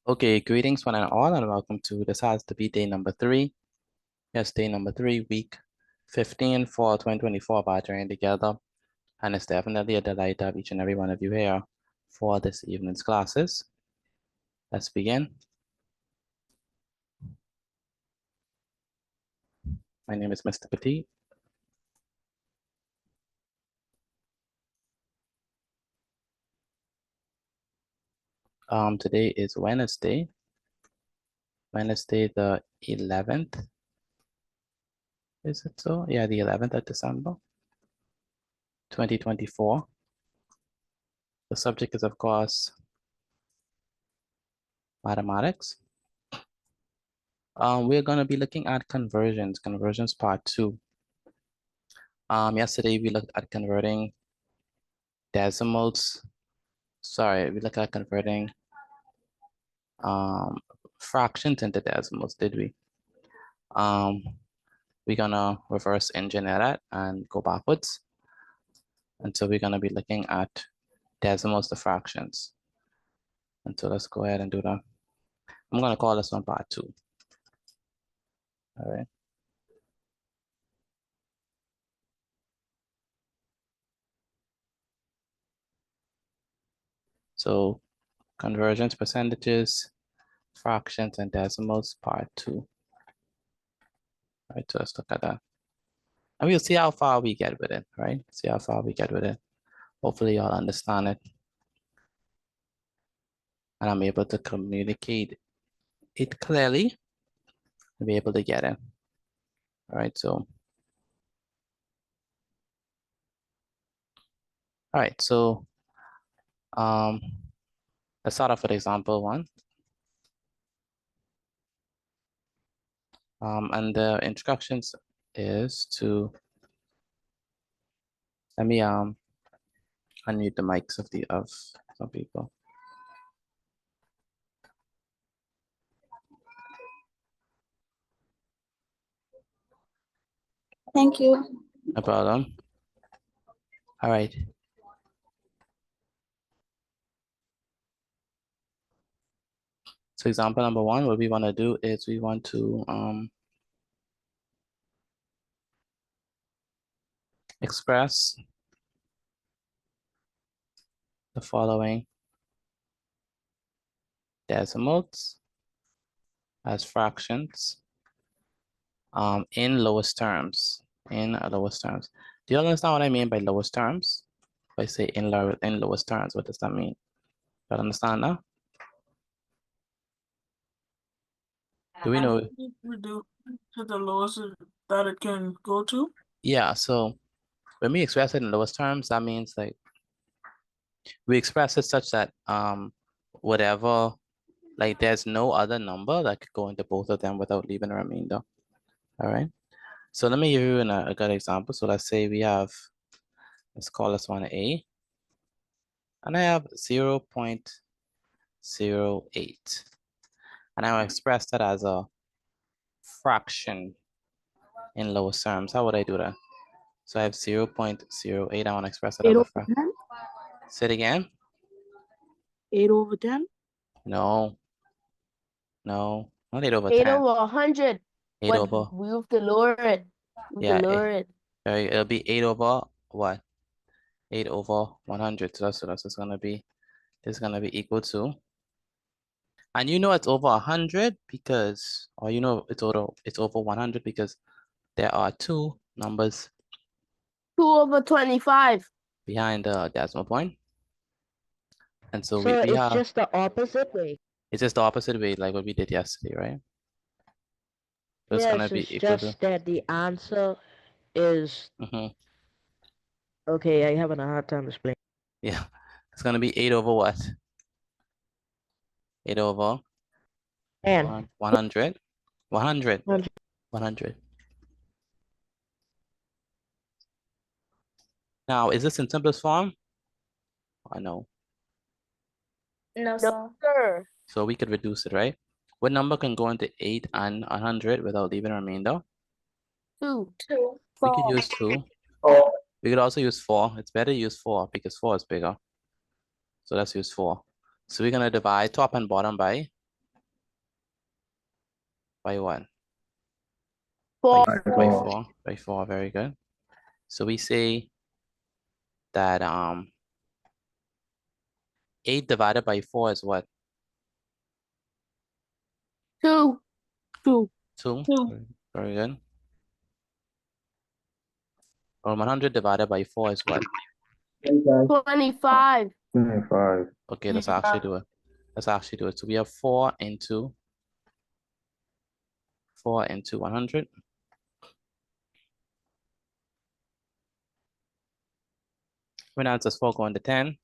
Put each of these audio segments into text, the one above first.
Okay, greetings one and all, and welcome to this has to be day number 3. Yes, day number 3, week 15 for 2024 by joining together. And it's definitely a delight to have each and every one of you here for this evening's classes. Let's begin. My name is Mr. Petit. Today is Wednesday the 11th. Is it so? Yeah, the 11th of December, 2024. The subject is, of course, mathematics. We're going to be looking at conversions part 2. Yesterday we looked at converting decimals. Sorry, we looked at converting fractions into decimals, did we? We're gonna reverse engineer that and go backwards. And so we're gonna be looking at decimals to fractions. And so let's go ahead and do that. I'm gonna call this one part 2. All right. So conversions, percentages, fractions, and decimals, part 2. All right, so let's look at that. And we'll see how far we get with it, right? See how far we get with it. Hopefully y'all understand it. And I'm able to communicate it clearly and be able to get it. All right, so. All right, so let's start off with example 1. And the instructions is to, let me unmute the mics of some people. Thank you. No problem. All right. So example number 1, what we want to do is we want to express the following decimals as fractions in lowest terms. Do you understand what I mean by lowest terms? If I say in lowest terms, what does that mean? You understand now? Do we know? Reduce to the lowest that it can go to? Yeah, so when we express it in lowest terms, that means like we express it such that whatever, like there's no other number that could go into both of them without leaving a remainder. All right. So let me give you a good example. So let's say we have, let's call this one A, and I have 0.08, and I will express that as a fraction in lowest terms. How would I do that? So I have 0.08. I want to express it as a fraction. Say it again. 8/10? No, not 8/10. 8/100. 8 over. We have to lower it. Yeah, Lower it. It'll be 8 over what? 8/100. So that's what it's gonna be. It's gonna be equal to. And you know it's over 100 because, or you know it's over 100 because there are 2 numbers 2/25. behind the decimal point. And so So we it's have, just the opposite way. it's just the opposite way, like what we did yesterday, right? So it's gonna Yes, be it's equal just to. that the answer is okay. I having a hard time explaining. Yeah, it's gonna be 8 over what? 8 over And 100. 100. Now, is this in simplest form? I know. No, sir. So we could reduce it, right? What number can go into 8 and 100 without leaving a remainder? 2. We could use 2. We could also use 4. It's better to use 4 because 4 is bigger. So let's use 4. So we're gonna divide top and bottom by by what? Four. By four, very good. So we say that 8 divided by 4 is what? 2. 2. 2. Two. Very good. Or 100 divided by 4 is what? 25. 25. Okay, let's actually do it. Let's actually do it. So we have 4 into 100. When answers 4 go into 10.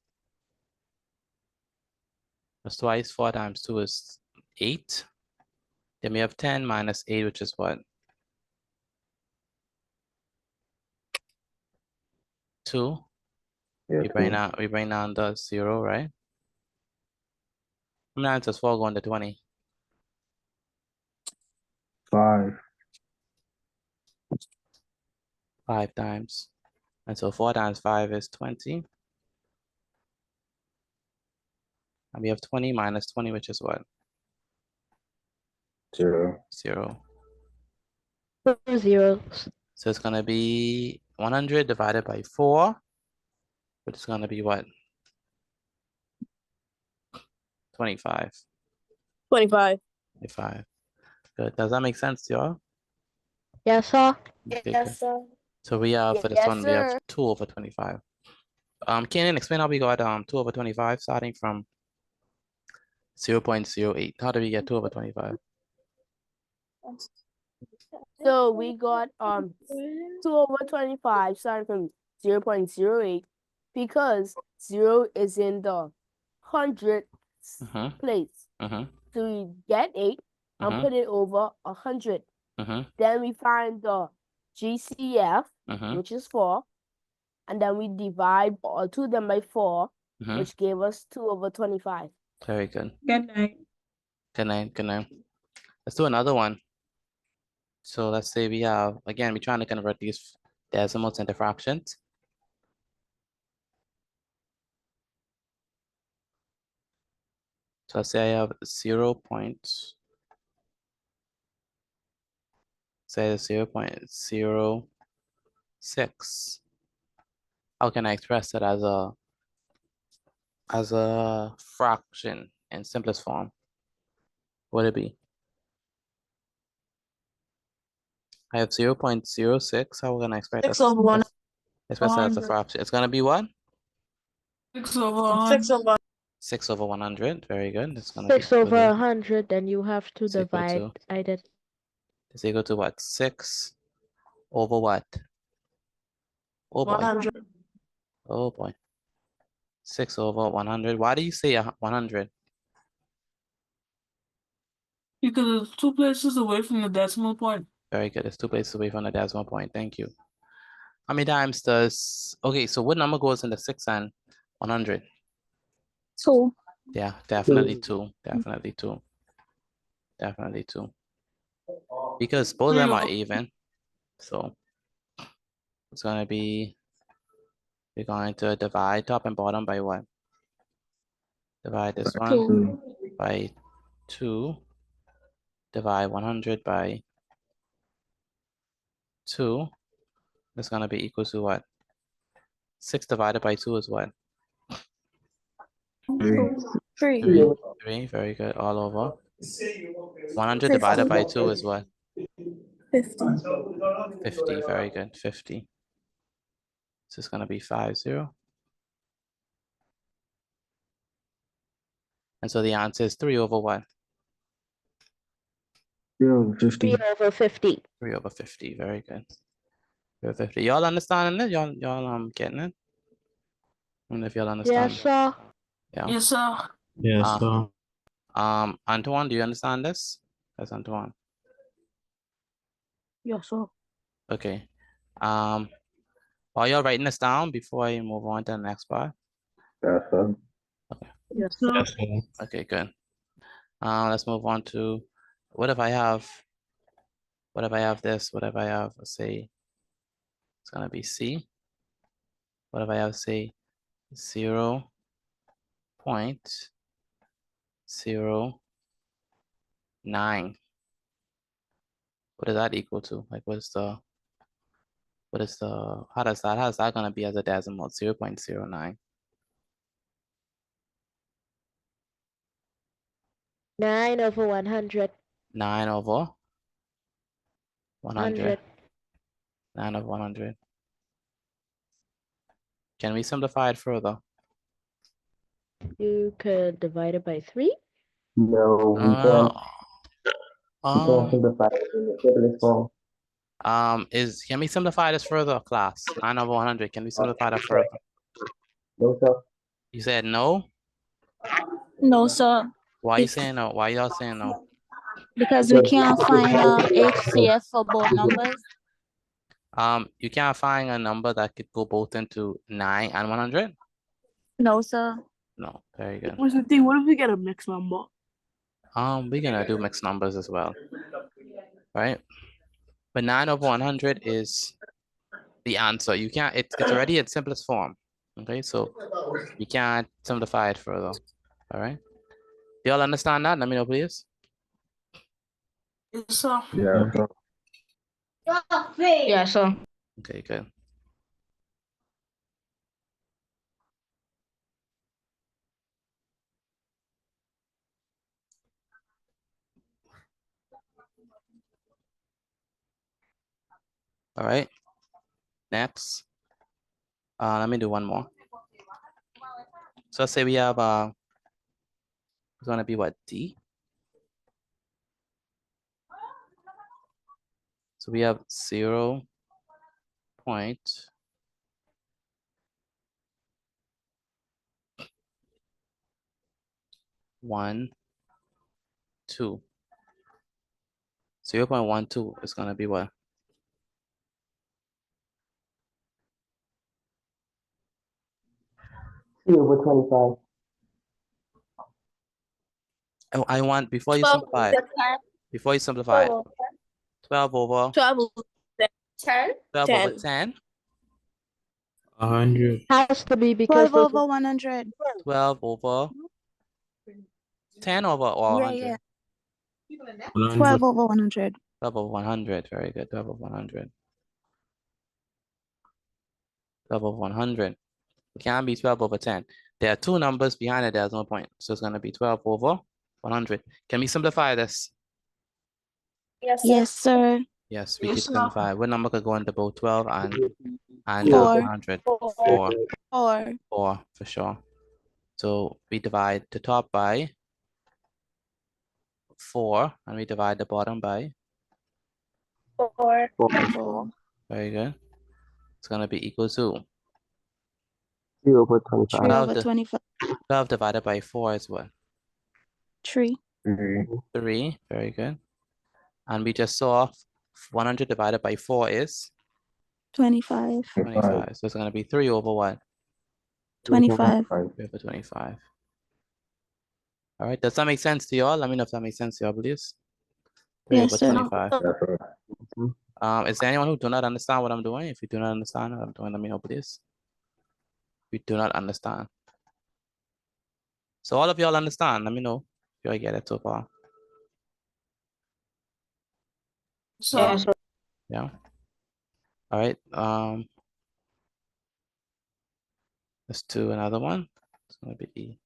That's twice. 4 times 2 is 8. Then we have 10 minus 8, which is what? 2. Yeah, We bring down the 0, right? When answers 4 go into 20. 5. 5 times. And so 4 times 5 is 20. And we have 20 minus 20, which is what? 0. 0. 4 zeros. So it's gonna be 100 divided by 4, which is gonna be what? 25. 25. 25. Good. Does that make sense to y'all? Yes, sir. Okay, good. sir. So we have for this Yes, one, we have sir. 2 over 25. Kenan, explain how we got 2 over 25 starting from 0.08. How do we get 2 over 25? So we got 2 over 25 starting from 0.08 because 0 is in the hundredths Mm-hmm. place. Mm-hmm. So we get 8 and Mhm. put it over 100. Mm-hmm. Then we find the GCF, Mm-hmm. which is 4. And then we divide all two of them by 4, Mm-hmm. which gave us 2 over 25. Very good. Good night. Good night. Good night. Let's do another one. So let's say we have, again, we're trying to convert these decimals into fractions. So let's say I have 0.06. How can I express it as a fraction in simplest form? What would it be? I have 0.06. How can I express that? 6 over 1. Express that as a 100. fraction. It's gonna be what? 6 over 100. 6 over 100. Very good. It's gonna 6 be over equal 100, then you have to It's equal divide to- it. It's equal to what? 6 over what? Oh boy. 100. Oh boy. 6 over 100. Why do you say 100? Because it's 2 places away from the decimal point. Very good. It's 2 places away from the decimal point. Thank you. How many times does, okay, so what number goes into 6 and 100? 2. Yeah, definitely 2. Definitely 2. Definitely 2. Because both of them are even. So it's gonna be, we're going to divide top and bottom by what? Divide this one 2. by 2. Divide 100 by 2. That's gonna be equal to what? 6 divided by 2 is what? 3. 3. Very good. All over. 100 divided by 2 is what? 50. Very good. 50. So it's gonna be 50. And so the answer is 3 over what? 0, 50. 3 over 50. 3 over 50. Very good. 3 over 50. Y'all understanding it? Y'all getting it? I don't know if y'all understand. Yes, sir. Yeah. Yes, sir. Yes, Uh, sir. Antoine, do you understand this? That's Antoine. Yes, sir. Okay. Are y'all writing this down before I move on to the next part? Yes, sir. Yes, sir. Yes, sir. Okay, good. Let's move on to what if I have this? What if I have, let's say, it's gonna be C. What if I have, say, 0.09? What is that equal to? Like, how does that gonna be as a decimal? 0.09. 9/100. 9 over 100. 100. 9 over 100. Can we simplify it further? You could divide it by 3. No, we can't. We can't simplify it in the simplest form. Can we simplify this further, class? 9 over 100. Can we simplify that further? No, sir. You said no? No, sir, Why you saying no? Why y'all saying no? because we can't find HCF for both numbers. You can't find a number that could go both into 9 and 100? No, sir. No, very good. What's the thing? What if we get a mixed number? We're gonna do mixed numbers as well, right? But 9 over 100 is the answer. You can't, it's already in simplest form. Okay, so you can't simplify it further. All right. Do y'all understand that? Let me know, please. Yes, sir. Yeah, sir. Yeah, sir. Okay, good. All right. Next. Let me do one more. So let's say we have it's gonna be what, D? So we have 0.1 2. 0.12 is gonna be what? Over 25. Oh, I want before you simplify it. Before you simplify it. 12 over 12 over 10. 12 over 10. 100. Has to be because 12 those over 100. 12 over 10 over or 100. 100. 12 over 100. 12 over 100. Very good. 12 over 100. 12 over 100. It can't be 12 over 10. There are two numbers behind it. There's no point. So it's going to be 12 over 100. Can we simplify this? Yes, sir. Yes, we Yes, can sir. simplify. What number could go into both 12 and Four. 100? 4. 4. 4 for sure. So we divide the top by 4 and we divide the bottom by 4. very good. It's going to be equal to 3 over 25. 3 12 over 25. 12 divided by 4 is what? 3. 3. Very good. And we just saw 100 divided by 4 is 25. 25. So it's going to be 3 over what? 25. 3 over 25. All right. Does that make sense to y'all? Let me know if that makes sense to y'all, please. 3 Yes, over sir. 25. That's right. Is there anyone who do not understand what I'm doing? If you do not understand what I'm doing, let me know, please. If you do not understand. So all of y'all understand. Let me know if y'all get it so far. So, Yeah. All right. Let's do another one. It's gonna be E.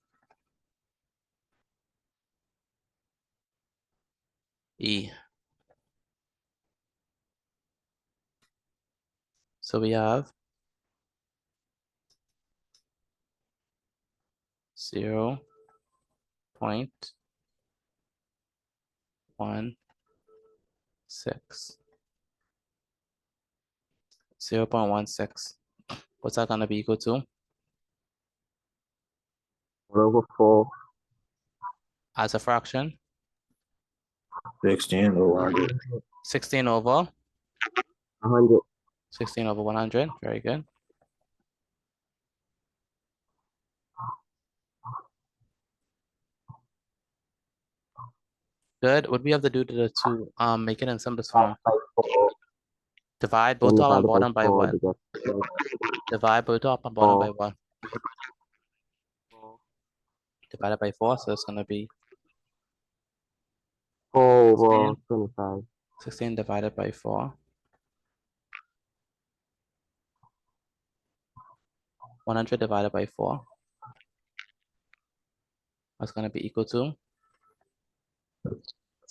E. So we have 0.16. 0.16. What's that gonna be equal to? 1 over 4. As a fraction? 16 over 100. 16 over 100. 16 over 100. Very good. Good. What we have to do to make it in simplest form? Divide both top and bottom by what? Divide both top and bottom by what? Divided by 4, so it's gonna be 4 over 25. 16 divided by 4. 100 divided by 4. That's going to be equal to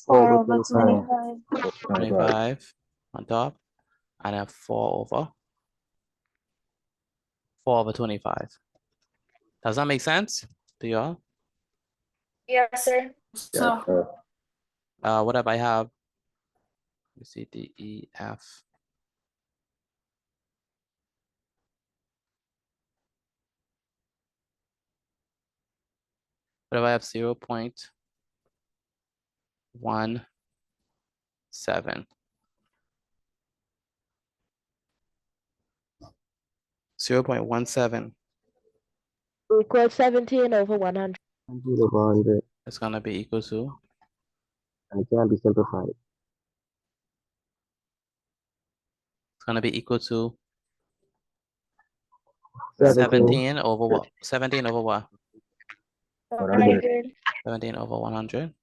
25 on top, and then 4 over 25. Does that make sense to y'all? Yes, sir. So, What if I have, let's see, D, E, F. What if I have 0.17? 0.17 Equals 17 over 100. 100 over 100. is going to be equal to And it can be simplified. it's going to be equal to 17. 17 over what? 17 over what? 100. 17 over 100.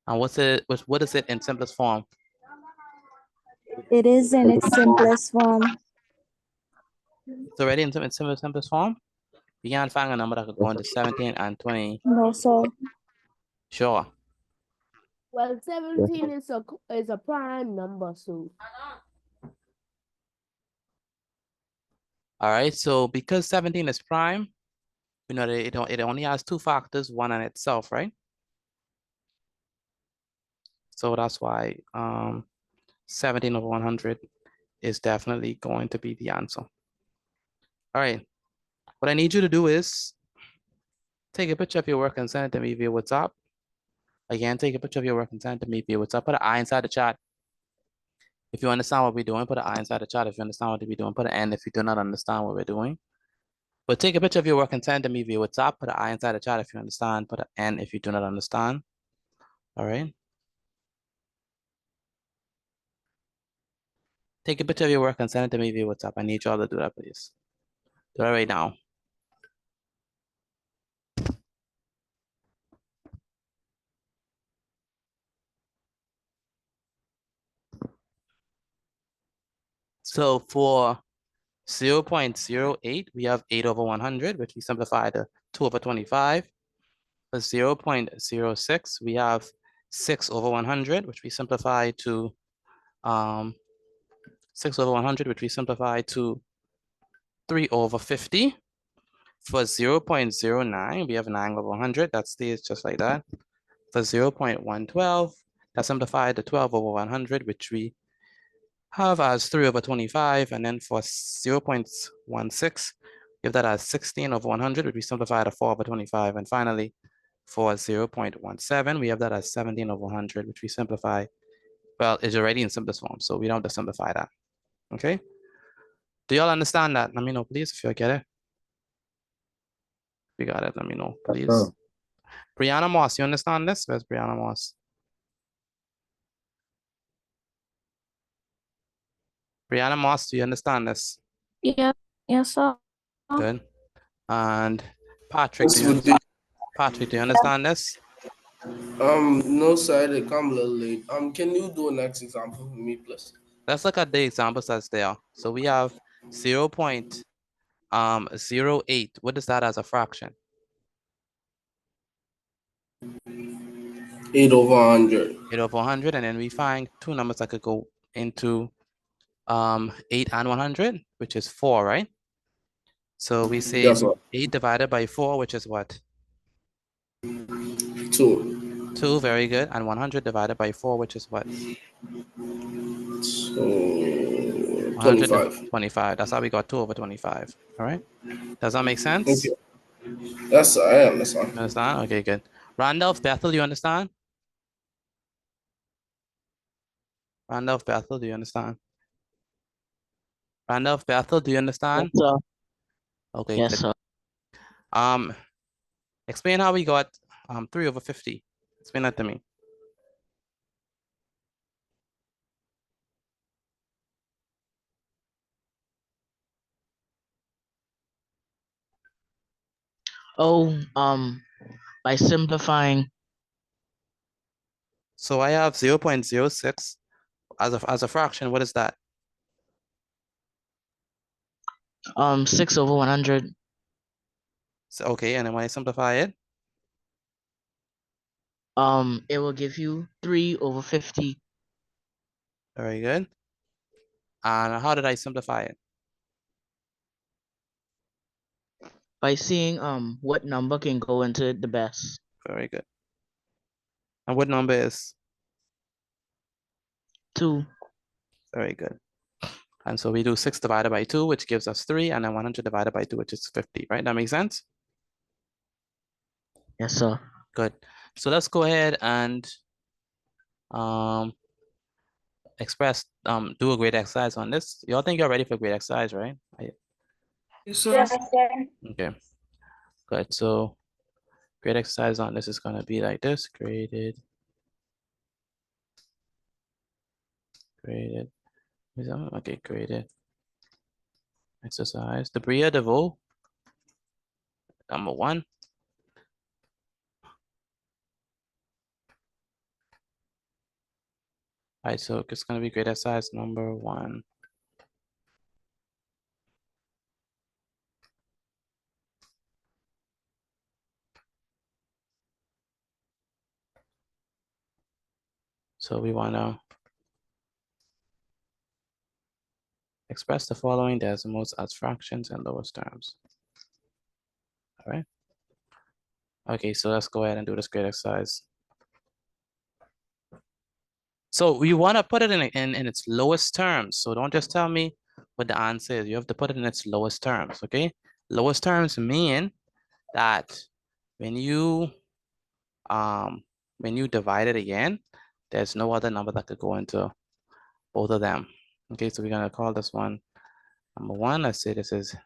And what is it in simplest form? It is in its simplest form. It's already in simplest form. You can't find a number that could go into 17 and 20. No, sir. Sure. Well, 17 is a prime number, so All right. So because 17 is prime, you know that it only has two factors, one in itself, right? So that's why 17 over 100 is definitely going to be the answer. All right. What I need you to do is take a picture of your work and send it to me via WhatsApp. Again, take a picture of your work and send it to me via WhatsApp. Put an I inside the chat. If you understand what we're doing, put an I inside the chat. If you understand what we're doing, put an N if you do not understand what we're doing. But take a picture of your work and send it to me via WhatsApp. Put an I inside the chat if you understand. Put an N if you do not understand. All right. Take a picture of your work and send it to me via WhatsApp. I need y'all to do that, please. Do that right now. So for 0.08, we have 8 over 100, which we simplify to 2 over 25. For 0.06, we have 6 over 100, which we simplify to 6 over 100, which we simplify to 3 over 50. For 0.09, we have 9 over 100. That stays just like that. For 0.112, that's simplified to 12 over 100, which we have as 3 over 25. And then for 0.16, we have that as 16 over 100, which we simplify to 4 over 25. And finally, for 0.17, we have that as 17 over 100, which we simplify. Well, it's already in simplest form, so we don't have to simplify that. Okay? Do y'all understand that? Let me know, please, if you get it. If you got it, let me know, please. Brianna Moss, you understand this? Where's Brianna Moss? Brianna Moss, do you understand this? Yeah. Yes, sir. Good. And Patrick, do you understand this? No, sir, they come a little late. Can you do a next example for me, please? Let's look at the examples that's there. So we have 0.08. What is that as a fraction? 8 over 100. 8 over 100, and then we find two numbers that could go into 8 and 100, which is 4, right? So we say Yes, sir. 8 divided by 4, which is what? 2. 2, very good. And 100 divided by 4, which is what? So 125. 25. That's how we got 2 over 25. All right. Does that make sense? Okay. Yes, sir, I understand. You understand? Okay, good. Randolph, Bethel, do you understand? Randolph, Bethel, do you understand? Randolph, Bethel, do you understand? Yes, sir. Okay, Yes, good. sir. Explain how we got 3 over 50. Explain that to me. Oh, By simplifying, So I have 0.06 as a fraction. What is that? 6 over 100. So, okay, and then when I simplify it, It will give you 3 over 50. very good. And how did I simplify it? By seeing what number can go into it the best. Very good. And what number is? 2. Very good. And so we do 6 divided by 2, which gives us 3, and then 100 divided by 2, which is 50, right? That makes sense? Yes, sir. Good. So let's go ahead and do a grade exercise on this. Y'all think you're ready for grade exercise, right? Yes, sir. Yes, sir. Okay. Good. So grade exercise on this is gonna be like this: graded. Okay, graded exercise. The Bria DeVoe, number 1. All right, so it's gonna be grade exercise number 1. So we wanna express the following decimals as fractions and lowest terms. All right. Okay, so let's go ahead and do this grade exercise. So we want to put it in its lowest terms. So don't just tell me what the answer is. You have to put it in its lowest terms, okay? Lowest terms mean that when you divide it again, there's no other number that could go into both of them. Okay, so we're gonna call this one number 1. Let's say this is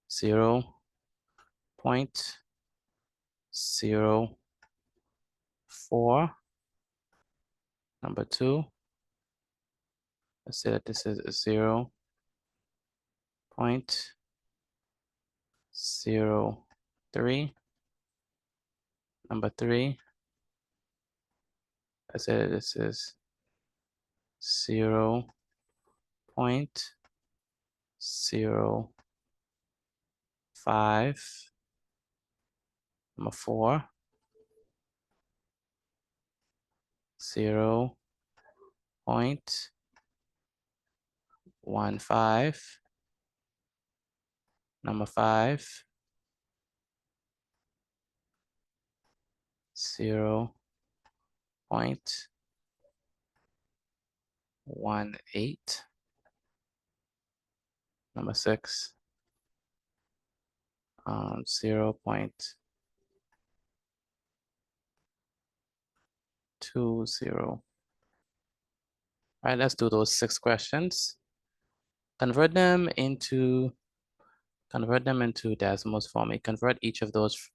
0.04. Number 2, let's say that this is 0.03. Number 3, I said this is 0.05. Number 4, 0.15. Number 5, 0.18. Number 6, 0.20. All right, let's do those 6 questions. Convert them into decimals for me. Convert each of those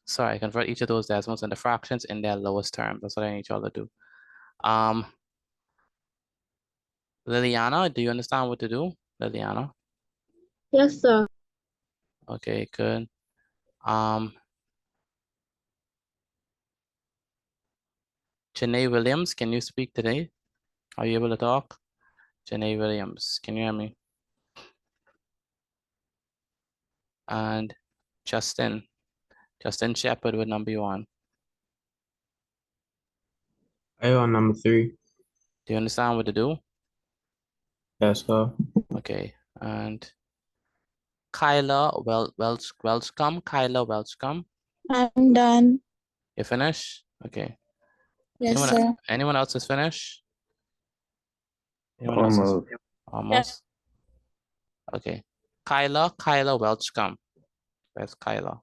decimals into fractions in their lowest term. That's what I need y'all to do. Liliana, do you understand what to do? Liliana? Yes, sir. Okay, good. Janae Williams, can you speak today? Are you able to talk? Janae Williams, can you hear me? And Justin Shepard with number 1. I on number 3. Do you understand what to do? Yes, sir. Okay, and Kyla Welchcome. Kyla Welchcome. I'm done. You finish? Okay. Yes, sir. Anyone else is finished? Anyone else is almost? Okay. Kyla Welchcome. Where's Kyla?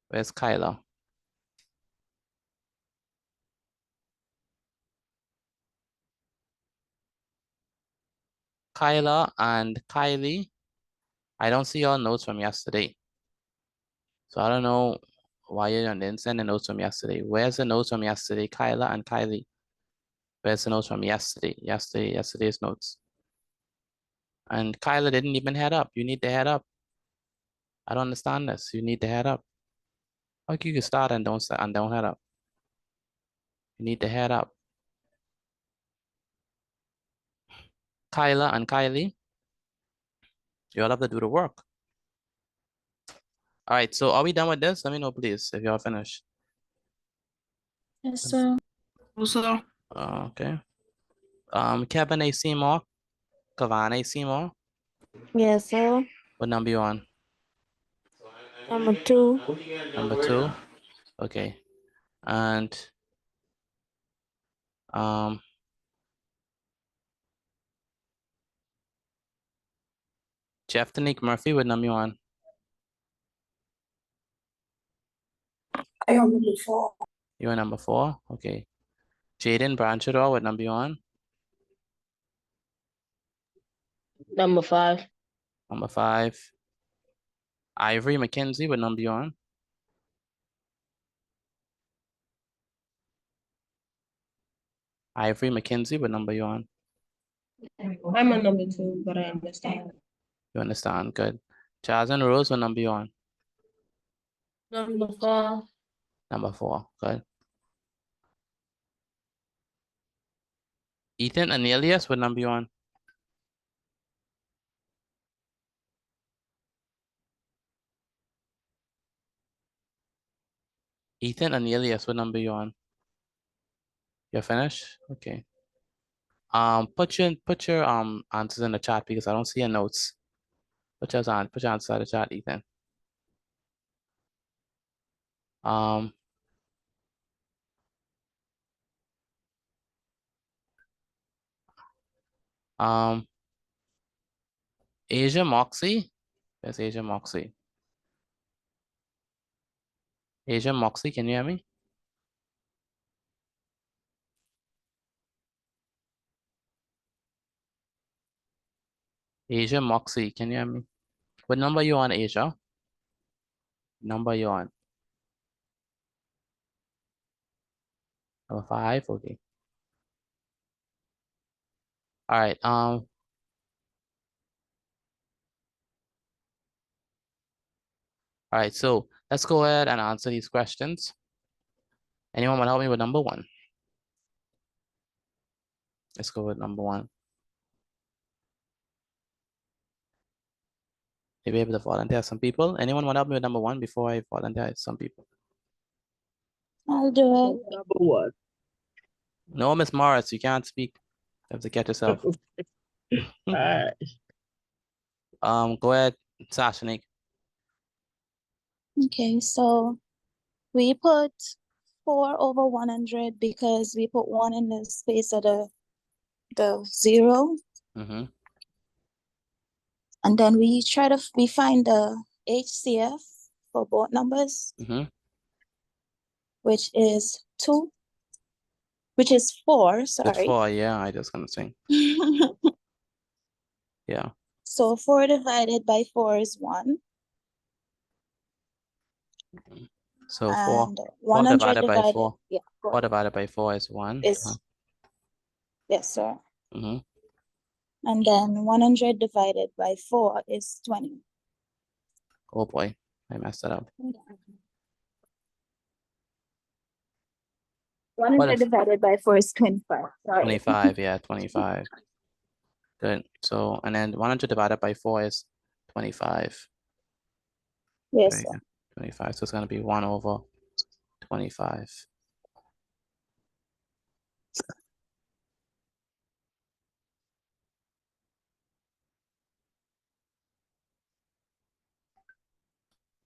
Where's Kyla? Kyla and Kylie, I don't see your notes from yesterday. So I don't know why you didn't send the notes from yesterday. Where's the notes from yesterday, Kyla and Kylie? Where's the notes from yesterday's notes? And Kyla didn't even head up. You need to head up. I don't understand this. You need to head up. Like you can start and don't start and don't head up. You need to head up. Kyla and Kylie, you all have to do the work. All right, so are we done with this? Let me know, please, if y'all finished. Yes, sir. No, sir. Okay. Kevin A. Seymour, Kavan A. Seymour, Yes, sir. what number you on? Number 2. Number 2. Okay. And Jeff Tanique Murphy, what number you on? I am number 4. You're number 4. Okay. Jaden Branchador, what number you on? Number 5. Number 5. Ivory McKenzie, what number you on? Ivory McKenzie, what number you on? I'm a number 2, but I understand. You understand? Good. Jasmine Rose, what number you on? Number 4. Number 4. Good. Ethan Anelius, what number you on? Ethan Anelius, what number you on? You're finished? Okay. Put your answers in the chat because I don't see your notes. Put your answers in the chat, Ethan. Asia Moxie. Where's Asia Moxie? Asia Moxie, can you hear me? Asia Moxie, can you hear me? What number you on, Asia? Number you on? Number 5, okay. All right, all right, so let's go ahead and answer these questions. Anyone want to help me with number 1? Let's go with number 1. Maybe able to volunteer some people. Anyone want to help me with number 1 before I volunteer some people? I'll do it. Number 1. No, Miss Morris, you can't speak. You have to get yourself. Alright. Go ahead, Sashnik. Okay, so we put 4 over 100 because we put 1 in the space of the 0. Mm-hmm. And then we find the HCF for both numbers, Mm-hmm. which is 4, It's sorry. 4, yeah, I just gonna say. Yeah. So 4 divided by 4 is 1. So 4 And 4 100 divided by divided, 4. yeah, 4 divided by 4 is 1. is, yes, sir. Mm-hmm. And then 100 divided by 4 is 20. Oh boy, I messed it up. 100 if- divided by 4 is 25. Sorry. 25, yeah, 25. Good. So, and then 100 divided by 4 is 25. Yes, Very sir. good. 25. So it's gonna be 1 over 25.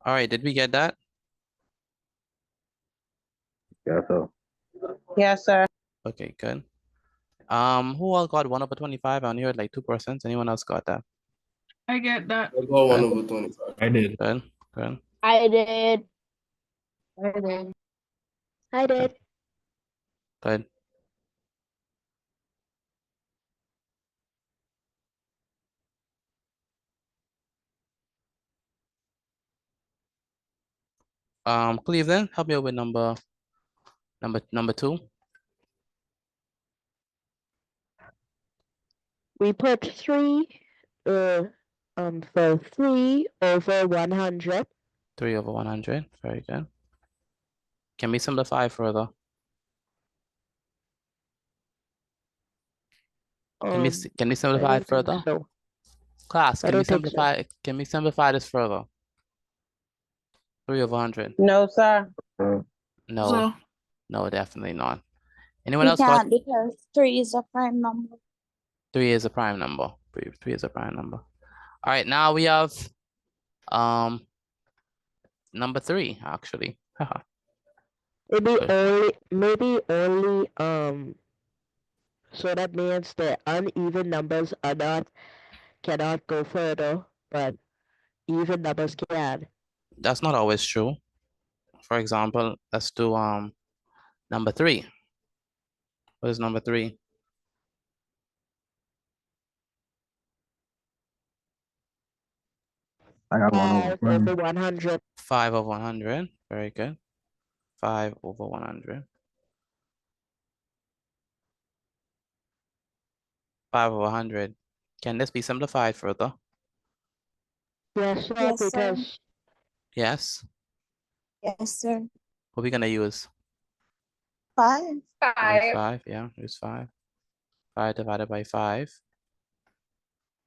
All right, did we get that? Yeah, so. Yes, sir. Okay, good. Who all got 1 over 25? I only heard like 2%. Anyone else got that? I get that. I got 1 over 25. I did. Good, good. I did. I did. Good. Cleveland, help me out with number 2. We put 3 for 3 over 100. 3 over 100. Very good. Can we simplify further? Can we I simplify don't it think further? so. Class, I can we don't think so. simplify? Can we simplify this further? 3 over 100. No, sir. No, So, no, definitely not. Anyone We else got can't because 3 is a prime number. 3 is a prime number. 3 is a prime number. All right, now we have number 3 actually. Haha. Maybe only so that means the uneven numbers cannot go further, but even numbers can. That's not always true. For example, let's do number 3. What is number 3? I got 5 over 100. 5 over 100. Very good. 5 over 100. 5 over 100. Can this be simplified further? Yes, sir, Yes, sir. because Yes. Yes, sir. What are we gonna use? 5. Use 5. 5. Yeah, use 5. 5 divided by 5.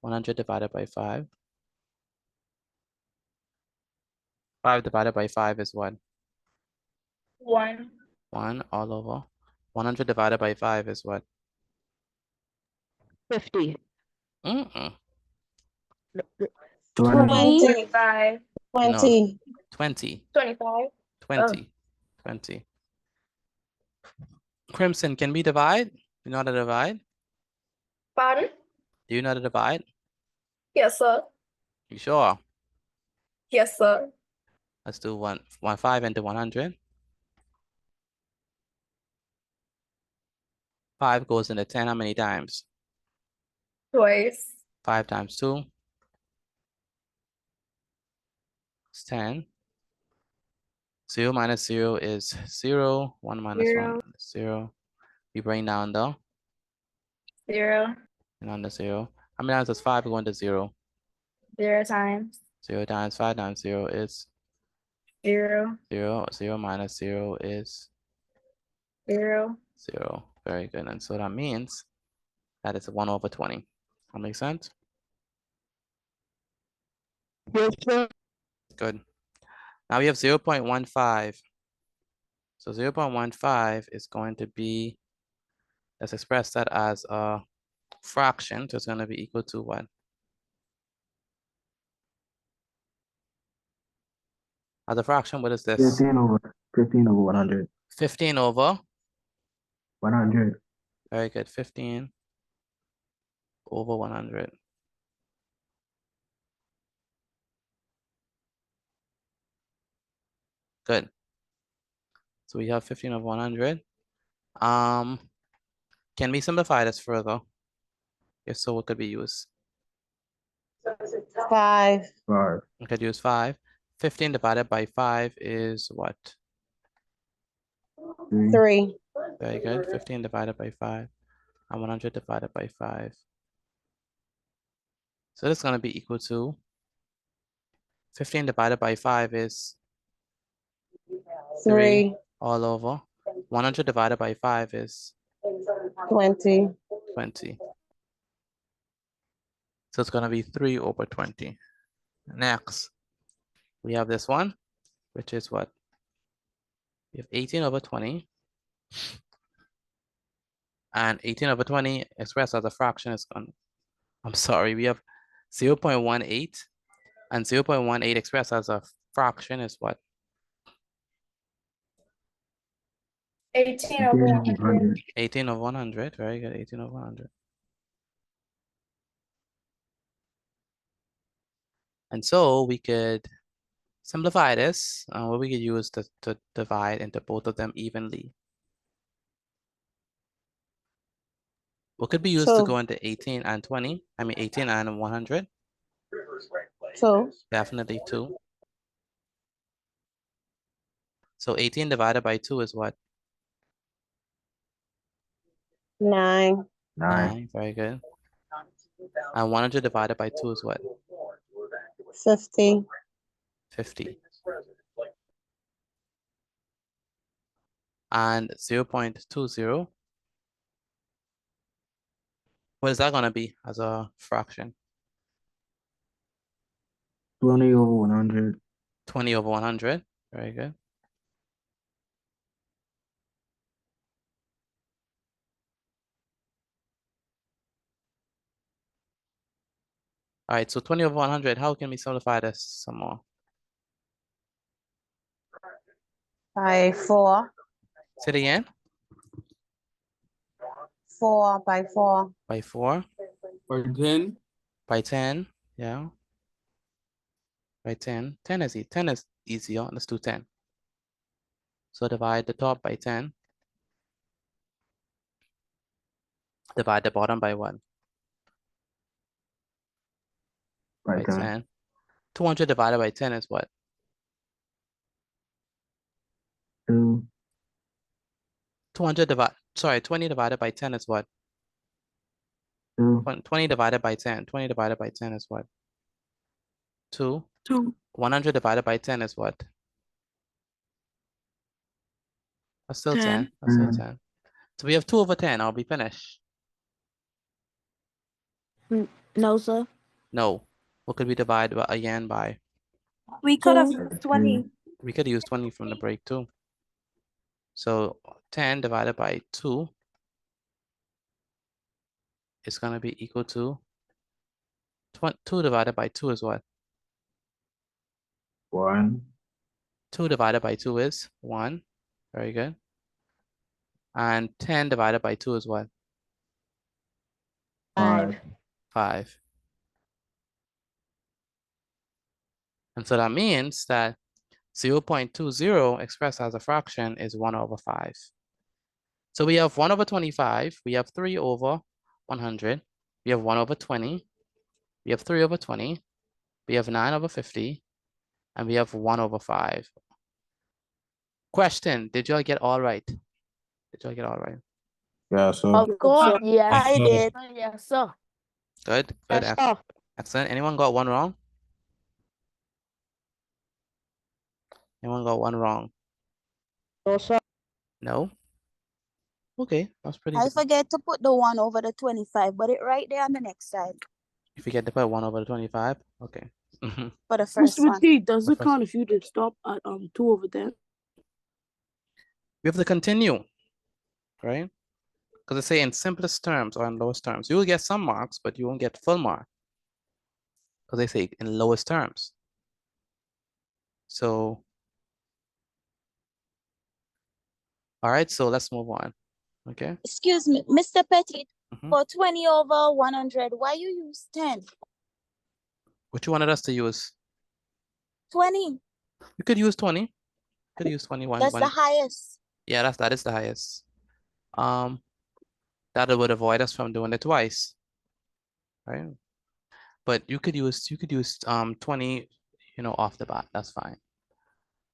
100 divided by 5. 5 divided by 5 is what? 1. 1 all over. 100 divided by 5 is what? 50. Mm-mm. 20. 25. No. 20. 20. 25. 20. 20. Crimson, can we divide? You know how to divide? Pardon? Do you know how to divide? Yes, sir. You sure? Yes, sir. Let's do 5 into 100. 5 goes into 10 how many times? Twice. 5 times 2. It's 10. 0 minus 0 is 0. 1 minus 1 is 0. We bring down the 0. and on the 0. How many times does 5 go into 0? 0 times. 0 times 5 times 0 is 0. 0. 0 minus 0 is 0. 0. Very good. And so that means that it's 1 over 20. That makes sense? Yes, sir. Good. Now we have 0.15. So 0.15 is going to be, let's express that as a fraction. So it's going to be equal to what? As a fraction, what is this? 15 over 100. 15 over? 100. Very good. 15 over 100. Good. So we have 15 over 100. Can we simplify this further? If so, what could we use? 5. 5. We could use 5. 15 divided by 5 is what? 3. Very good. 15 divided by 5 and 100 divided by 5. So this is going to be equal to 15 divided by 5 is 3 all over. 100 divided by 5 is 20. 20. So it's going to be 3 over 20. Next, we have this one, which is what? We have 18 over 20. And 18 over 20 expressed as a fraction is going, I'm sorry, we have 0.18. And 0.18 expressed as a fraction is what? 18 over 100. 18 over 100. Very good. 18 over 100. And so we could simplify this. What we could use to divide into both of them evenly. What could be used to 2. go into 18 and 20? I mean 18 and 100? 2. Definitely 2. So 18 divided by 2 is what? 9. 9. Very good. And 100 divided by 2 is what? 50. 50. And 0.20. What is that going to be as a fraction? 20 over 100. 20 over 100. Very good. All right, so 20 over 100, how can we simplify this some more? By 4. Say it again. 4 by 4. By 4. By 10. By 10. Yeah. By 10. 10 is 10 is easier. Let's do 10. So divide the top by 10. Divide the bottom by 1. By By 10. 10. 200 divided by 10 is what? 2. 20 divided by 10 is what? 2. 20 divided by 10. 20 divided by 10 is what? 2. 2. 100 divided by 10 is what? That's still 10. 10. That's still 10. 10. So we have 2 over 10. I'll be finished. No, sir. No. What could we divide again by? We could have 2. used 20. We could use 20 from the break too. So 10 divided by 2 is going to be equal to 2 divided by 2 is what? 1. 2 divided by 2 is 1. Very good. And 10 divided by 2 is what? 5. 5. And so that means that 0.20 expressed as a fraction is 1 over 5. So we have 1 over 25. We have 3 over 100. We have 1 over 20. We have 3 over 20. We have 9 over 50. And we have 1 over 5. Question, did y'all get all right? Did y'all get all right? Yeah, so Of course, yes. I did. Yes, sir. Good, good, Yes, sir. excellent. Anyone got one wrong? Anyone got one wrong? No, sir. No? Okay, that's pretty I good. forget to put the 1 over the 25, but it right there on the next side You forget to put 1 over 25? Okay. Mhm. for the first one. Does it count if you did stop at 2 over 10? We have to continue, right? Because they say in simplest terms or in lowest terms. You will get some marks, but you won't get full mark. Because they say in lowest terms. So, all right, so let's move on. Okay. Excuse me, Mr. Petit, Mhm. for 20 over 100, why you use 10? What you wanted us to use? 20, You could use 20. You could use 21. that's the highest. Yeah, that is the highest. That would avoid us from doing it twice, right? But you could use 20, off the bat. That's fine.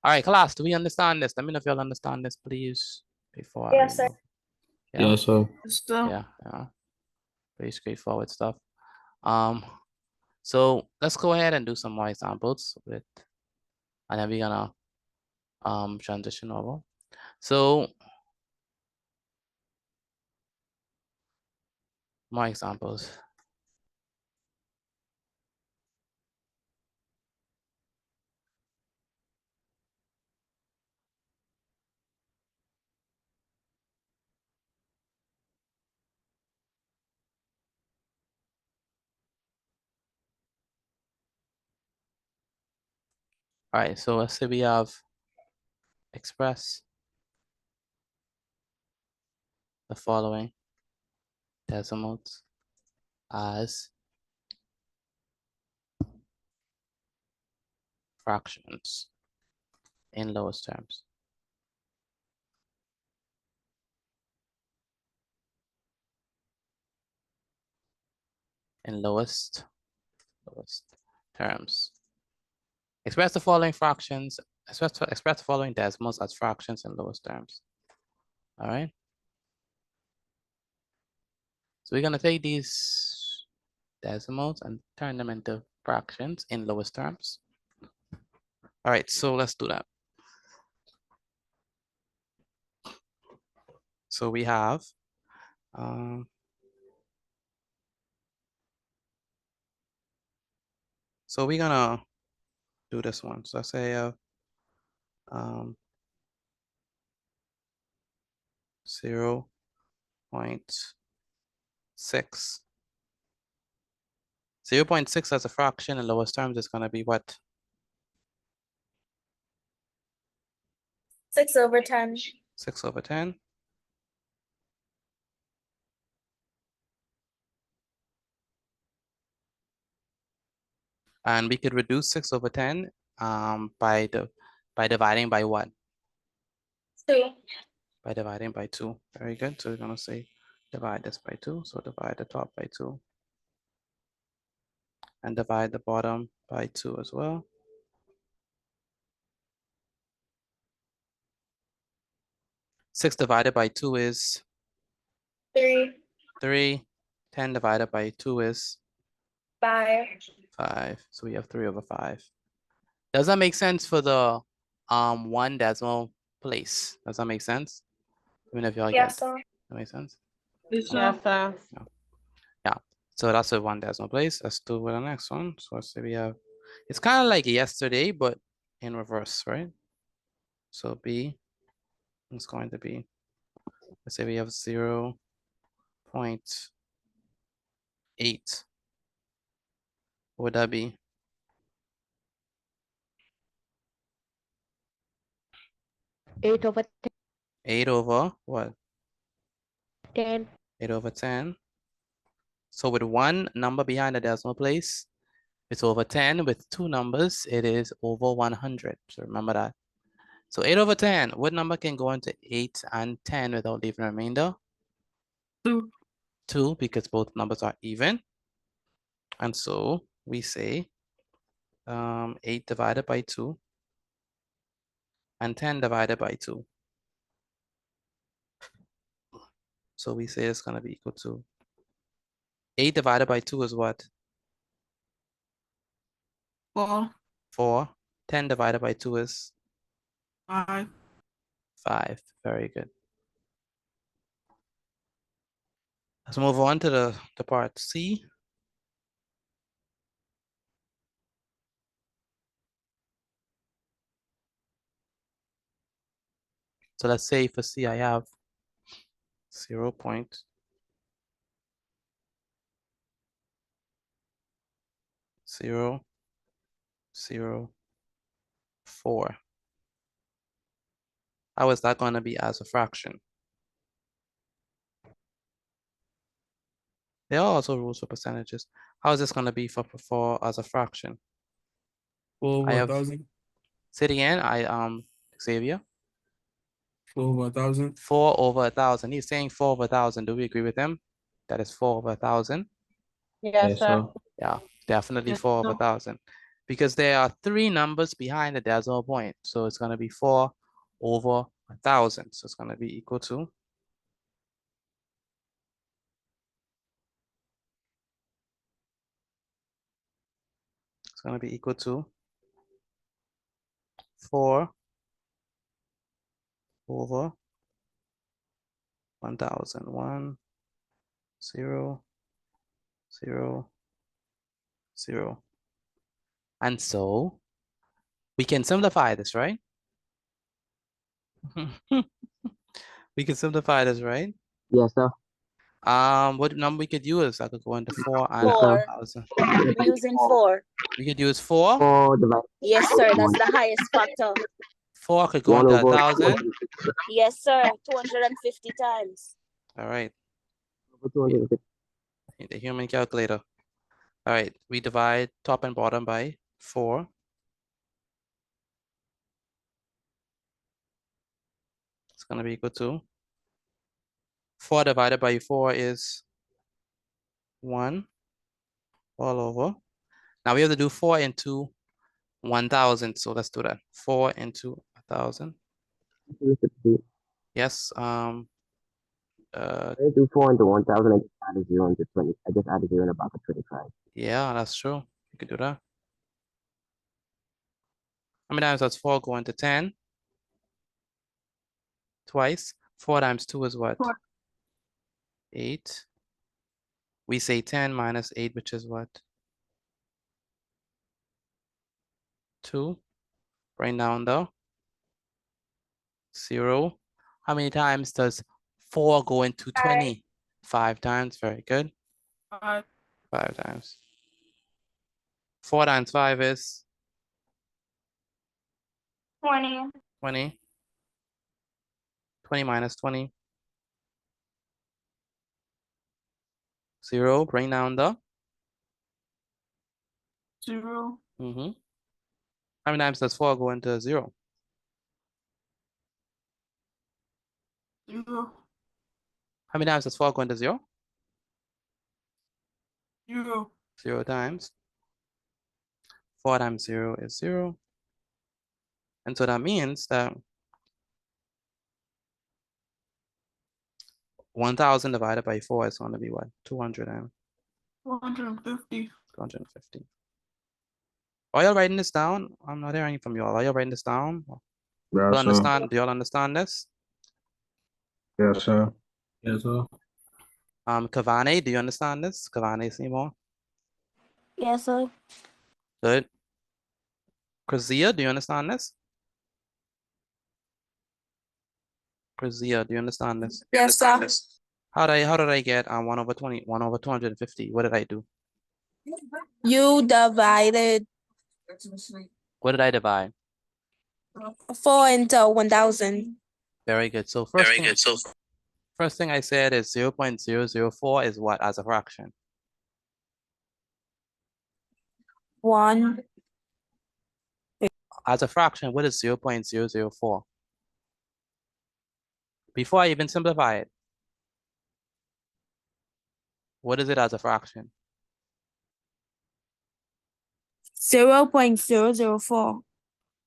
All right, class, do we understand this? Let me know if y'all understand this, please. Before Yes, sir. Yeah, yeah, so So yeah. Pretty straightforward stuff. So let's go ahead and do some more examples and then we're gonna transition over. So more examples. All right, so let's say we have express the following decimals as fractions in lowest terms. In lowest terms. Express the following fractions, express the following decimals as fractions in lowest terms. All right. So we're gonna take these decimals and turn them into fractions in lowest terms. All right, so let's do that. So we have so we're gonna do this one. So let's say 0.6. 0.6 as a fraction in lowest terms is gonna be what? 6/10. 6/10. And we could reduce 6/10 by dividing by what? 2. By dividing by 2. Very good. So we're gonna say divide this by 2. So divide the top by 2. And divide the bottom by 2 as well. Six divided by 2 is 3. 3. 10 divided by 2 is 5. 5. So we have 3/5. Does that make sense for the 1 decimal place? Does that make sense? Even if y'all Yes, get sir. that makes sense? Yes, sir. Yes, sir. Yeah. So that's a 1 decimal place. Let's do with the next one. So let's say we have, it's kind of like yesterday, but in reverse, right? So B is going to be, let's say we have 0.8. What would that be? 8/10. 8 over what? 10. 8/10. So with one number behind the decimal place, it's over 10. With two numbers, it is over 100. So remember that. So 8/10, what number can go into 8 and 10 without leaving a remainder? 2. 2, because both numbers are even. And so we say 8 divided by 2 and 10 divided by 2. So we say it's going to be equal to 8 divided by 2 is what? 4. 4. 10 divided by 2 is 5. 5. Very good. Let's move on to the part C. So let's say for C, I have 0.004. How is that going to be as a fraction? There are also rules for percentages. How is this going to be for as a fraction? 4/1000. Say it again. Xavier. 4/1000. 4/1000. He's saying 4/1000. Do we agree with him? That is 4/1000. Yes, sir. Yeah, definitely Yes, 4/1000. Because there are 3 numbers behind the decimal point. So it's going to be 4/1000. So it's going to be equal to it's going to be equal to 4/1000. 1, 0, 0, 0. And so we can simplify this, right? We can simplify this, right? Yes, sir. What number we could use? I could go into 4 and Yes, sir. 1000. We're using 4. We could use 4. 4 divided Yes, sir. That's the highest factor. 4 could go 1 into over 1000. Yes, sir. 250 times. All right, 250. the human calculator. All right, we divide top and bottom by 4. It's going to be equal to 4 divided by 4 is 1 all over. Now we have to do 4 into 1000. So let's do that. 4 into 1000. Yes. Uh, I do 4 into 1,000. I just add a 0 into 20. I just add a 0 in the back of 25. yeah, that's true. You could do that. How many times does 4 go into 10? Twice. 4 times 2 is what? Four. 8. We say 10 minus 8, which is what? 2. Bring down the 0. How many times does 4 go into 20? 5 times. Very good. 5. 5 times. 4 times 5 is 20. 20. 20 minus 20. 0. Bring down the 0. How many times does 4 go into 0? 0. How many times does 4 go into 0? 0. 0 times. 4 times 0 is 0. And so that means that 1,000 divided by 4 is going to be what? 250. 250. Are y'all writing this down? I'm not hearing from y'all. Are y'all writing this down? Do y'all understand? Do y'all understand this? Yes, sir. Yes, sir. Cavani, do you understand this? Cavani Seymour? Yes, sir. Good. Krazia, do you understand this? Krazia, do you understand this? Yes, sir. How did I get 1 over 20, 1 over 250? What did I do? You divided What did I divide? 4 into 1,000. Very good. So first thing I said is 0.004 is what as a fraction? 1. As a fraction, what is 0.004? Before I even simplify it, what is it as a fraction? 0.004.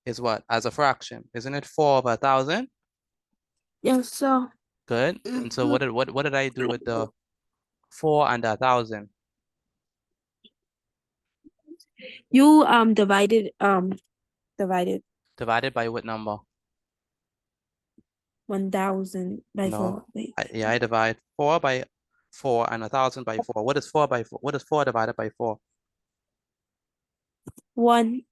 Is what as a fraction? Isn't it 4 over 1,000? Yes, sir. Good. And so what did I do with the 4 and the 1,000? You divided Divided by what number? 1,000 by No. 4. Wait. I divide 4 by 4 and 1,000 by 4. What is 4 by 4? What is 4 divided by 4? 1.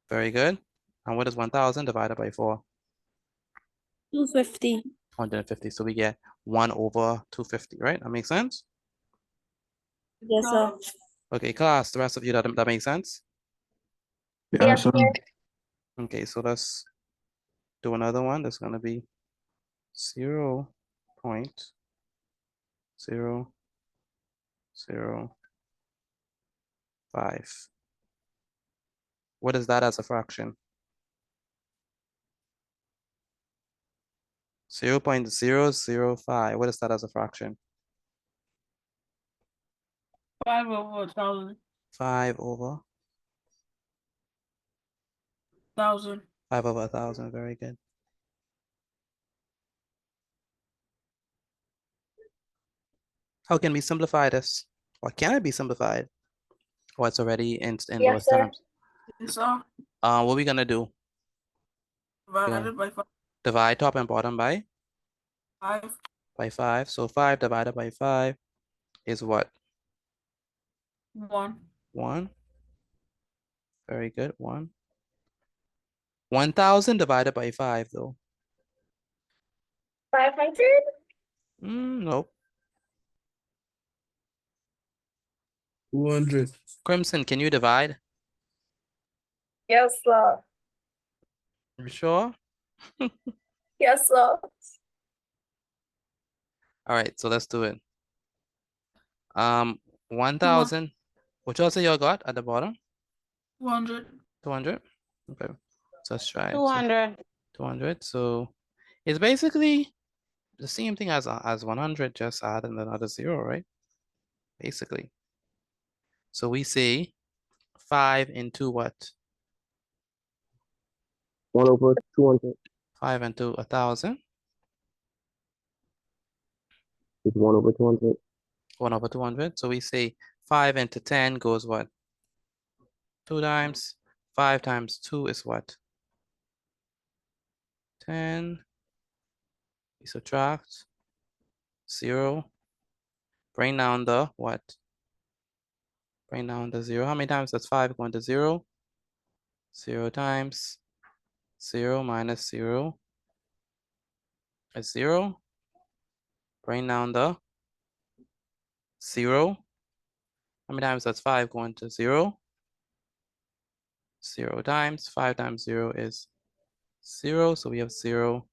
Very good. And what is 1,000 divided by 4? 250. 150. So we get 1 over 250, right? That makes sense? Yes, sir. Okay, class, the rest of you, that makes sense? Yes, sir. Okay, so let's do another one. That's going to be 0.005. What is that as a fraction? 0.005. What is that as a fraction? 5 over 1,000. 5 over 1,000. 5 over 1,000. Very good. How can we simplify this? Or can it be simplified? Or it's already in Yes, lowest sir. terms? Yes, sir. What are we gonna do? Divided by 5. Divide top and bottom by 5. 5. So 5 divided by 5 is what? 1. 1. Very good. 1. 1,000 divided by 5 though. 500. Nope. 200. Crimson, can you divide? Yes, sir. You sure? Yes, sir. All right, so let's do it. 1,000. What y'all say y'all got at the bottom? 200. 200. Okay, so let's try it. 200. 200. So it's basically the same thing as 100, just add another 0, right? Basically. So we say 5 into what? 1 over 200. 5 into 1,000. is 1 over 200. 1 over 200. So we say 5 into 10 goes what? 2 times. 5 times 2 is what? 10. We subtract 0. Bring down the what? Bring down the 0. How many times does 5 go into 0? 0 times 0 minus 0 is 0. Bring down the 0. How many times does 5 go into 0? 0 times 5 times 0 is 0. So we have 0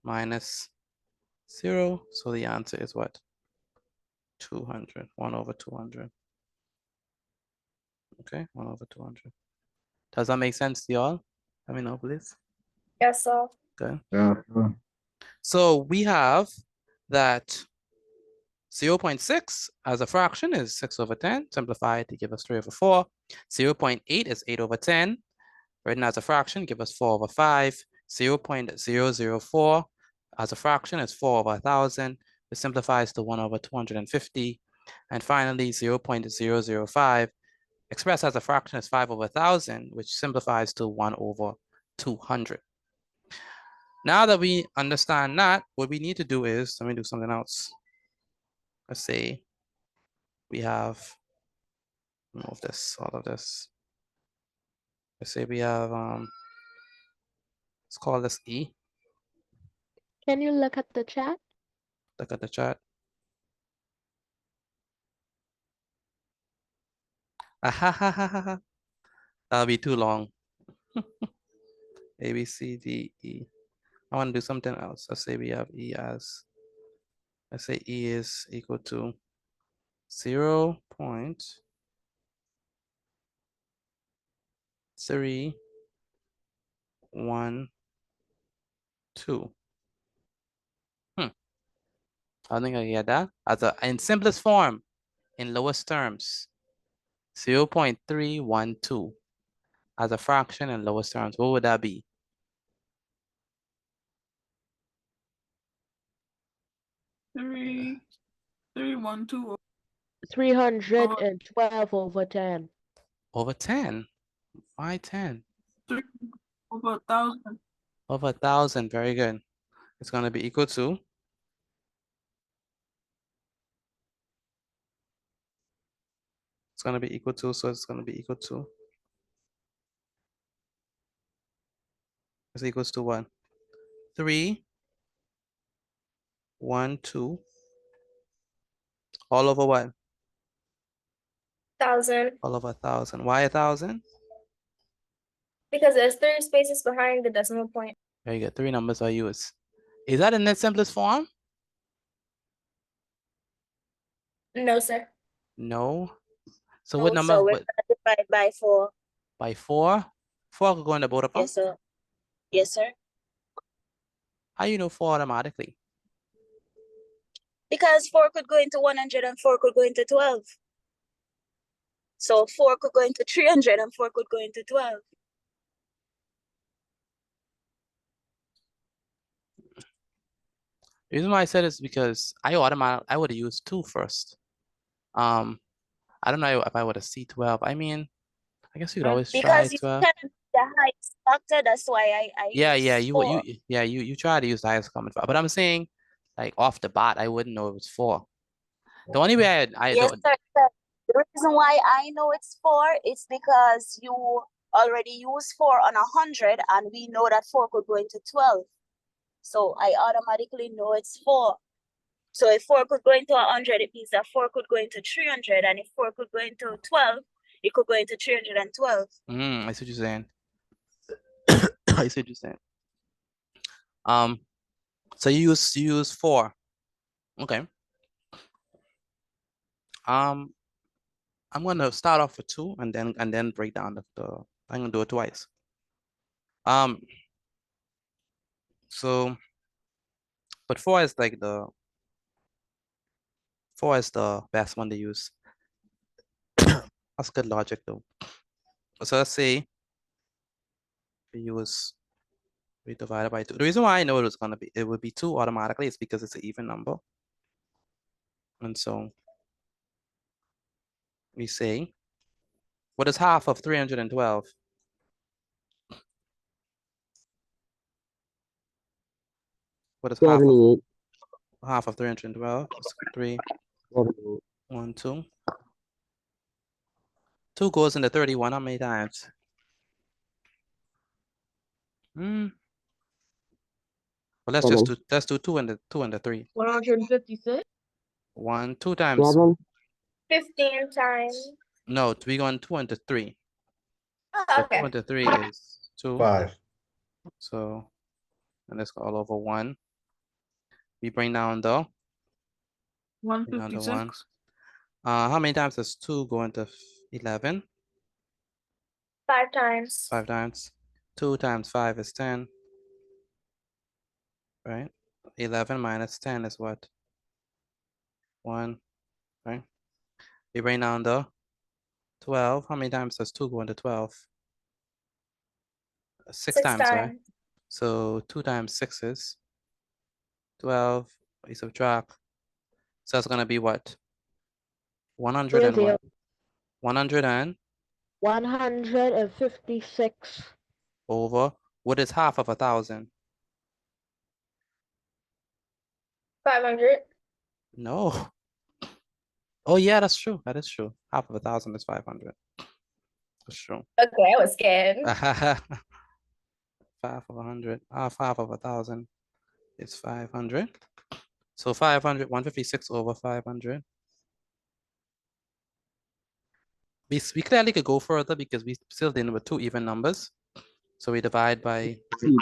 minus 0. So the answer is what? 200. 1 over 200. Okay, 1 over 200. Does that make sense to y'all? Let me know, please. Yes, sir. Okay. Yeah, sure. So we have that 0.6 as a fraction is 6 over 10. Simplify it to give us 3 over 4. 0.8 is 8 over 10. Written as a fraction, give us 4 over 5. 0.004 as a fraction is 4 over 1,000. It simplifies to 1 over 250. And finally, 0.005 expressed as a fraction is 5 over 1,000, which simplifies to 1 over 200. Now that we understand that, what we need to do is, let me do something else. Let's say we have, move this, all of this. Let's say we have, let's call this E. Can you look at the chat? Look at the chat. That'll be too long. A, B, C, D, E. I want to do something else. Let's say we have E as, let's say E is equal to 0.312. I think I get that as a in simplest form, in lowest terms, 0.312 as a fraction in lowest terms. What would that be? Three, 1, 2. 312 over 10. Over 10. Why 10? 3 over 1,000. Over 1,000. Very good. It's going to be equal to. It's going to be equal to. So it's going to be equal to. It's equals to what? 3, 1, 2. All over what? 1,000. All over 1,000. Why 1,000? Because there's 3 spaces behind the decimal point. Very good. 3 numbers are used. Is that in its simplest form? No, sir. No. So No, what number? so we're What, gonna divide by 4. by 4? 4 could go into both of them? Yes, sir. Yes, sir. How you know 4 automatically? Because 4 could go into 100 and 4 could go into 12. So 4 could go into 300 and 4 could go into 12. The reason why I said is because I would have used 2 first. I don't know if I would have C12. I mean, I guess you could always try Because you 12. can the highest factor, that's why I Yeah, use 4. you try to use the highest common factor. But I'm saying, like off the bat, I wouldn't know it was 4. The only way Yes, sir. The reason why I know it's 4 is because you already used 4 on 100, and we know that 4 could go into 12. So I automatically know it's 4. So if 4 could go into 100, it means that 4 could go into 300, and if 4 could go into 12, it could go into 312. I see what you're saying. I see what you're saying. So you use 4. Okay. I'm gonna start off with 2 and then break down the I'm gonna do it twice. So but 4 is like the 4 is the best one to use. That's good logic though. So let's say we divided by 2. The reason why I know it would be 2 automatically is because it's an even number. And so we say, what is half of 312? What is half of 312? It's 3, 1, 2. 2 goes into 31. How many times? Well, let's just do 2 and the 3. 156. 1, 2 times. 15 times. No, we going 2 into 3. Oh, So okay. 2 into 3 is 2. 5. So, and let's go all over 1. We bring down the 156. How many times does 2 go into 11? 5 times. 5 times. 2 times 5 is 10. Right? 11 minus 10 is what? 1. Right? We bring down the 12. How many times does 2 go into 12? 6 times, right? So 2 times 6 is 12. We subtract. So that's gonna be what? 100 and what? 100 and 156. over. What is half of 1,000? 500. No. Oh yeah, that's true. That is true. Half of 1,000 is 500. That's true. Okay, I was scared. Half of 100. Half of 1,000 is 500. So 500, 156 over 500. We clearly could go further because we still dealing with 2 even numbers. So we divide by. You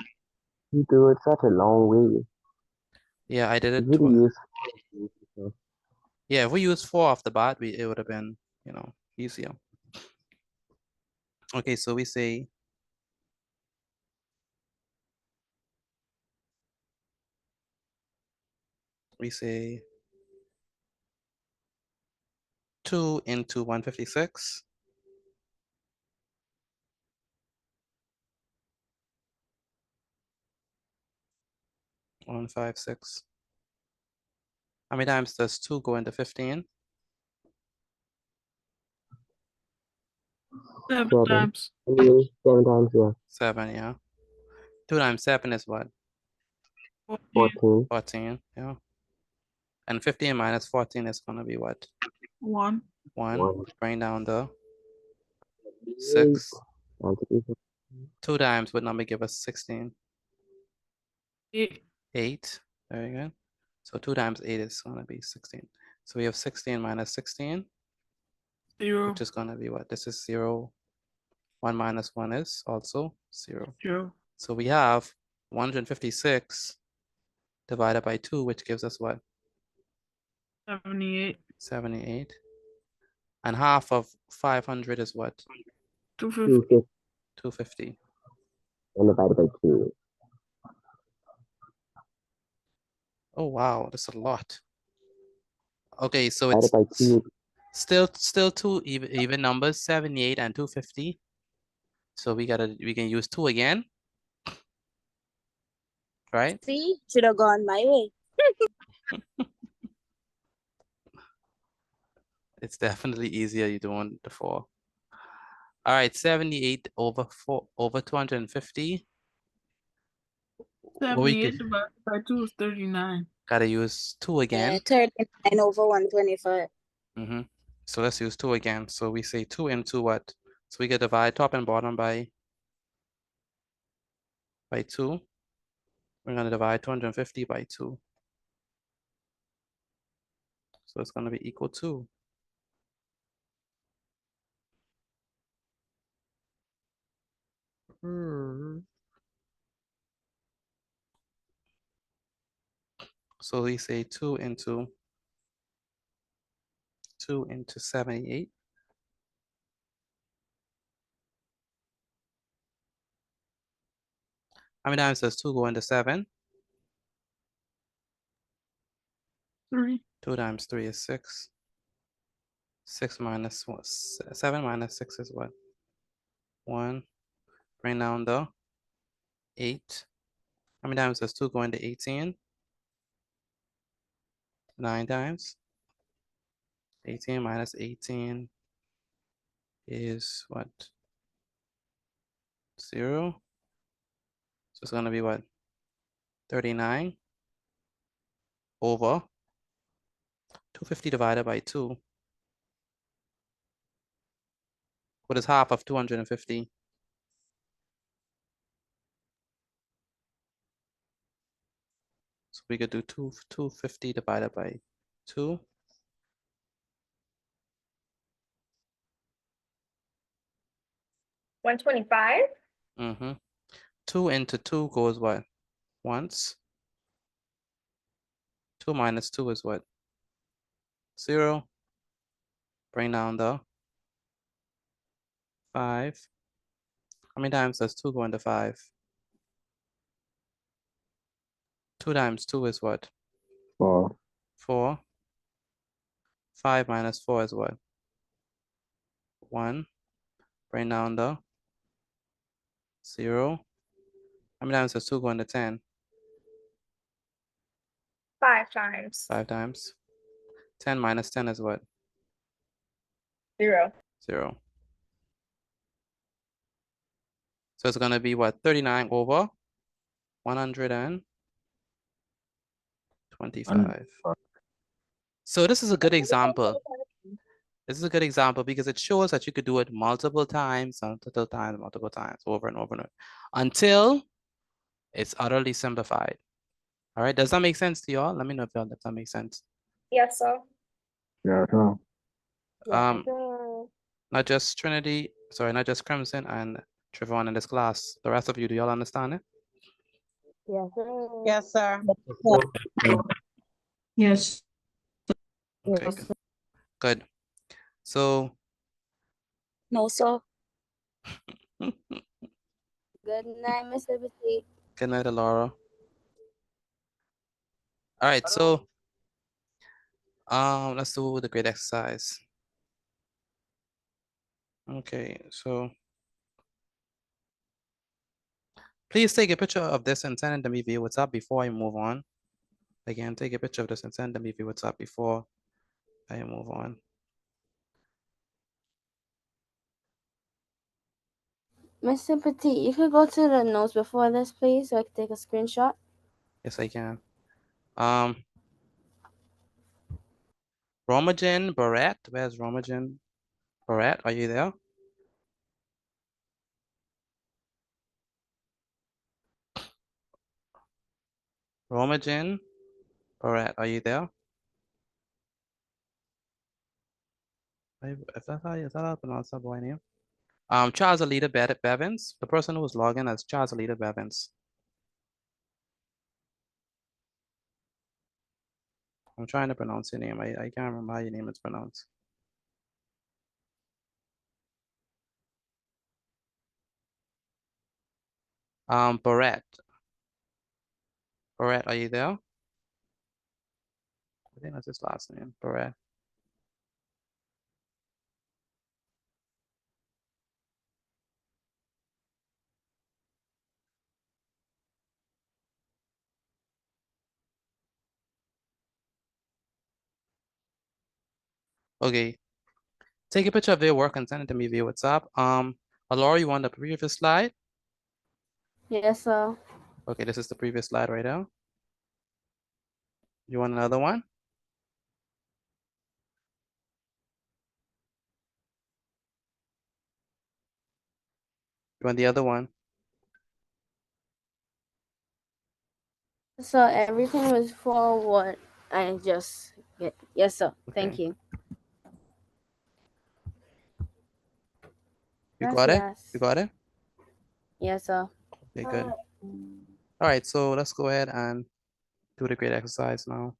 do it such a long way. Yeah, I did it. Really use. Yeah, if we use 4 off the bat, it would have been, easier. Okay, so we say we say 2 into 156. One, 5, 6. How many times does 2 go into 15? 7 times. 7 times, yeah. 7, yeah. 2 times 7 is what? 14. 14, yeah. And 15 minus 14 is gonna be what? 1. 1. Bring down the 6. 2 times what number give us 16? 8. 8. Very good. So 2 times 8 is gonna be 16. So we have 16 minus 16, 0. which is gonna be what? This is 0. 1 minus 1 is also 0. 0. So we have 156 divided by 2, which gives us what? 78. 78. And half of 500 is what? 250. 250. And divided by 2. Oh wow, that's a lot. Okay, so Divided by 2. still 2 even numbers, 78 and 250. So we can use 2 again. Right? See, should have gone my way. It's definitely easier you doing the 4. All right, 78 over 250. 78 divided by 2 is 39. Gotta use 2 again. 39 over 125. So let's use 2 again. So we say 2 into what? So we can divide top and bottom by 2. We're gonna divide 250 by 2. So it's gonna be equal to. So we say 2 into 78. How many times does 2 go into 7? 3. 2 times 3 is 6. 6 minus 1, 7 minus 6 is what? 1. Bring down the 8. How many times does 2 go into 18? 9 times. 18 minus 18 is what? 0. So it's gonna be what? 39 over 250 divided by 2. What is half of 250? So we could do 250 divided by 2. 125. 2 into 2 goes what? Once. 2 minus 2 is what? 0. Bring down the 5. How many times does 2 go into 5? 2 times 2 is what? 4. 4. 5 minus 4 is what? 1. Bring down the 0. How many times does 2 go into 10? 5 times. 5 times. 10 minus 10 is what? 0. 0. So it's gonna be what? 39 over 125. So this is a good example. This is a good example because it shows that you could do it multiple times, multiple times, over and over and over, until it's utterly simplified. All right, does that make sense to y'all? Let me know if that makes sense. Yes, sir. Yes, sir. Not just Trinity, sorry, not just Crimson and Trevon in this class. The rest of you, do y'all understand it? Yes, sir. Yes, sir. Yes. Okay, good. So No, sir. good Good night, Mr. Petit. night, Laura. All right, so let's do the grade exercise. Okay, so please take a picture of this and send it to me via WhatsApp before I move on. Again, take a picture of this and send it to me via WhatsApp before I move on. Mr. Petit, you could go to the notes before this, please, so I can take a screenshot. Yes, I can. Romagen Barrett, where's Romagen Barrett? Are you there? Romagen Barrett, are you there? If that's how is that how I pronounce that boy name? Charles Alita Bevins, the person who was logging as Charles Alita Bevins. I'm trying to pronounce your name. I can't remember how your name is pronounced. Barrett. Barrett, are you there? I think that's his last name, Barrett. Okay. Take a picture of your work and send it to me via WhatsApp. Laura, you want the previous slide? Yes, sir. Okay, this is the previous slide right now. You want another one? You want the other one? So everything was for what I just get. Yes, sir. Thank Okay. you. You got it? Gracias. You got it? Yes, sir. Okay, good. All right, so let's go ahead and do the grade exercise now.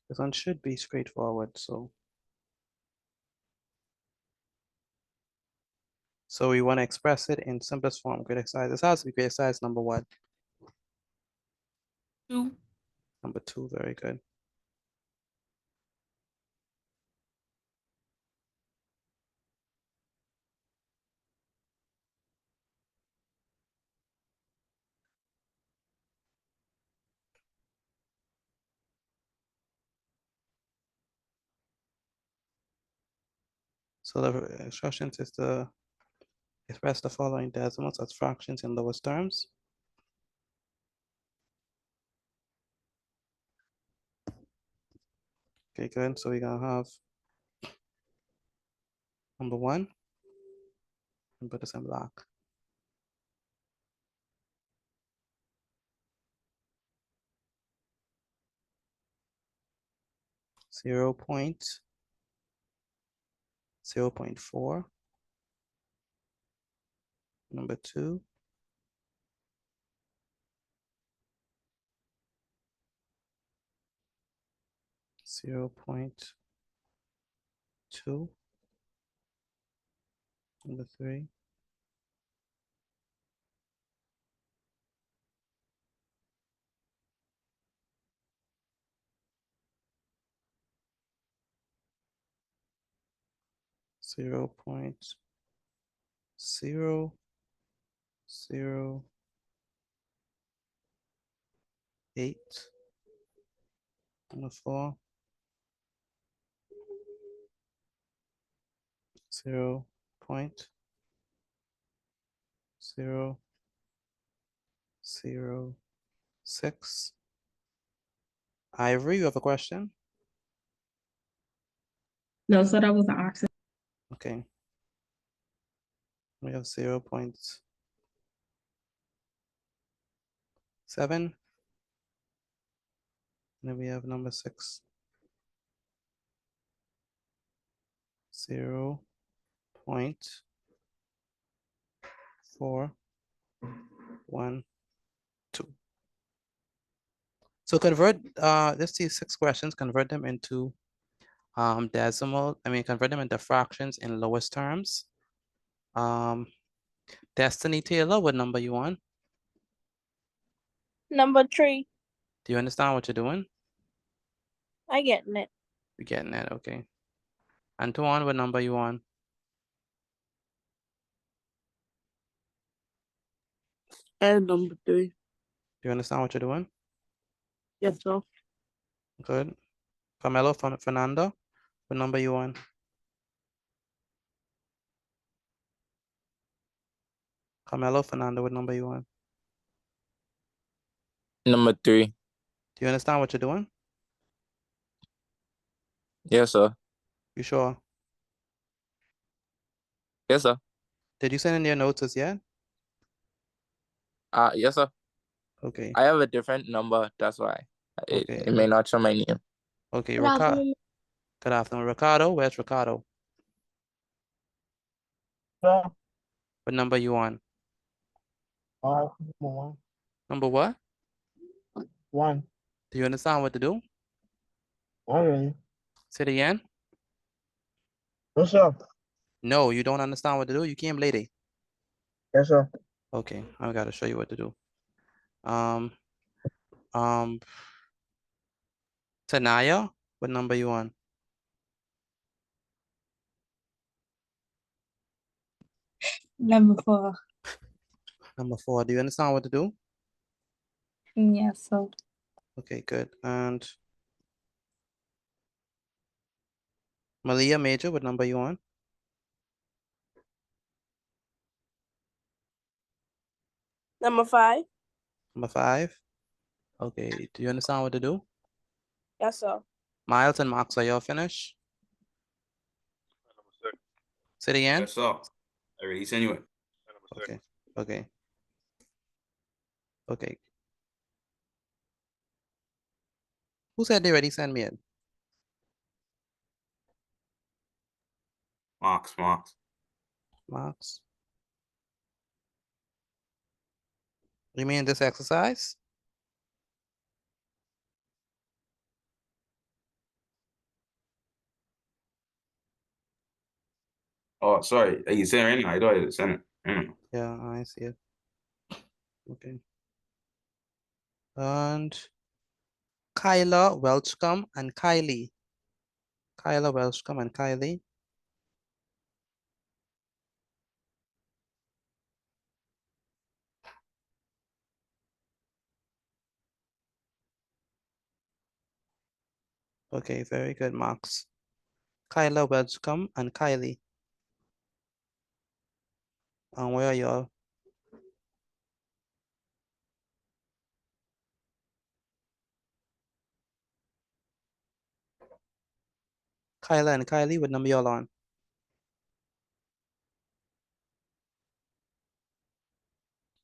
This one should be straightforward, so we want to express it in simplest form, grade exercise. This has to be grade exercise number what? 2. Number 2, very good. So the instructions is to express the following decimals as fractions in lowest terms. Okay, good. So we're gonna have number 1 and put this in black. Zero point 0.4. Number 2. 0.2. Number 3. 0.008. Number 4. 0.006. Ivory, you have a question? No, so that was the option. Okay. We have 0.7. Then we have number 6. 0.412. So convert let's see 6 questions, convert them into convert them into fractions in lowest terms. Destiny Taylor, what number you on? Number 3. Do you understand what you're doing? I get it. You're getting it, okay. Antoine, what number you on? And number 3. Do you understand what you're doing? Yes, sir. Good. Carmelo, Fernando, what number you on? Carmelo, Fernando, what number you on? Number 3. Do you understand what you're doing? Yes, sir. You sure? Yes, sir. Did you send in your notes as yet? Yes, sir. Okay. I have a different number. That's why Okay. it may not show my name. Okay, Good afternoon. Good afternoon. Ricardo, where's Ricardo? Sir, What number you on? one. Number what? 1. Do you understand what to do? Alright. Say it again. What's up? No, you don't understand what to do. You came late. Yes, sir. Okay, I gotta show you what to do. Um, Tanaya, what number you on? Number 4. Number 4. Do you understand what to do? Yes, so. Okay, good. And Malia Major, what number you on? Number 5. Number 5. Okay, do you understand what to do? Yes, sir. Miles and Max, are y'all finished? Say it again. Yes, sir. I release anyway. Okay, okay. Okay. Who said they already sent me it? Marks. Max. You mean this exercise? Oh, sorry. Are you saying right now? I thought you sent it. Yeah, I see it. Okay. And Kyla Welchcome and Kylie. Kyla Welchcome and Kylie. Okay, very good, Max. Kyla Welchcome and Kylie. Where are y'all? Kyla and Kylie, what number y'all on?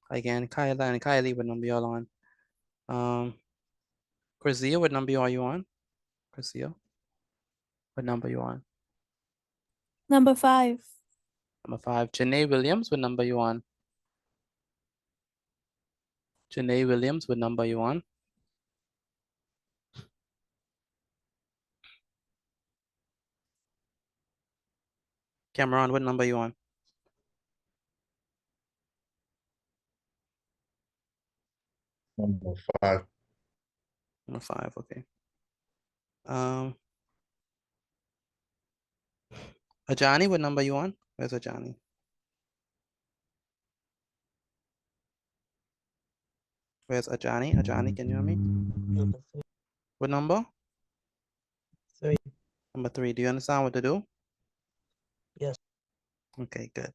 Again, Kyla and Kylie, what number y'all on? Chrisia, what number are you on? Chrisia, what number you on? Number 5. Number 5. Janae Williams, what number you on? Janae Williams, what number you on? Cameron, what number you on? Number 5. Number 5, okay. Ajani, what number you on? Where's Ajani? Where's Ajani? Ajani, can you hear me? What number? 3. Number 3. Do you understand what to do? Yes. Okay, good.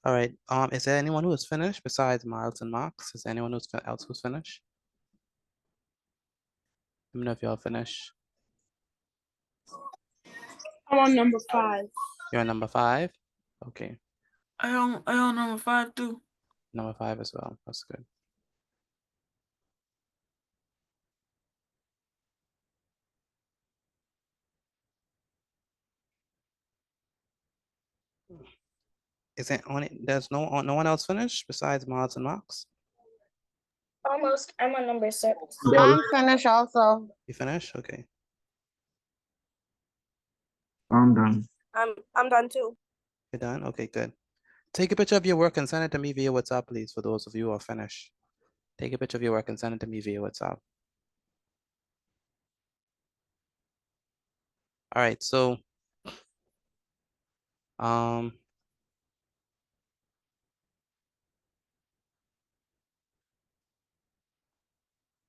All right. Is there anyone who is finished besides Miles and Marks? Is there anyone else who's finished? Let me know if y'all finished. I'm on number 5. You're on number 5? Okay. I on number 5 too. Number 5 as well. That's good. Is it only there's no one else finished besides Miles and Marks? Almost. I'm on number 6. I'm finished also. You finished? Okay. I'm done. I'm done too. You're done? Okay, good. Take a picture of your work and send it to me via WhatsApp, please, for those of you who are finished. Take a picture of your work and send it to me via WhatsApp. All right, so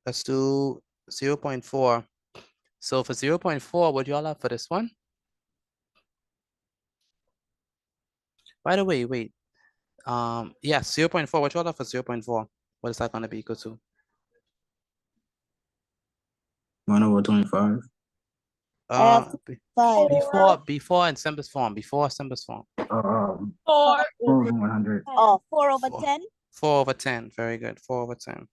let's do 0.4. So for 0.4, what do y'all have for this one? By the way, wait. Yes, 0.4. What y'all have for 0.4? What is that going to be equal to? 1/25. Before in simplest form. Before simplest form. 4/100. Oh, 4/10. 4/10. Very good. 4/10.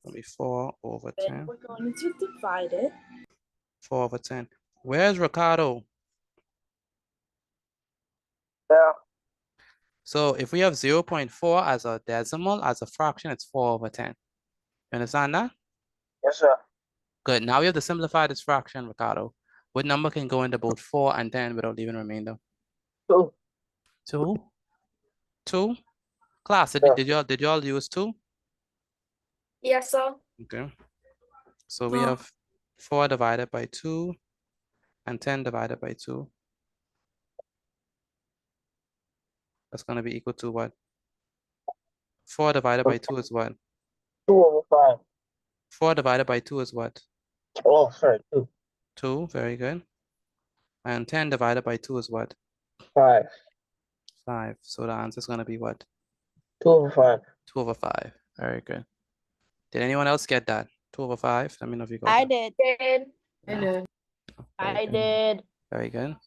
It'll be 4/10. We're going to divide it. 4/10. Where's Ricardo? Yeah. So if we have 0.4 as a decimal, as a fraction, it's 4/10. You understand that? Yes, sir. Good. Now we have to simplify this fraction, Ricardo. What number can go into both 4 and 10 without leaving remainder? 2. 2? 2? Class, Yeah. did y'all use 2? Yes, sir. Okay. So we have 4 divided by 2 and 10 divided by 2. That's going to be equal to what? 4 divided by 2 is what? 2/5. 4 divided by 2 is what? Oh, sorry, 2. 2, very good. And 10 divided by 2 is what? 5. 5. So the answer is going to be what? 2/5. 2/5. Very good. Did anyone else get that? 2/5? Let me know if you got I that. did. Very I good. did. Very good.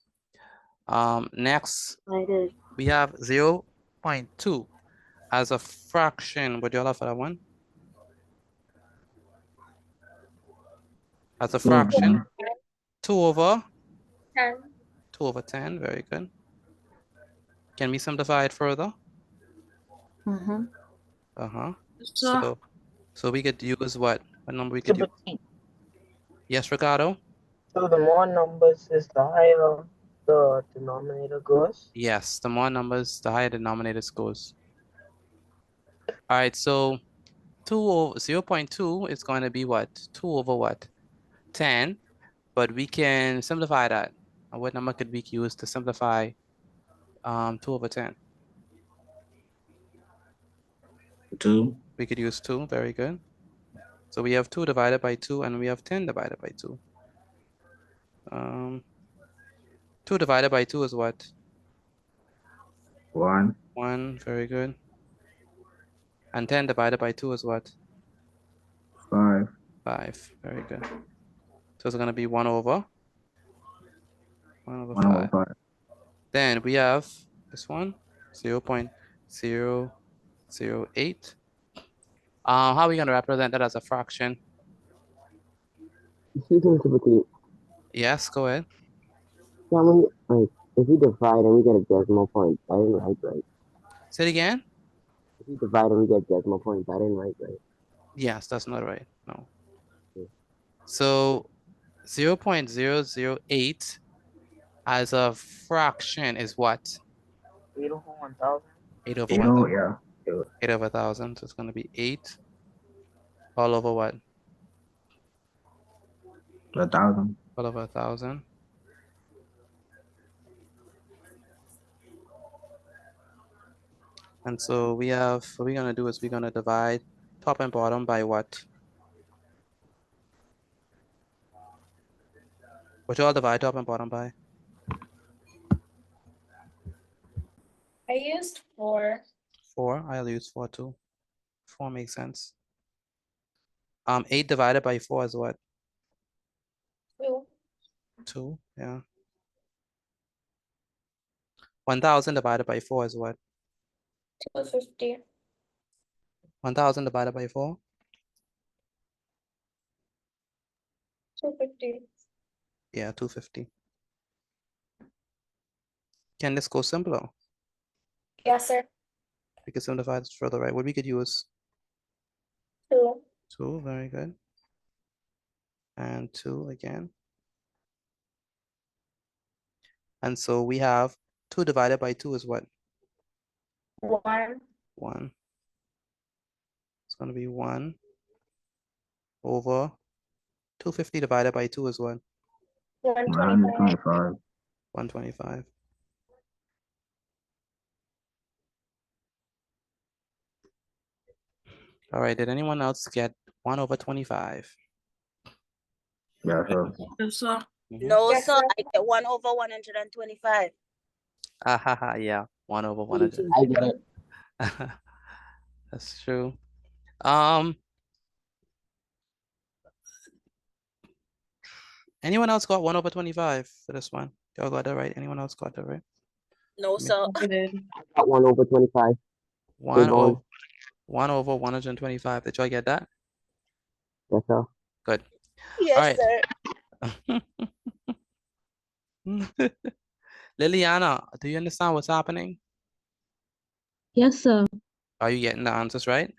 Next, I did. we have 0.2 as a fraction. Would you all have for that one? As a fraction, 10. 2/10. Very good. Can we simplify it further? So we could use what? What number we could use? Yes, Ricardo? So the more numbers is the higher the denominator goes? Yes, the more numbers, the higher the denominator goes. All right, so 0.2 is going to be what? 2 over what? 10, but we can simplify that. What number could we use to simplify 2 over 10? 2. We could use 2, very good. So we have 2 divided by 2 and we have 10 divided by 2. 2 divided by 2 is what? 1. 1, very good. And 10 divided by 2 is what? 5. 5, very good. So it's gonna be 1 over 1 over 5. 5. Then we have this one, 0.008. How are we gonna represent that as a fraction? Yes, go ahead. If we divide and we get a decimal point, I didn't write right. Say it again? If we divide and we get decimal points, I didn't write right. Yes, that's not right, no. Okay. So 0.008 as a fraction is what? 8 over 1,000? 8 over 8 1,000. over, yeah. 8 over 1,000, so it's gonna be 8 all over what? 1,000. All over 1,000. And so we have, what we're gonna do is we're gonna divide top and bottom by what? What y'all divide top and bottom by? I used 4. 4, I'll use 4 too. 4 makes sense. 8 divided by 4 is what? 2. 2, yeah. 1,000 divided by 4 is what? 250. 1,000 divided by 4? 250. Yeah, 250. Can this go simpler? Yes, sir. We could simplify this further, right? What we could use? 2. 2, very good. And 2 again. And so we have 2 divided by 2 is what? 1. 1. It's going to be 1 over 250 divided by 2 is what? 125. 125. 125. All right, did anyone else get 1 over 25? Yeah, sure. Yes, sir. No, Yes, sir, sir. I get 1 over 125. Ah, ha, ha, yeah, 1 over 100. I get it. That's true. Anyone else got 1 over 25 for this one? Y'all got that right? Anyone else got that right? No, sir. I got 1 over 25. 1 Big one. over 1 over 125. Did y'all get that? Yes, sir. Good. Yes, right. sir. Liliana, do you understand what's happening? Yes, sir. Are you getting the answers right?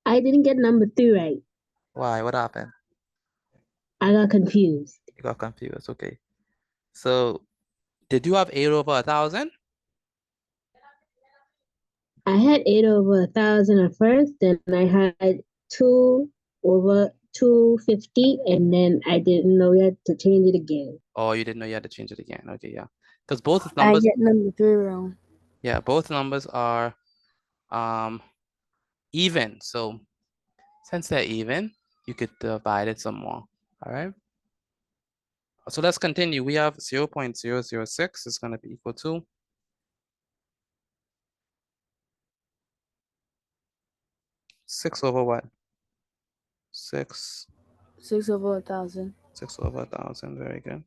I didn't get number 3 right. Why? What happened? I got confused. You got confused. Okay. So, did you have 8 over 1,000? I had 8 over 1,000 at first, then I had 2 over 250, and then I didn't know yet to change it again. Oh, you didn't know you had to change it again. Okay, yeah. Because both I numbers, get number 3 wrong. yeah, both numbers are even. So, since they're even, you could divide it some more. All right. So let's continue. We have 0.006 is going to be equal to 6 over what? 6 over 1,000. 6 over 1,000. Very good.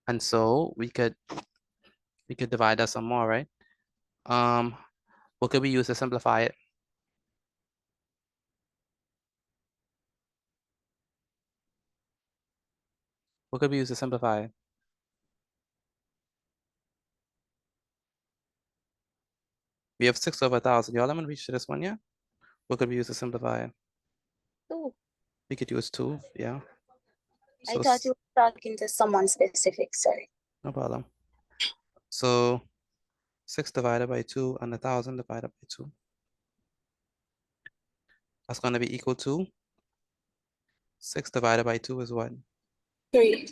And so we could divide that some more, right? What could we use to simplify it? What could we use to simplify it? We have 6 over 1,000. Y'all haven't reached this one yet? What could we use to simplify it? 2. We could use 2, yeah. I So thought you were talking to someone specific, sorry. no problem. So 6 divided by 2 and 1,000 divided by 2. That's going to be equal to 6 divided by 2 is what? 3.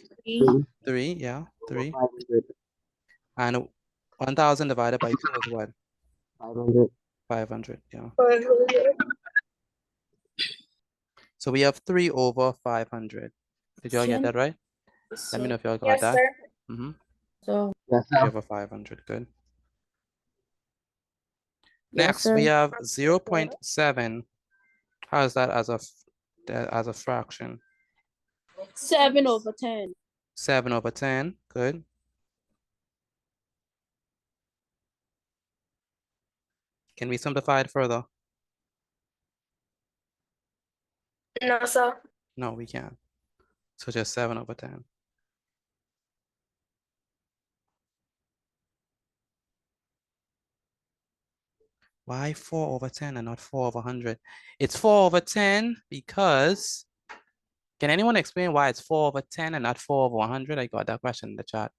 3, yeah, 3. 500. And 1,000 divided by 2 is what? 500. 500, yeah. 500. So we have 3 over 500. Did y'all get that right? Let me know if y'all got Yes, that. sir. Mm-hmm. So Yes, 3 sir. over 500, good. Yes, Next, sir. we have 0.7. How is that as a fraction? 7 over 10. 7 over 10, good. Can we simplify it further? No, sir. No, we can't. So just 7 over 10. Why 4 over 10 and not 4 over 100? It's 4 over 10 because, can anyone explain why it's 4 over 10 and not 4 over 100? I got that question in the chat.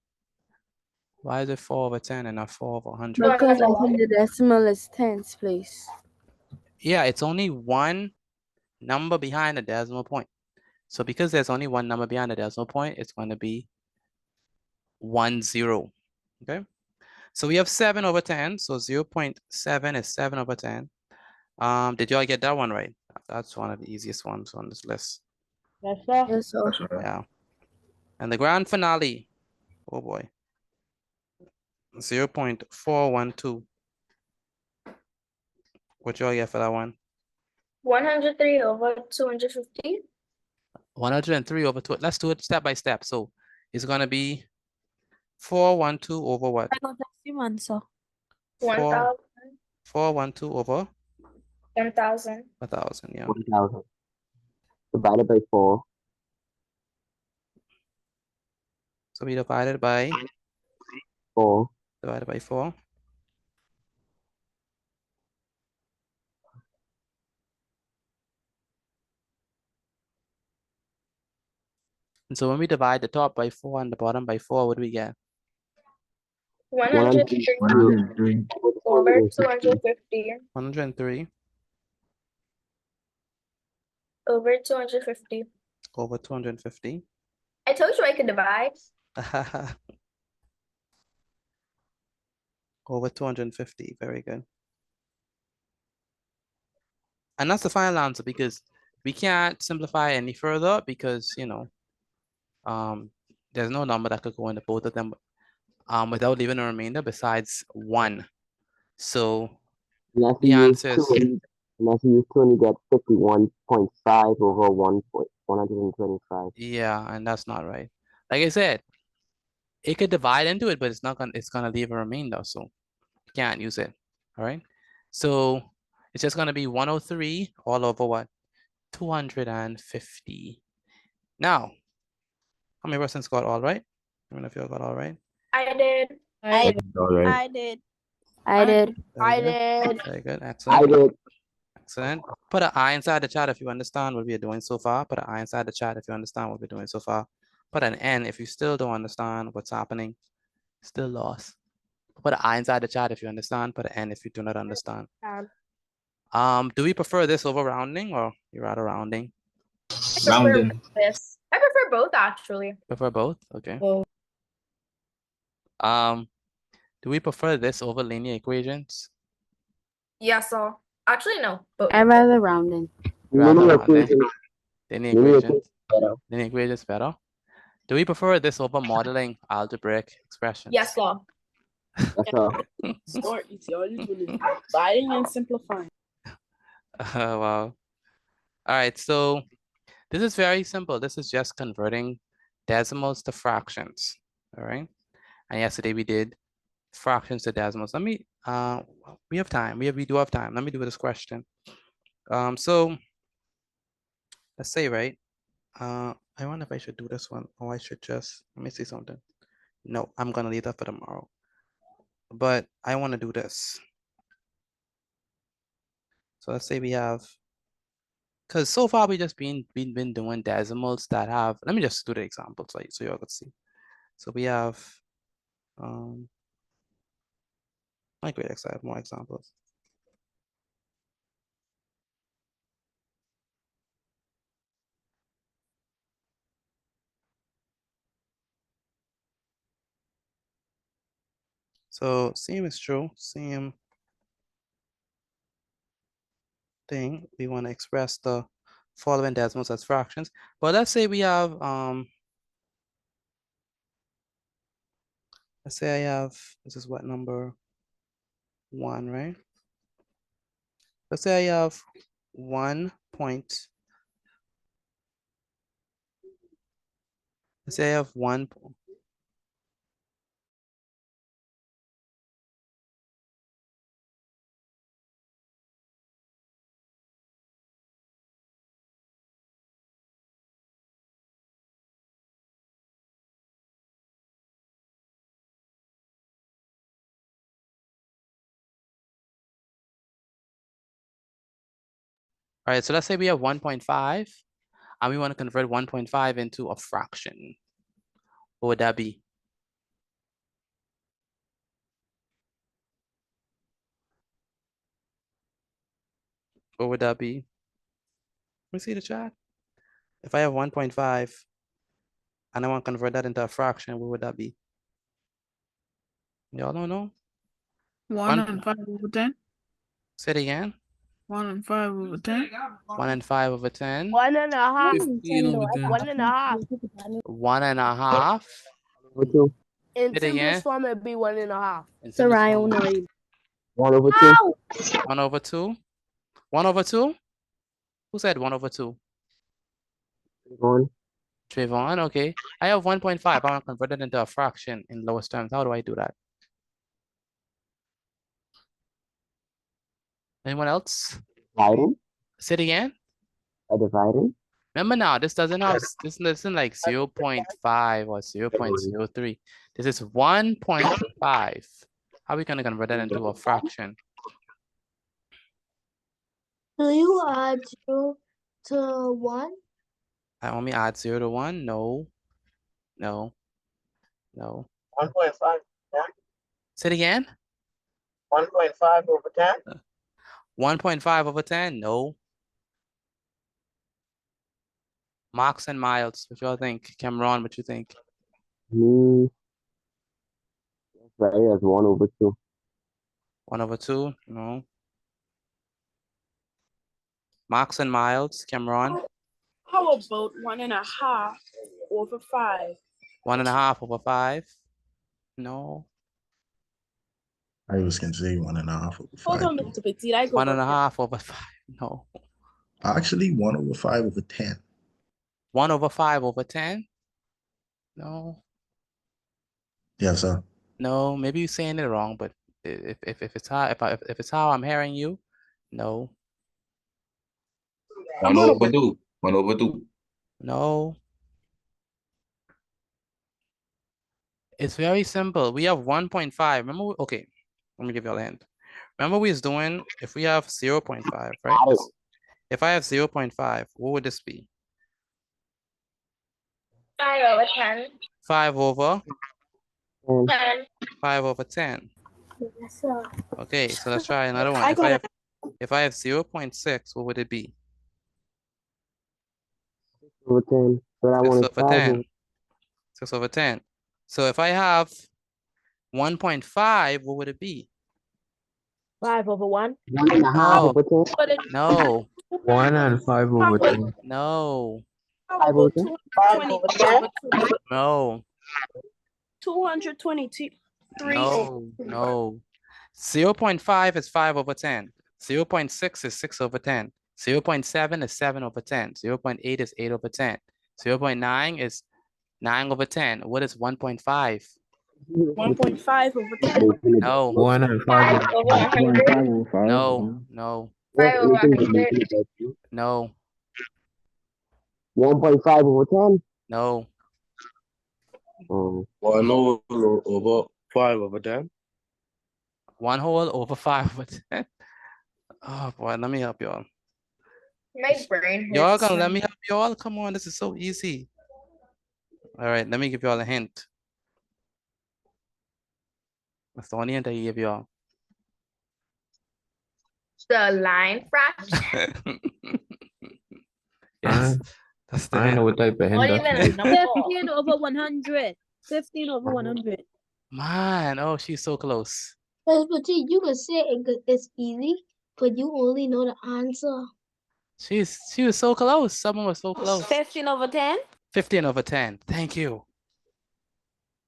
Why is it 4 over 10 and not 4 over 100? Because I think the decimal is tens place. Yeah, it's only one number behind the decimal point. So because there's only one number behind the decimal point, it's going to be 10. Okay. So we have 7 over 10. So 0.7 is 7 over 10. Did y'all get that one right? That's one of the easiest ones on this list. Yes, sir. Yes, sir. That's right. Yeah. And the grand finale, oh boy, 0.412. What y'all get for that one? 103 over 250. 103 over 2. Let's do it step by step. So it's going to be 412 over what? I got the same answer. 4, 1,000. 412 over 1,000. 1,000, yeah. 1,000. Divided by 4. So we divided by 4. divided by 4. And so when we divide the top by 4 and the bottom by 4, what do we get? 103 103. over 250 103 over 250. over 250. I told you I could divide. Over 250. Very good. And that's the final answer because we can't simplify any further because, you know, there's no number that could go into both of them without leaving a remainder besides 1. So Unless the you use answer is 2, unless you use 2 and you get 51.5 over 125. yeah, and that's not right. Like I said, it could divide into it, but it's gonna leave a remainder, so you can't use it. All right. So it's just gonna be 103 all over what? 250. Now, how many persons got all right? I don't know if you all got all right. I did. I All right. I did. I did. Very I good. did. Very good. I Excellent. did. Excellent. Put an I inside the chat if you understand what we are doing so far. Put an I inside the chat if you understand what we're doing so far. Put an N if you still don't understand what's happening. Still lost. Put an I inside the chat if you understand. Put an N if you do not understand. Do we prefer this over rounding or you rather rounding? I prefer this. I prefer both actually. Prefer both? Okay. Both. Do we prefer this over linear equations? Yes, so actually no. Both. I rather rounding. Rather Linear rounding. equation. Linear Linear equations. better. Linear equations better. Do we prefer this over modeling algebraic expressions? Yes, so. That's all. Start easy. All you do is dividing and simplifying. Wow. All right, so this is very simple. This is just converting decimals to fractions. All right. And yesterday we did fractions to decimals. Let me we have time. We do have time. Let me do this question. So let's say, right? I wonder if I should do this one or I should just let me see something. No, I'm gonna leave that for tomorrow. But I want to do this. So let's say we have, because so far we just been doing decimals that have, let me just do the example so you all could see. So we have, my great X, I have more examples. So same is true, same thing. We want to express the following decimals as fractions. But let's say we have, let's say I have, this is what, number 1, right? Let's say I have 1 point. Let's say I have 1. All right, so let's say we have 1.5 and we want to convert 1.5 into a fraction. What would that be? What would that be? Let me see the chat. If I have 1.5 and I want to convert that into a fraction, what would that be? Y'all don't know? 1 and 5 over 10. Say it again. 1 and 5 over 10. 1 and 5 over 10. 1.5. 15 over 10. 1.5. 1.5. Over 2. In Say it again. simplest form, it'd be 1.5. In So simplest I form. don't know. 1 over 2. 1 over 2. 1 over 2? Who said 1 over 2? 1. Trayvon, okay. I have 1.5. I want to convert it into a fraction in lowest terms. How do I do that? Anyone else? Dividing. Say it again. By dividing. Remember now, this doesn't have, this isn't like 0.5 or 0.03. This is 1.5. How are we going to convert that into a fraction? Do you add 0 to 1? I want me to add 0 to 1? No. No. No. 1.5. Say it again. 1.5 over 10. 1.5 over 10? No. Marks and Miles, what y'all think? Cameron, what you think? Me. Right here is 1 over 2. 1 over 2? No. Marks and Miles, Cameron? How about 1.5 over 5? 1.5 over 5? No. I was gonna say 1.5 over 5. Hold on, Mr. Petit. I go 1.5 over 5? No. Actually, 1 over 5 over 10. 1 over 5 over 10? No. Yes, sir. No, maybe you're saying it wrong, but if it's how if it's how I'm hearing you, no. 1 over 2. 1 over 2. No. It's very simple. We have 1.5. Remember, okay, let me give you a hint. Remember we was doing, if we have 0.5, right? If I have 0.5, what would this be? 5 over 10. 5 over 10. 5 over 10. Yes, sir. Okay, so let's try another one. If I have 0.6, what would it be? Over 10. So that 6 one is over 5 10. over 6 over 10. So if I have 1.5, what would it be? 5 over 1. 1.5 No. over 10. No. 1 and 5 over 10. No. 5 over 10. 5 over 10. No. 223. No. No. 0.5 is 5 over 10. 0.6 is 6 over 10. 0.7 is 7 over 10. 0.8 is 8 over 10. 0.9 is 9 over 10. What is 1.5? 1.5 over 10. No. 1 and 5 over 5. No. No. 5 over 100. No. 1.5 over 10. No. 1 over 5 over 10. 1 whole over 5 over 10. Oh boy, let me help y'all. My brain Y'all hurts. gonna let now. me help y'all? Come on, this is so easy. All right, let me give y'all a hint. That's the only hint I give y'all. The line fraction. Yes, that's the I know hint. what type of Not hand even that a is. number. 15 over 100. 15 over 100. Man, oh, she's so close. But you can say it's easy, but you only know the answer. She was so close. Someone was so close. 15 over 10? 15 over 10. Thank you.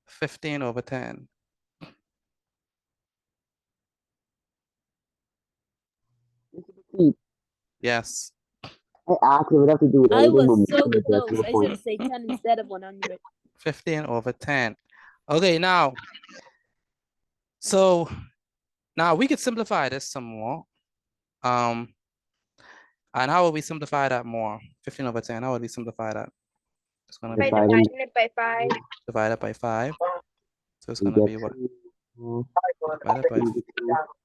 15 over 10. Yes. I actually would have to do with I anything was but so mathematics at close. some I point. should say 10 instead of 100. 15 over 10. Okay, now, so now we could simplify this some more. And how would we simplify that more? 15 over 10, how would we simplify that? It's gonna By be dividing it by 5. divided by 5. So it's We gonna get be what? 2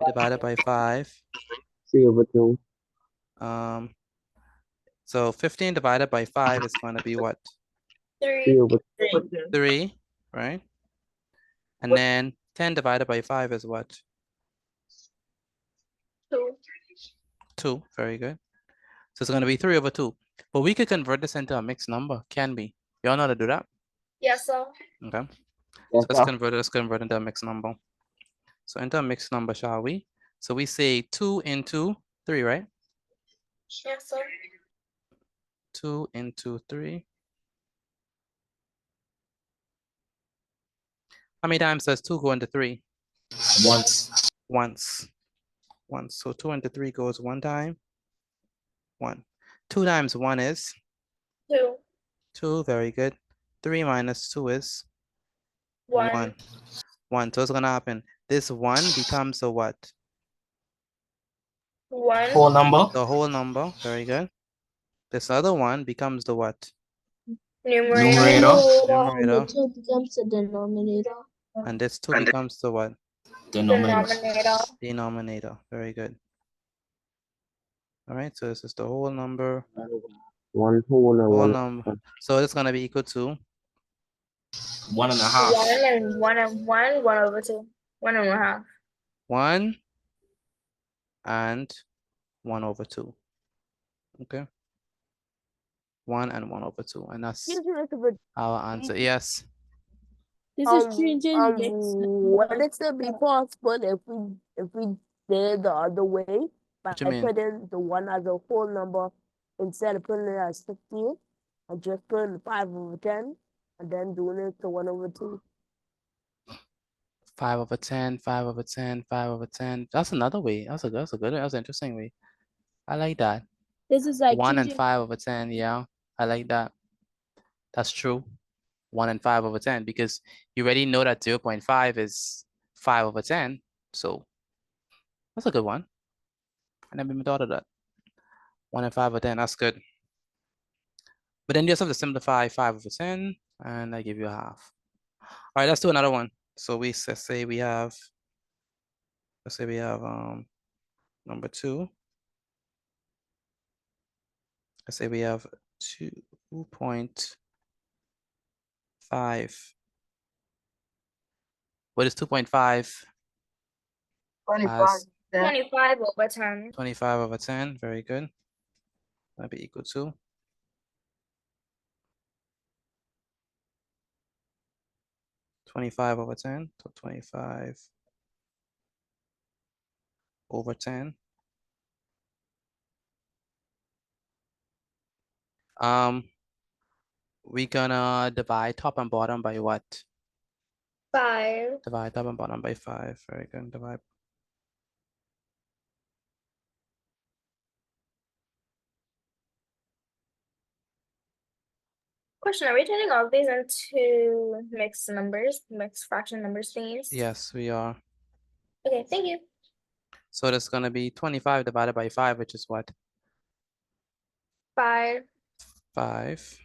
Divided by 5. 3 over 2. So 15 divided by 5 is gonna be what? 3 3. over 3, right? And then 10 divided by 5 is what? 2. 2, very good. So it's gonna be 3 over 2. But we could convert this into a mixed number, can we? Y'all know how to do that? Yes, sir. Okay. Yes, So let's sir. convert into a mixed number. So into a mixed number, shall we? So we say 2 into 3, right? Yes, sir. 2 into 3. How many times does 2 go into 3? Once. Once. So 2 into 3 goes 1 time. 1. 2 times 1 is 2. 2, very good. 3 minus 2 is 1. 1. So what's gonna happen? This 1 becomes a what? 1. Whole number. The whole number, very good. This other one becomes the what? Numerator. And the Numerator. 2 becomes the denominator. And this 2 becomes the what? Denominator. Denominator, very good. All right, so this is the whole number. 1 whole and Whole 1. number. So it's gonna be equal to 1.5. 1 and 1 and 1. 1 over 2. 1.5. 1 and 1 over 2. Okay. 1 and 1 over 2. And that's our answer. Yes. This is changing mixed Would it still be possible if we did it the other way? What you By mean? putting the 1 as a whole number instead of putting it as 15 and just putting 5 over 10 and then doing it to 1 over 2. 5 over 10, 5 over 10, 5 over 10. That's another way. That's an interesting way. I like that. This is like 1 and changing 5 over 10. Yeah, I like that. That's true. 1 and 5 over 10, because you already know that 0.5 is 5 over 10. So that's a good one. I never even thought of that. 1 and 5 over 10, that's good. But then you just have to simplify 5 over 10, and I give you a half. All right, let's do another one. So let's say we have number 2. Let's say we have 2.5. What is 2.5? 25 over 10. 25 over 10, very good. That'd be equal to 25 over 10, so 25 over 10. We're gonna divide top and bottom by what? 5. Divide top and bottom by 5. Very good. Divide. Question, are we turning all of these into mixed numbers, mixed fraction numbers, please? Yes, we are. Okay, thank you. So that's gonna be 25 divided by 5, which is what? 5. 5.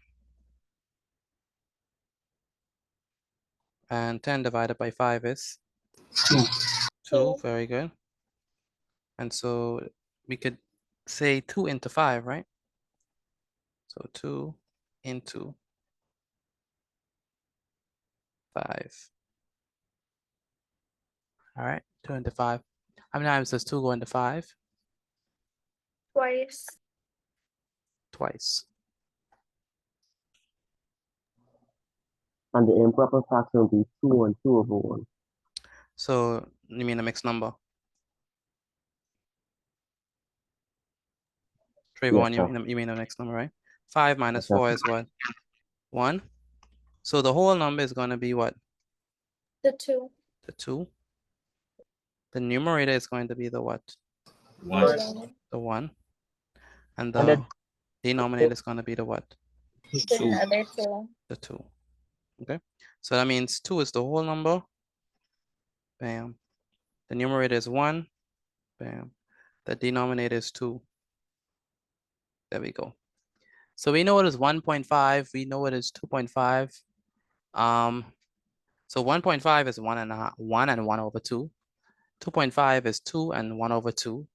And 10 divided by 5 is 2. 2, very good. And so we could say 2 into 5, right? So 2 into 5. All right, 2 into 5. How many times does 2 go into 5? Twice. Twice. And the improper fraction will be 2 and 2 over 1. So you mean a mixed number? Trayvon, Yes, you mean a mixed number, right? 5 minus Yes, sir. 4 is what? 1. So the whole number is going to be what? The 2. The 2. The numerator is going to be the what? One. The 1. And And the denominator is going to be the what? The other 2. The 2. Okay. So that means 2 is the whole number. Bam. The numerator is 1. Bam. The denominator is 2. There we go. So we know it is 1.5. We know it is 2.5. So 1.5 is 1 and 1 over 2. 2.5 is 2 and 1 over 2.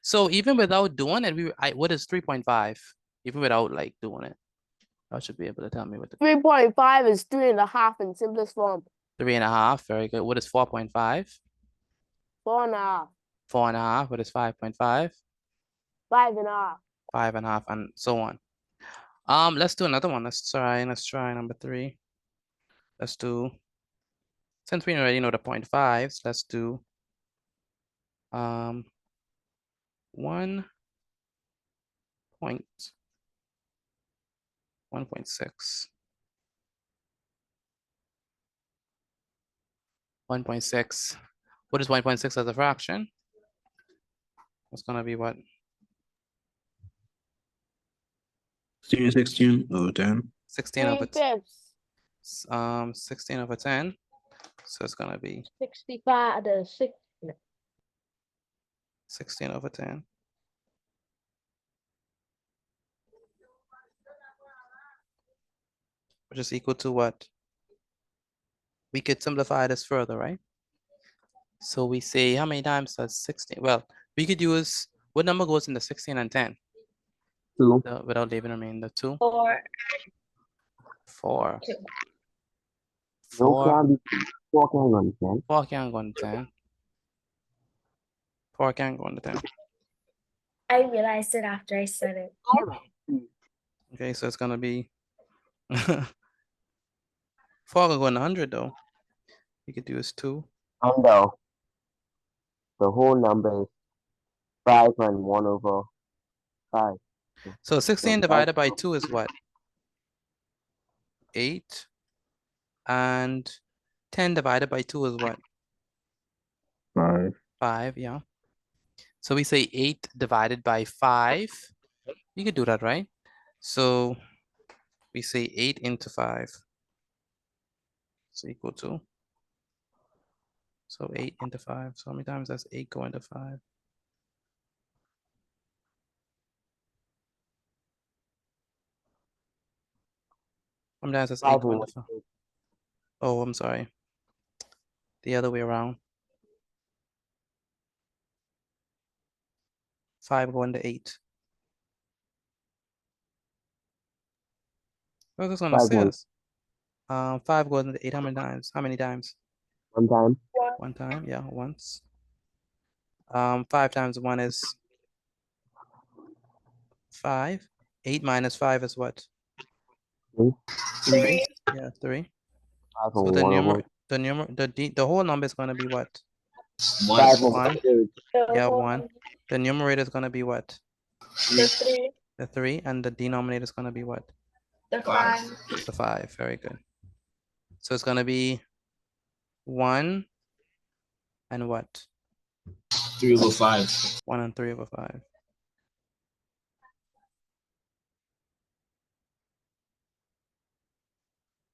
So even without doing it, what is 3.5? Even without like doing it, I should be able to tell me what the 3.5 is 3.5 in simplest form. 3.5. Very good. What is 4.5? 4.5. 4.5. What is 5.5? 5.5. 5.5, and so on. Let's do another one. Let's try number 3. Let's do, since we already know the 0.5s, let's do 1.6. 1.6. What is 1.6 as a fraction? It's gonna be what? 16 over 10. 16 over 3/5. 16 over 10. So it's gonna be 65 to 6. 16 over 10. Which is equal to what? We could simplify this further, right? So we say, how many times does 16? Well, we could use, what number goes into 16 and 10? 2. Without leaving remainder 2? 4. 4. 2. No 4. can be 4 can go into 10. 4 can't go into 10. 4 can't go into 10. I realized it after I said it. Okay, so it's gonna be 4 can go in 100 though. We could do is 2. And the whole number is 5 and 1 over 5. So 16 So divided by 2 is what? 8. And 10 divided by 2 is what? 5. 5, yeah. So we say 8 divided by 5. You could do that, right? So we say 8 into 5 is equal to. So 8 into 5. So how many times does 8 go into 5? How many times does 8 go into 5? Oh, I'm sorry. The other way around. 5 go into 8. What was this gonna say us? 5 goes into 8 how many times? How many times? 1 time. 1 time, yeah, once. 5 times 1 is 5. 8 minus 5 is what? 3. 3. Yeah, 3. 5 So over the 1 over the whole number is gonna be what? 5 over 1. 3. Yeah, 1. The numerator is gonna be what? The 3. The 3, and the denominator is gonna be what? The 5. The 5. Very good. So it's gonna be 1 and what? 3 over 5. 1 and 3 over 5.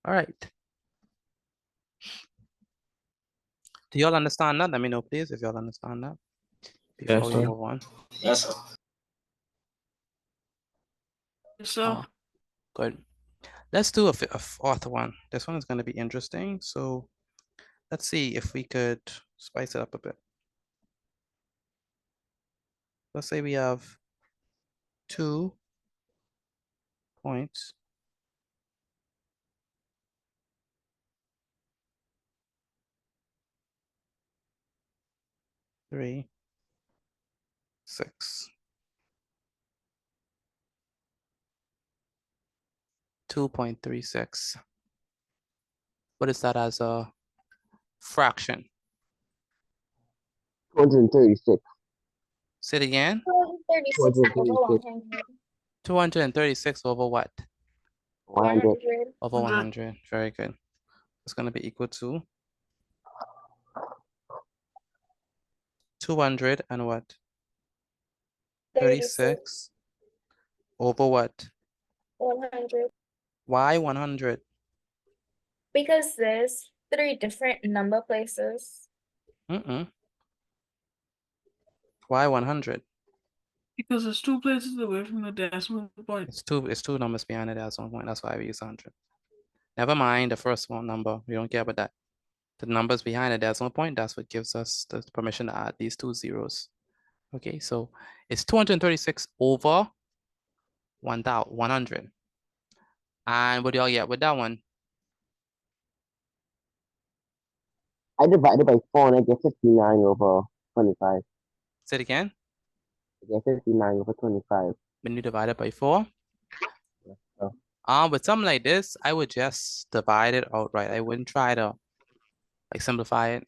All right. Do y'all understand that? Let me know, please, if y'all understand that before Yes, we sir. move on. Yes, sir. So Good. Let's do a fourth one. This one is going to be interesting. So let's see if we could spice it up a bit. let's say we have 2.36. $2.36. What is that as a fraction? 236. Say it again. 36 over 100. 236 over what? 100. Over 100. Very good. It's going to be equal to 200 and what? 36 over what? 100. Why 100? Because there's 3 different number places. Why 100? Because it's 2 places away from the decimal point. It's two numbers behind the decimal point. That's why we use 100. Never mind the first one number. We don't care about that. The numbers behind the decimal point, that's what gives us the permission to add these 2 zeros. Okay, so it's 236 over 100. And what do y'all get with that one? I divided by 4 and I get 59 over 25. Say it again. I get 59 over 25. When you divide it by 4? So, With something like this, I would just divide it outright. I wouldn't try to like simplify it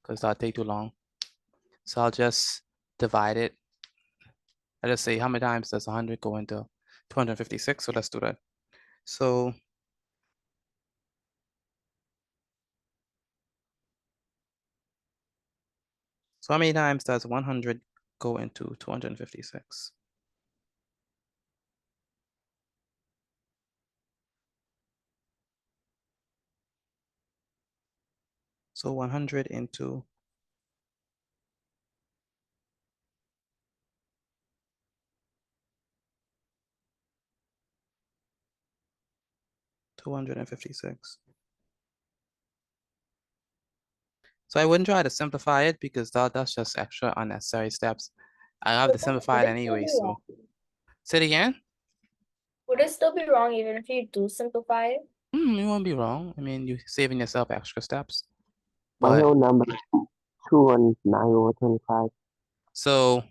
because that'll take too long. So I'll just divide it. I just say how many times does 100 go into 256? So let's do that. So how many times does 100 go into 256? So 100 into 256. So I wouldn't try to simplify it because that's just extra unnecessary steps. I have to simplify it anyway. So say it again. Would it still be wrong even if you do simplify it? You won't be wrong. I mean, you're saving yourself extra steps. my But whole number is 209 over 25. so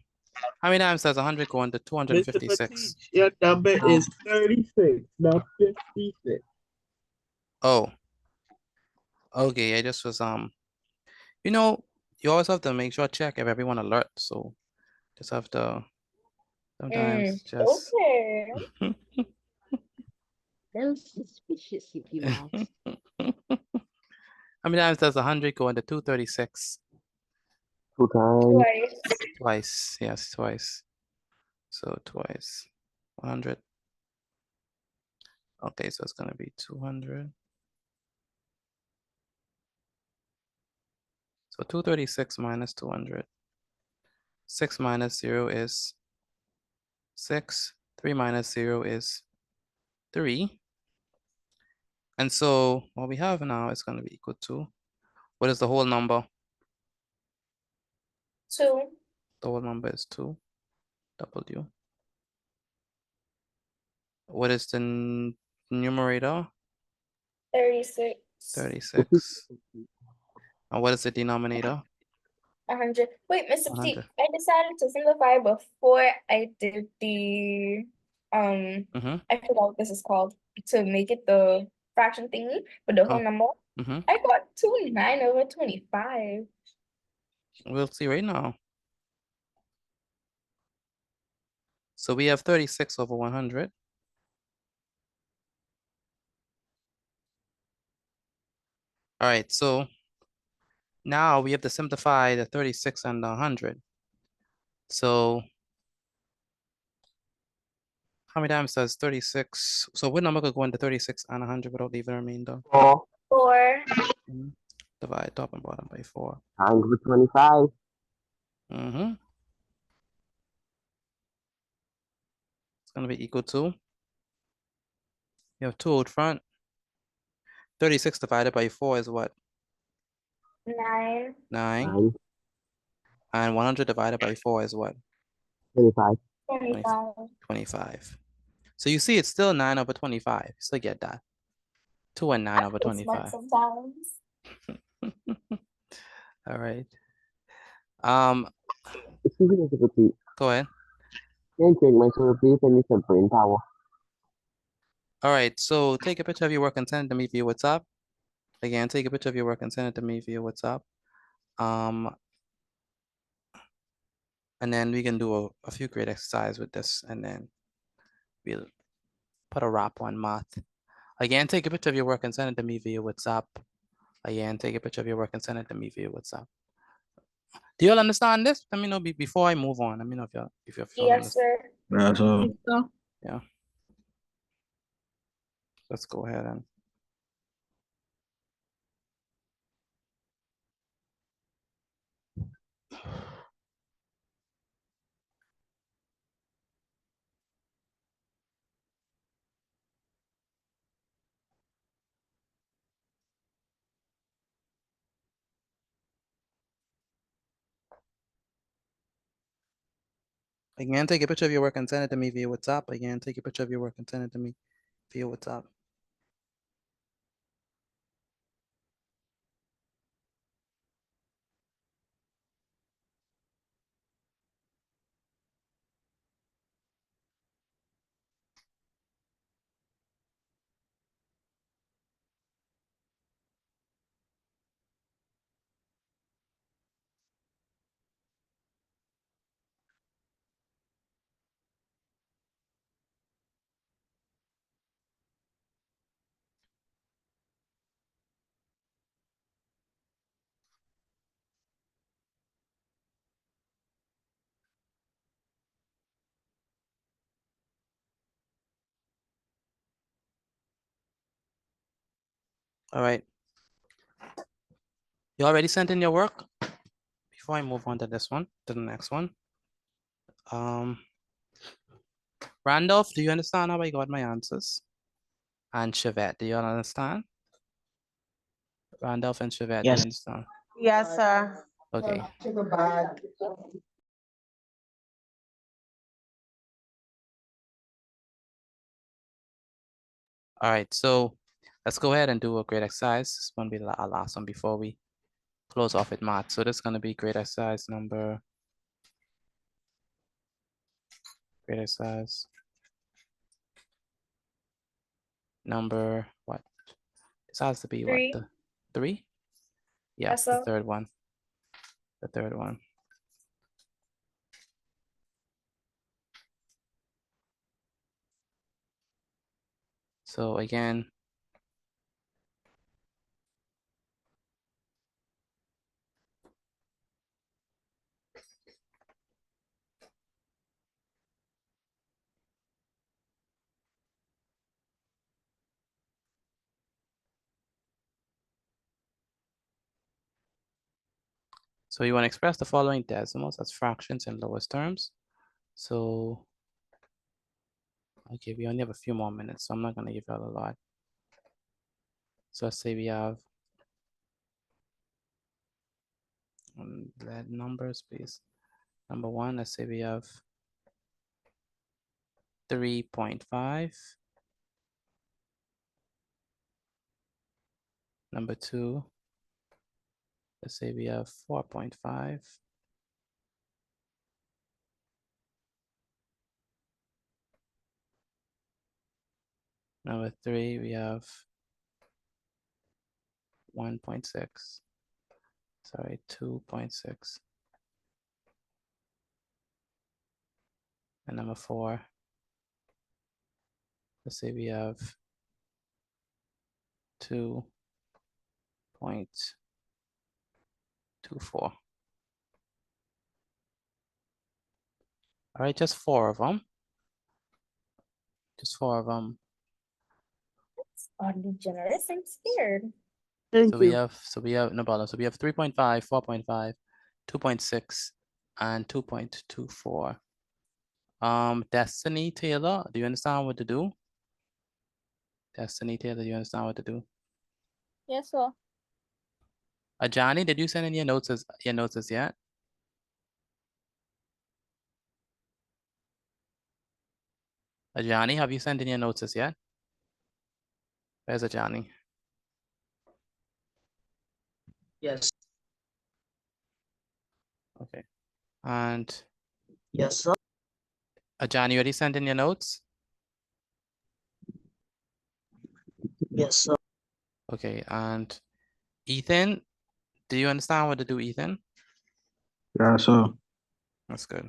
how many times does 100 go into Mr. 256? Patich, your number is 36, not 56. Oh, okay. I just was you know, you always have to make sure check if everyone alert. So just have to sometimes just Okay. That's suspicious, Mickey Mouse. how many times does 100 go into 236? 2 times. Twice. Twice. Yes, twice. So twice 100. Okay, so it's gonna be 200. So 236 minus 200. 6 minus 0 is 6. 3 minus 0 is 3. And so what we have now is going to be equal to, what is the whole number? 2. The whole number is 2. W. What is the numerator? 36. 36. And what is the denominator? 100. Wait, Mr. Petit, 100. I decided to simplify before I did the I forgot what this is called, to make it the fraction thingy with the whole number. I got 29 over 25. We'll see right now. So we have 36 over 100. All right, so now we have to simplify the 36 and the 100. So how many times does 36? So what number could go into 36 and 100 without leaving a remainder? 4. 4. Divide top and bottom by 4. Times with 25. It's going to be equal to, you have 2 out front. 36 divided by 4 is what? 9. 9. And 100 divided by 4 is what? 25. 25. 25. So you see, it's still 9 over 25. You still get that. 2 and 9 over It's not 25. sometimes. All right. Excuse me, Mr. Petit. Go ahead. Can you check my shoulder, please, and you some brain power? All right. So take a picture of your work and send it to me via WhatsApp. Again, take a picture of your work and send it to me via WhatsApp. And then we can do a few grade exercise with this, and then we'll put a wrap on math. Again, take a picture of your work and send it to me via WhatsApp. Again, take a picture of your work and send it to me via WhatsApp. Do you all understand this? Let me know before I move on. Let me know if you're Yes, sir. That's all. Yeah. Let's go ahead and. Again, take a picture of your work and send it to me via WhatsApp. Again, take a picture of your work and send it to me via WhatsApp. All right. You already sent in your work? Before I move on to this one, to the next one. Randolph, do you understand how I got my answers? And Chevette, do you all understand? Randolph and Chevette, do you Yes. understand? Yes, sir. Okay. All right, so let's go ahead and do a grade exercise. This is going to be our last one before we close off with math. So this is going to be grade exercise number. Grade exercise number what? This has to be 3. what? The 3? Yeah, Yes, the sir. third one. The third one. So again, so you want to express the following decimals as fractions in lowest terms. So, okay, we only have a few more minutes, so I'm not going to give out a lot. So let's say we have lead numbers, please. Number 1, let's say we have 3.5. Number 2, let's say we have 4.5. Number 3, we have 1.6. Sorry, 2.6. And number 4, let's say we have 2.24. All right, just 4 of them. Just 4 of them. Oddly generous. I'm scared. Thank you. we have no problem. So we have 3.5, 4.5, 2.6, and 2.24. Destiny Taylor, do you understand what to do? Destiny Taylor, do you understand what to do? Yes, sir. Johnny, did you send in your notes as yet? Ajani, have you sent in your notices yet? Where's Ajani? Yes. Okay. And Yes, sir. Ajani, you already sent in your notes? Yes, sir. Okay. And Ethan, do you understand what to do, Ethan? Yeah, so That's good.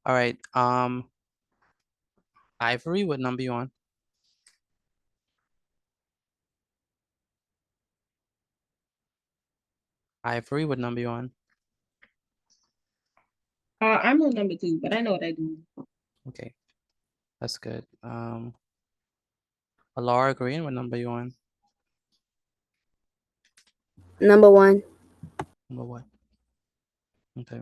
All right. Ivory, what number you on? Ivory, what number you on? I'm on number 2, but I know what I do. Okay. That's good. Laura Green, what number you on? Number 1. Number what? Okay.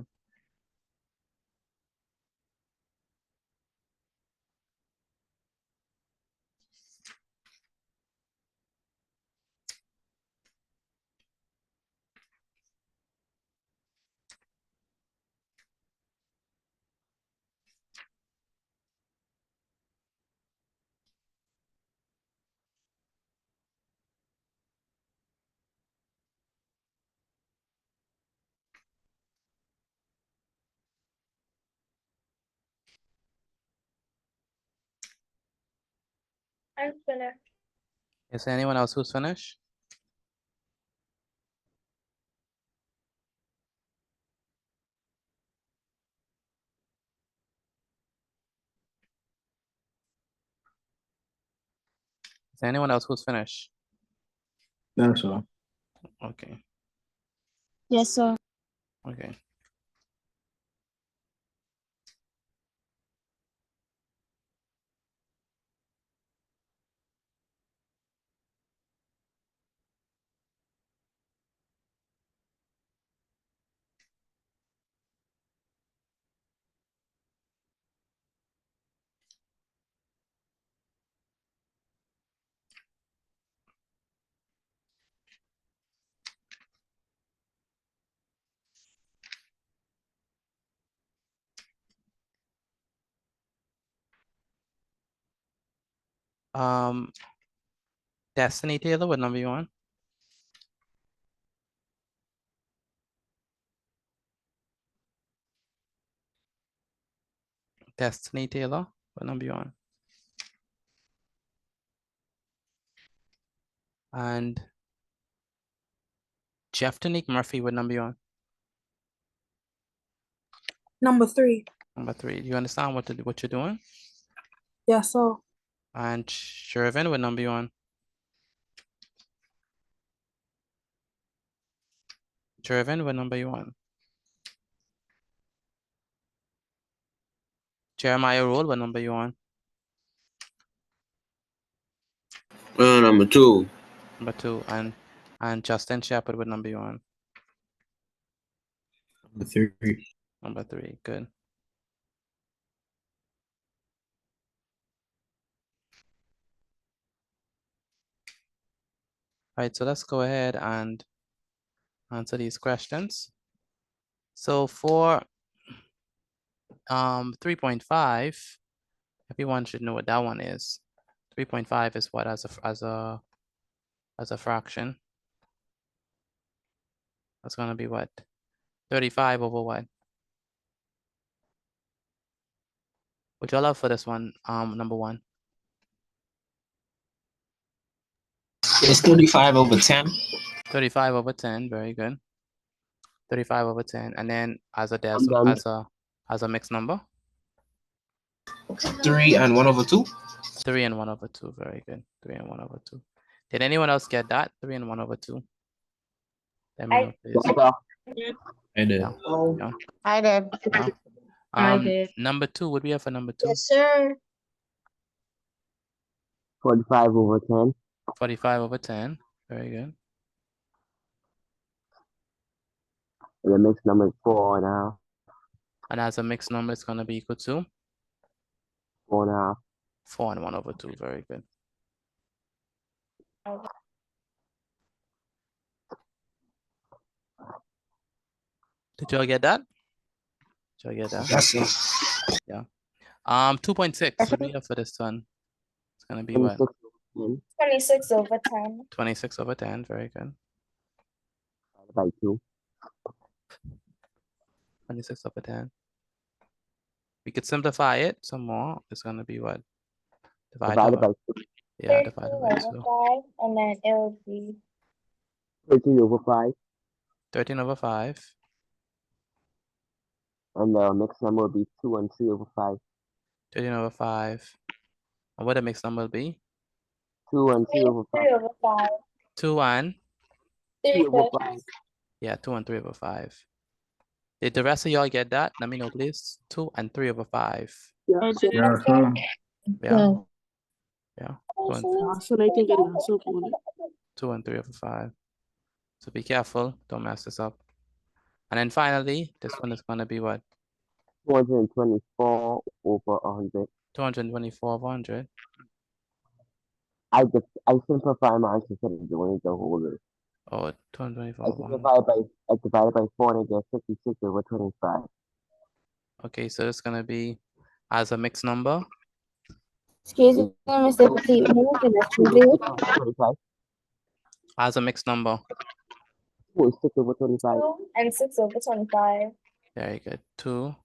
I'm finished. Is there anyone else who's finished? Is there anyone else who's finished? that's all. Okay. Yes, sir. Okay. Destiny Taylor, what number you on? Destiny Taylor, what number you on? And Jeff Tanique Murphy, what number you on? Number 3. Number 3. Do you understand what you're doing? Yes, sir. And Shervin, what number you on? Shervin, what number you on? Jeremiah Roll, what number you on? Number 2. Number 2. And Justin Shepard, what number you on? Number 3. Number 3. Good. All right, so let's go ahead and answer these questions. So for 3.5, everyone should know what that one is. 3.5 is what as a fraction. That's gonna be what? 35 over what? What y'all love for this one? Number one. It's 35 over 10. 35 over 10, very good. 35 over 10, and then as a I'm done. as a mixed number. 3 and 1 over 2. 3 and 1 over 2, very good. 3 and 1 over 2. Did anyone else get that? 3 and 1 over 2. Let me know, please. I did. Yeah. Yeah. I did. Yeah. I did. Number 2, what do we have for number 2? Yes, sir. 45 over 10. 45 over 10, very good. And the mixed number is 4.5. And as a mixed number, it's gonna be equal to 4.5. 4 and 1 over 2, very good. Did y'all get that? Did y'all get that? Yes, sir. Yeah. 2.6, what do we have for this one? It's gonna be what? 26 over 10. 26 over 10, very good. By 2. 26 over 10. We could simplify it some more. It's gonna be what? Divided by 2. Yeah, divided by 2. 5, and then it will be 13 over 5. 13 over 5. And the mixed number will be 2 and 3 over 5. 13 over 5. And what the mixed number will be? 2 and 3 over 5. 3 over 5. 2 and? 3 over over 5. Yeah, 2 and 3 over 5. Did the rest of y'all get that? Let me know, please. 2 and 3 over 5. Yeah. Yeah. So Yeah. I think it is so cool. 2 and 3 over 5. So be careful. Don't mess this up. And then finally, this one is going to be what? 224 over 100. 224 over 100. I simplify my answer instead of doing the whole list. Oh, 224 I over 100. divided by 4 and I get 56 over 25. Okay, so it's going to be as a mixed number. Excuse me, Mr. Petit, can you get that, please? 25. As a mixed number. 6 over 25. 2 and 6 over 25. Very good. 2.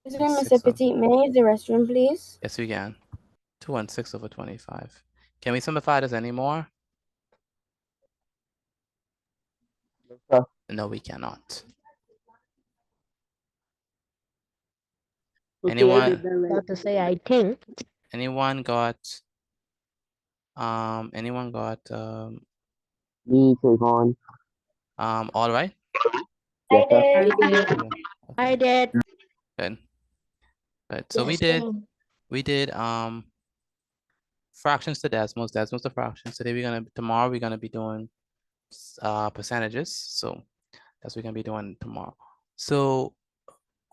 Excuse me, Mr. Petit, may I use the restroom, please? Yes, we can. 2 and 6 over 25. Can we simplify this anymore? No, we cannot. Okay, Anyone? I did about to say I think. Anyone got Me, Trayvon. all right? Yes, sir. I did. Good. Good. So Yes, we did fractions to decimals to fractions. Tomorrow we're gonna be doing percentages. So that's what we're gonna be doing tomorrow. So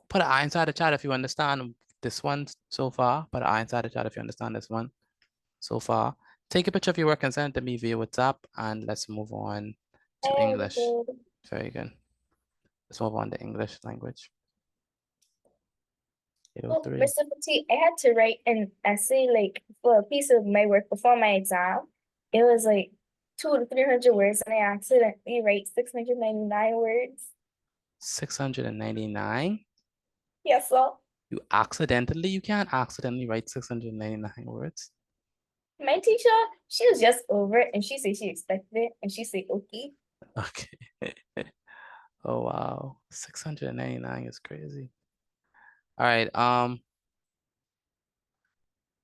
put an eye inside the chat if you understand this one so far. Put an eye inside the chat if you understand this one so far. Take a picture of your work and send it to me via WhatsApp, and let's move on to English. Very good. Let's move on to English language. Oh, Mr. Petit, I had to write an essay like for a piece of my work before my exam. It was like 200 to 300 words, and I accidentally write 699 words. 699? Yes, sir. You can't accidentally write 699 words. My teacher, she was just over it, and she said she expected it, and she said, okay. Okay. Oh, wow. 699 is crazy. All right. All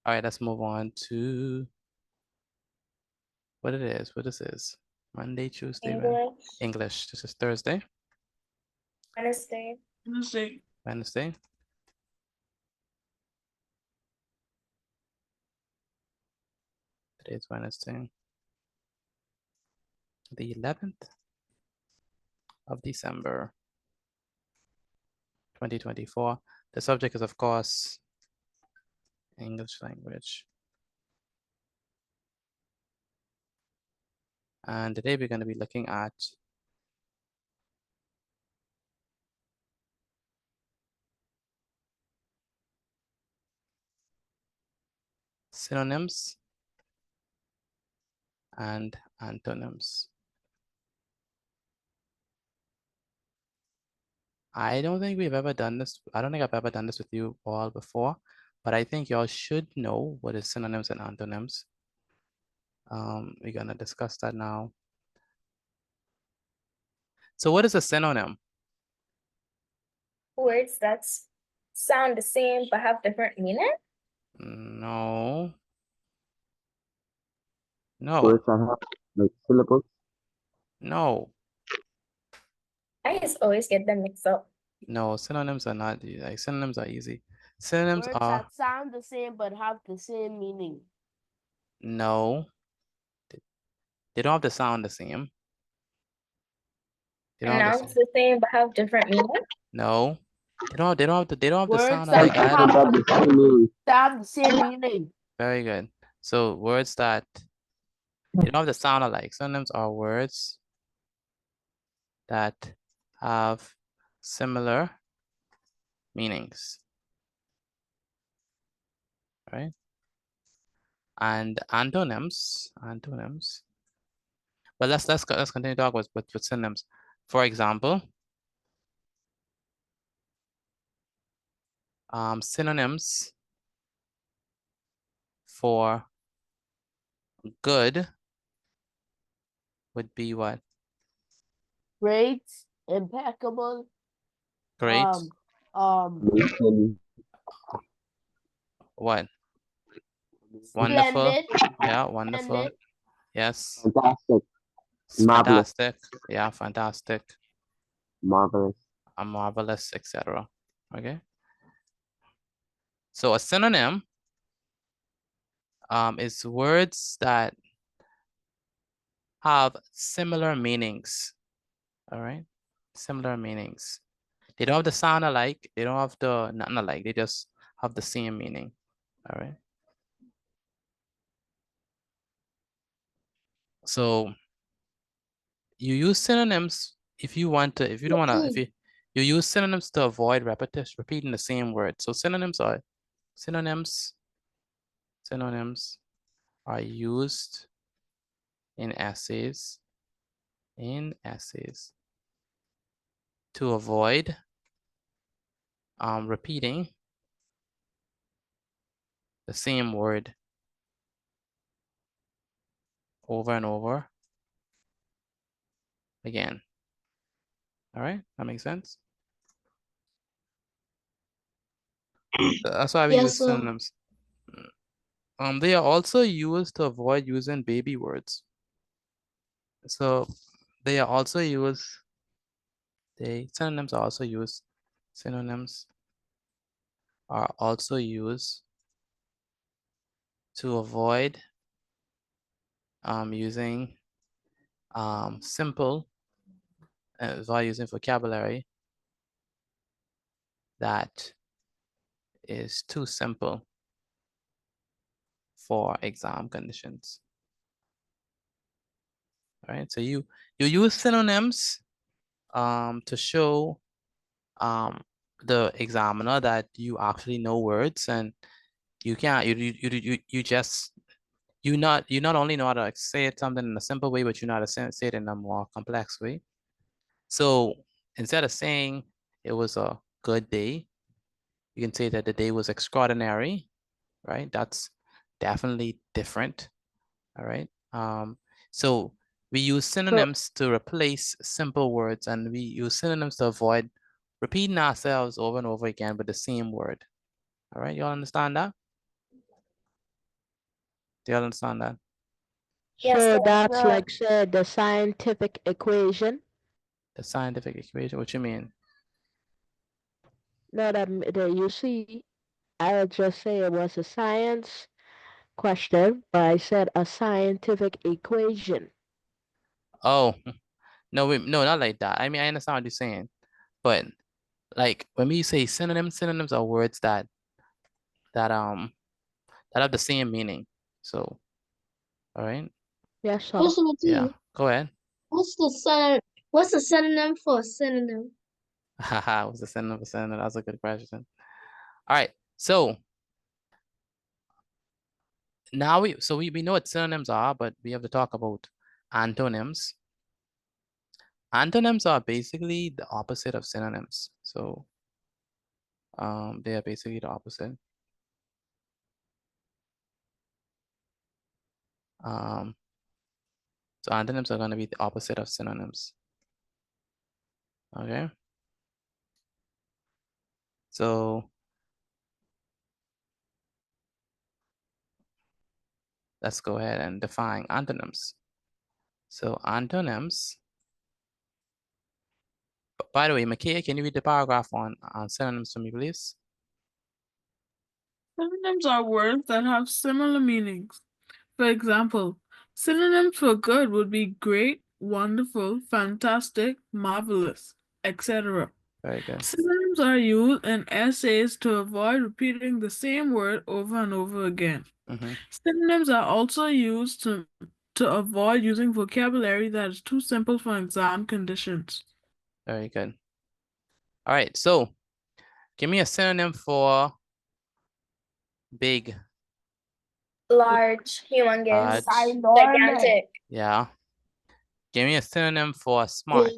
right, let's move on to what it is. What this is. Monday, Tuesday, English. This is Thursday. Wednesday. Wednesday. Today's Wednesday. The 11th of December, 2024. The subject is, of course, English language. And today we're going to be looking at synonyms and antonyms. I don't think we've ever done this. I don't think I've ever done this with you all before, but I think y'all should know what is synonyms and antonyms. We're gonna discuss that now. So what is a synonym? Words that sound the same but have different meaning? No. No. Words that have like syllables. No. I just always get them mixed up. No, synonyms are not like synonyms are easy. Synonyms Words are that sound the same but have the same meaning. no. They don't have to sound the same. They don't have to Pronounce the same but have different meaning? No. They don't have to Words sound that alike either. have the same meaning. Very good. So words that they don't have to sound alike. Synonyms are words that have similar meanings. Right? And antonyms. But let's continue to talk with synonyms. For example, synonyms for good would be what? Great, impeccable. Great. What? Wonderful. Splendid. Yeah, wonderful. Splendid. Yes. Fantastic. Marvelous. Fantastic. Yeah, fantastic. Marvelous. Marvelous, etc. Okay. So a synonym is words that have similar meanings. All right. Similar meanings. They don't have to sound alike. They don't have to nothing alike. They just have the same meaning. All right. So you use synonyms if you want to, if you don't want to, if you use synonyms to avoid repeating the same word. So synonyms are used in essays to avoid repeating the same word over and over again. All right, that makes sense. That's why we use synonyms. They are also used to avoid using baby words. So they are also used. Synonyms are also used. Synonyms are also used to avoid using simple, avoid using vocabulary that is too simple for exam conditions. All right, so you use synonyms to show the examiner that you actually know words, and you can't you not only know how to say something in a simple way, but you know how to say it in a more complex way. So instead of saying it was a good day, you can say that the day was extraordinary, right? That's definitely different. All right. So we use synonyms to replace simple words, and we use synonyms to avoid repeating ourselves over and over again with the same word. All right, y'all understand that? Do y'all understand that? So that's like said the scientific equation. The scientific equation, what you mean? No, that you see, I would just say it was a science question, but I said a scientific equation. Oh, no, no, not like that. I mean, I understand what you're saying, but like when we say synonyms are words that have the same meaning. So, all right. Yes, sir. Yeah, go ahead. What's the synonym for synonym? Haha, what's the synonym for synonym? That's a good question. All right, so now we know what synonyms are, but we have to talk about antonyms. Antonyms are basically the opposite of synonyms. So they are basically the opposite. So antonyms are going to be the opposite of synonyms. Okay. So let's go ahead and define antonyms. So antonyms. By the way, Makia, can you read the paragraph on synonyms for me, please? Synonyms are words that have similar meanings. For example, synonyms for good would be great, wonderful, fantastic, marvelous, etc. Very good. Synonyms are used in essays to avoid repeating the same word over and over again. Synonyms are also used to avoid using vocabulary that is too simple for exam conditions. Very good. All right, so give me a synonym for big. Large, humongous, Large. gigantic, Yeah. Give me a synonym for smart.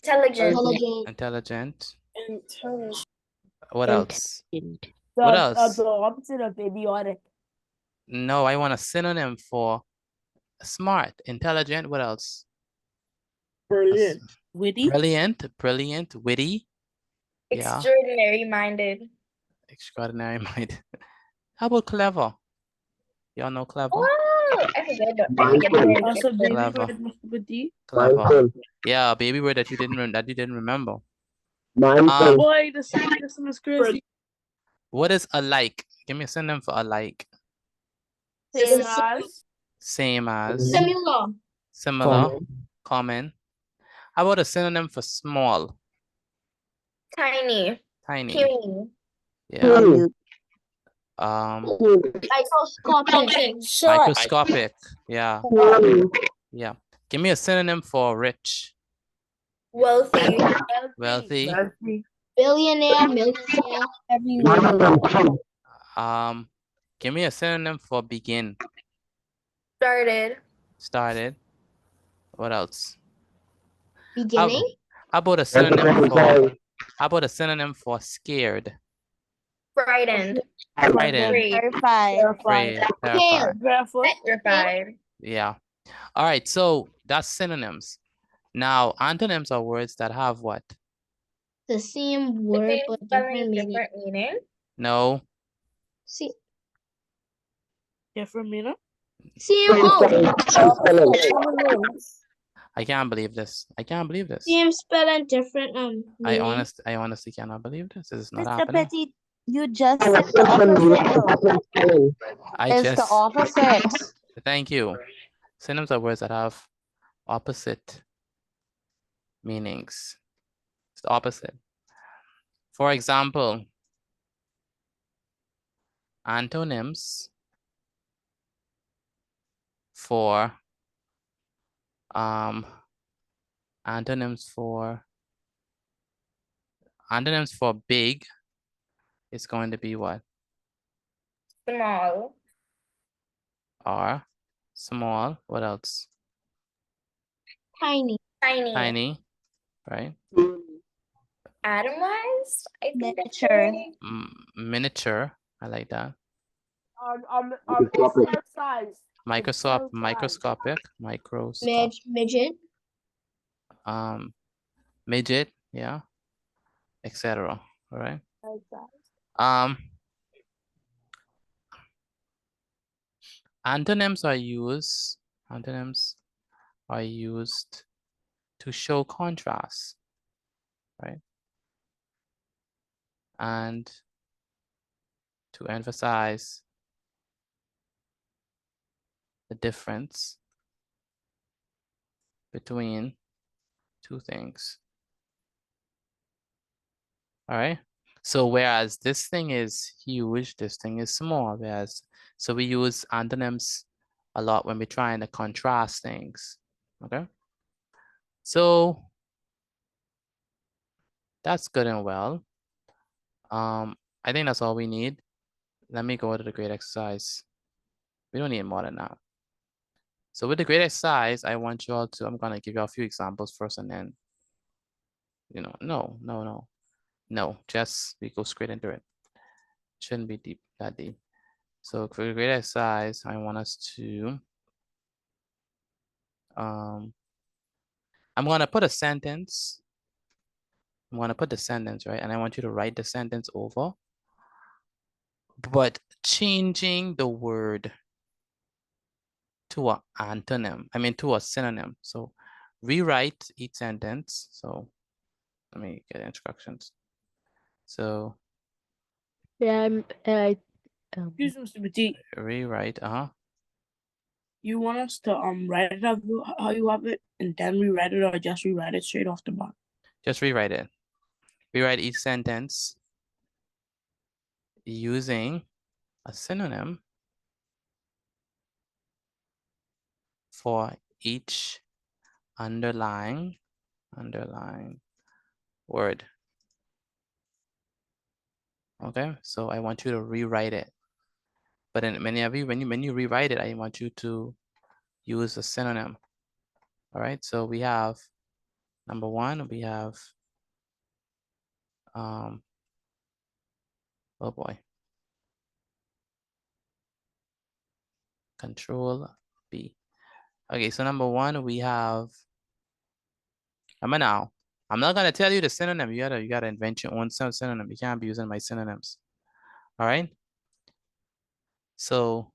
intelligent. Intelligent. Intelligent. What else? The, What else? the opposite of idiotic. No, I want a synonym for smart, intelligent. What else? Brilliant. Witty. Brilliant, witty. Yeah. Extraordinary minded. Extraordinary minded. How about clever? Y'all know clever? Oh, I forget that. Also, baby Clever. word with D. Clever. Yeah, baby word that you didn't remember. Boy, the system is crazy. What is alike? Give me a synonym for alike. Same as. Same as. Similar. Similar. Common. How about a synonym for small? Tiny. Tiny. Puny. Yeah. Microscopic. Microscopic. Yeah. Yeah. Give me a synonym for rich. Wealthy. Wealthy. Billionaire, millionaire, everywhere. Give me a synonym for begin. Started. Started. What else? Beginning. How about a synonym for? How about a synonym for scared? Frightened. Frightened. Terrified. Afraid. Terrified. Terrified. Yeah. All right. So that's synonyms. Now antonyms are words that have what? The same word but different meaning. No. See. Different meaning. I can't believe this. I can't believe this. Same spelling, different I meaning. honestly cannot believe this. This is not Mr. happening. Petit, you just said the opposite. It's the opposite. Thank you. Synonyms are words that have opposite meanings. It's the opposite. For example, antonyms for antonyms for big is going to be what? Small. Are small. What else? Tiny. Tiny, right? Atomized. I think Miniature. Miniature. I like that. Size. Microscopic. Microscopic. Midget. Midget. Yeah. Etc. All right. Antonyms are used to show contrast, right? And to emphasize the difference between two things. All right. So whereas this thing is huge, this thing is small. So we use antonyms a lot when we're trying to contrast things. Okay. So that's good and well. I think that's all we need. Let me go to the grade exercise. We don't need more than that. So with the great exercise, I want you all to, I'm gonna give you a few examples first and then, no, just we go straight into it. Shouldn't be that deep. So for the great exercise, I want us to, I'm gonna put a sentence. I'm gonna put the sentence, right? And I want you to write the sentence over, but changing the word to an antonym, to a synonym. So rewrite each sentence. So let me get instructions. So Yeah, Excuse me, Mr. Petit. rewrite, You want us to write it out how you have it and then rewrite it, or just rewrite it straight off the bat? just rewrite it. Rewrite each sentence using a synonym for each underlying word. Okay, so I want you to rewrite it. But in many of you, when you rewrite it, I want you to use a synonym. All right, so we have number one, we have oh boy. Control B. Okay, so number one, we have I'm not gonna tell you the synonym. You gotta invent your own synonym. You can't be using my synonyms. All right. So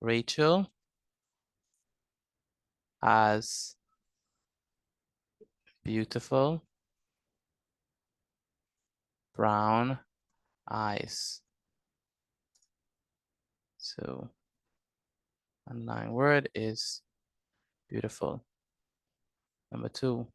Rachel has beautiful brown eyes. So underlying word is beautiful. Number two.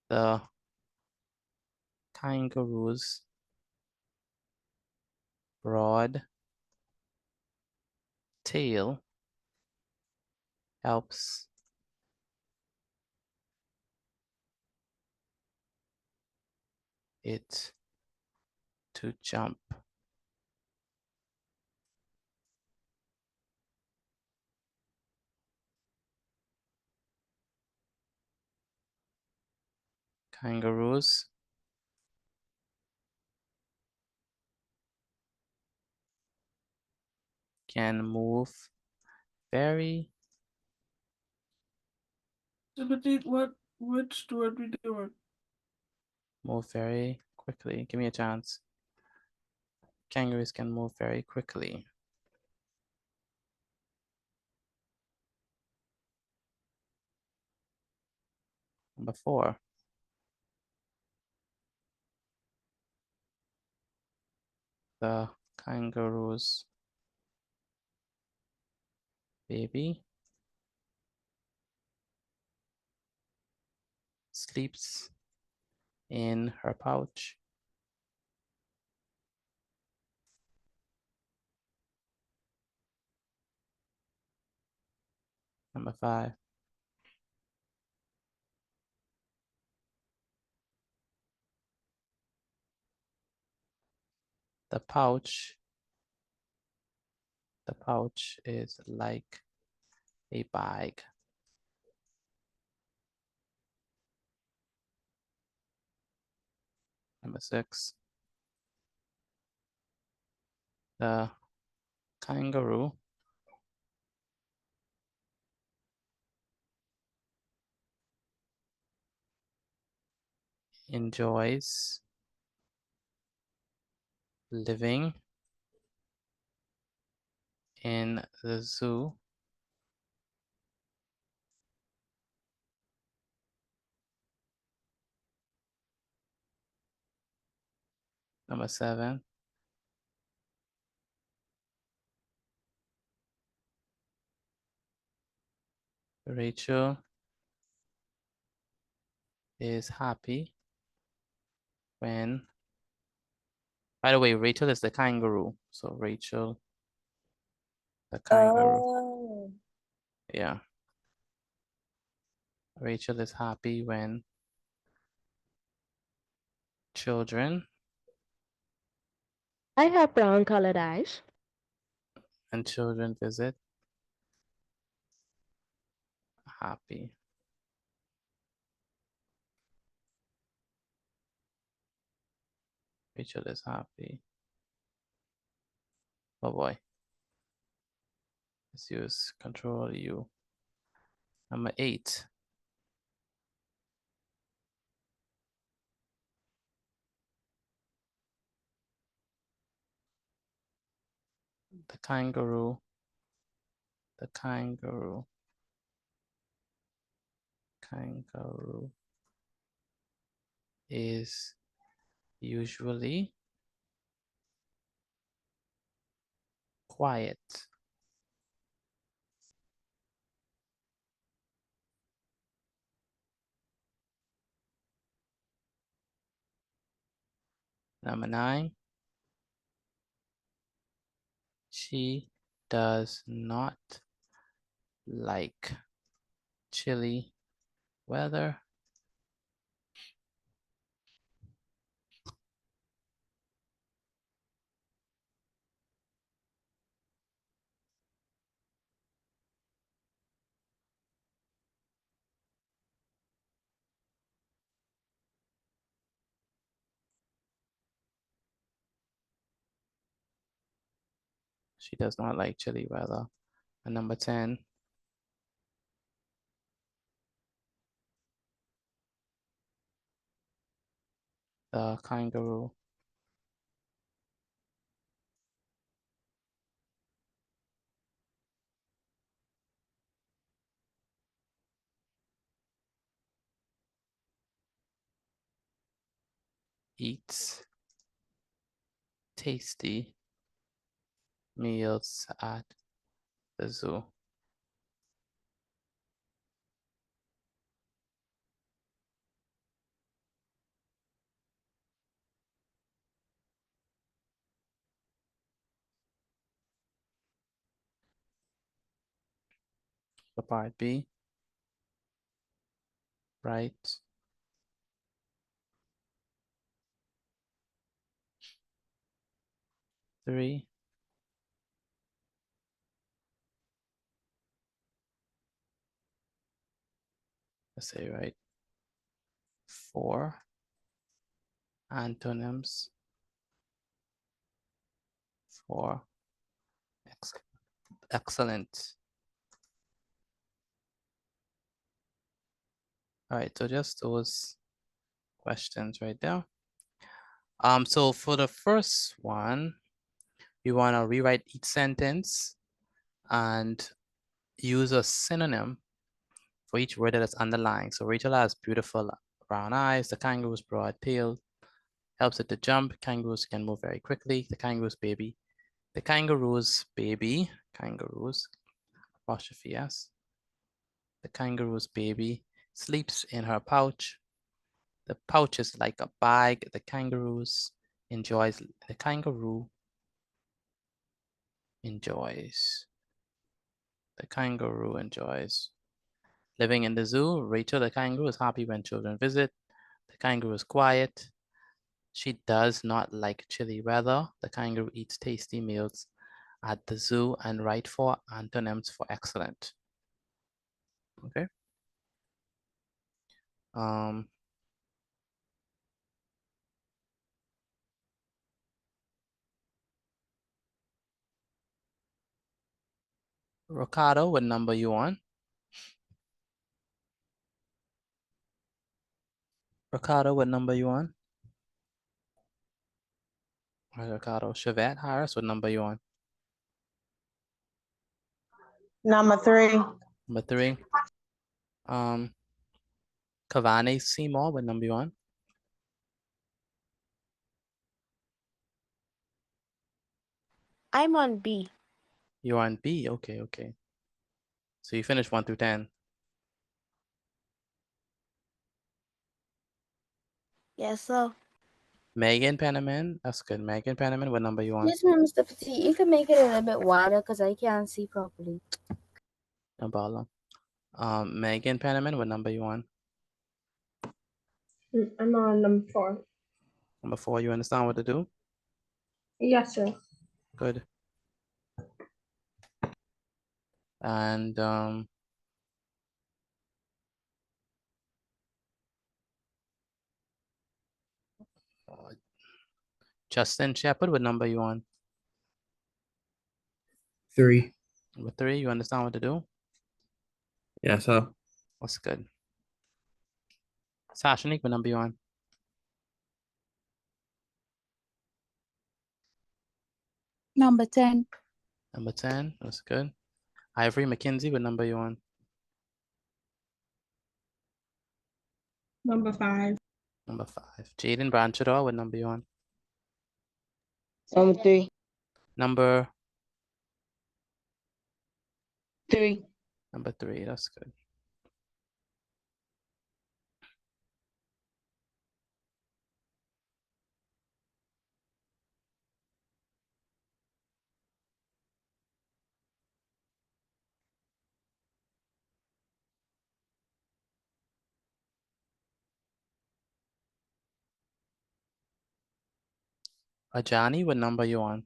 The kangaroo's broad tail helps it to jump. Kangaroos can move very Which word we doing? move very quickly. Give me a chance. Kangaroos can move very quickly. Number four. The kangaroo's baby sleeps in her pouch. Number five. The pouch is like a bag. Number six. The kangaroo enjoys living in the zoo Number seven. Rachel is happy when, by the way, Rachel is the kangaroo. So Rachel, the kangaroo. Oh. Yeah. Rachel is happy when children I have brown colored eyes. and children visit happy. Rachel is happy. Oh boy. Let's use Control U. Number 8. The kangaroo is usually quiet. Number 9. She does not like chilly weather. She does not like chilly weather. And number 10. The kangaroo eats tasty meals at the zoo. The part B, right? Three. Let's say right. 4 antonyms for excellent. All right, so just those questions right there. So for the first one, you want to rewrite each sentence and use a synonym for each word that is underlined. So Rachel has beautiful brown eyes. The kangaroo's broad tail helps it to jump. Kangaroos can move very quickly. The kangaroo's baby. The kangaroo's baby. Kangaroos. Apostrophe S. The kangaroo's baby sleeps in her pouch. The pouch is like a bag. The kangaroo enjoys living in the zoo. Rachel the kangaroo is happy when children visit. The kangaroo is quiet. She does not like chilly weather. The kangaroo eats tasty meals at the zoo. And write 4 antonyms for excellent. Okay. Ricardo, what number you on? Ricardo, what number you on? All right, Ricardo. Chevette Harris, what number you on? Number 3. Number 3. Cavani Seymour, what number you on? I'm on B. You're on B. Okay, okay. So you finished 1 through 10. Yes, sir. Megan Penniman, that's good. Megan Penniman, what number you on? Yes, ma'am, Mr. Petit. You can make it a little bit wider because I can't see properly. No problem. Megan Penniman, what number you on? I'm on number 4. Number 4, you understand what to do? Yes, sir. Good. And Justin Shepard, what number you on? 3. Number 3, you understand what to do? Yes, sir. That's good. Sashnik, what number you on? Number 10. Number 10, that's good. Ivory McKenzie, what number you on? Number 5. Number 5. Jaden Branchador, what number you on? Number 3. Number 3. Number 3, that's good. Ajani, what number you on?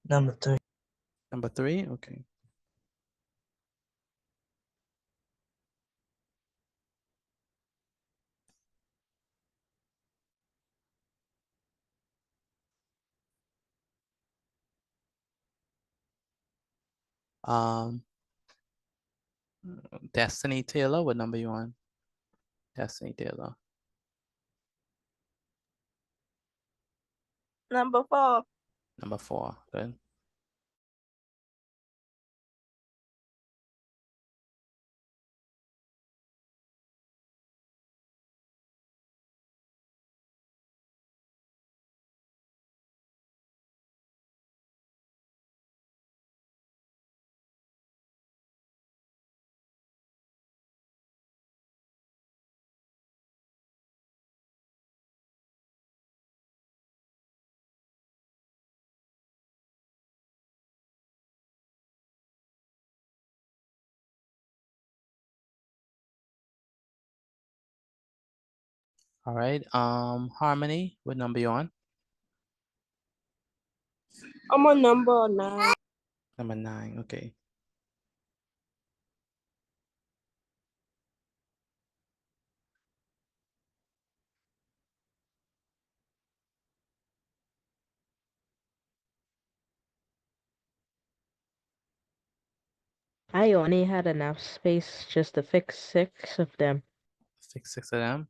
Number 3. Number 3, okay. Destiny Taylor, what number you on? Destiny Taylor. Number 4. Number 4, good. All right, Harmony, what number you on? I'm on number 9. Number 9, okay. I only had enough space just to fix 6 of them. Fix 6 of them.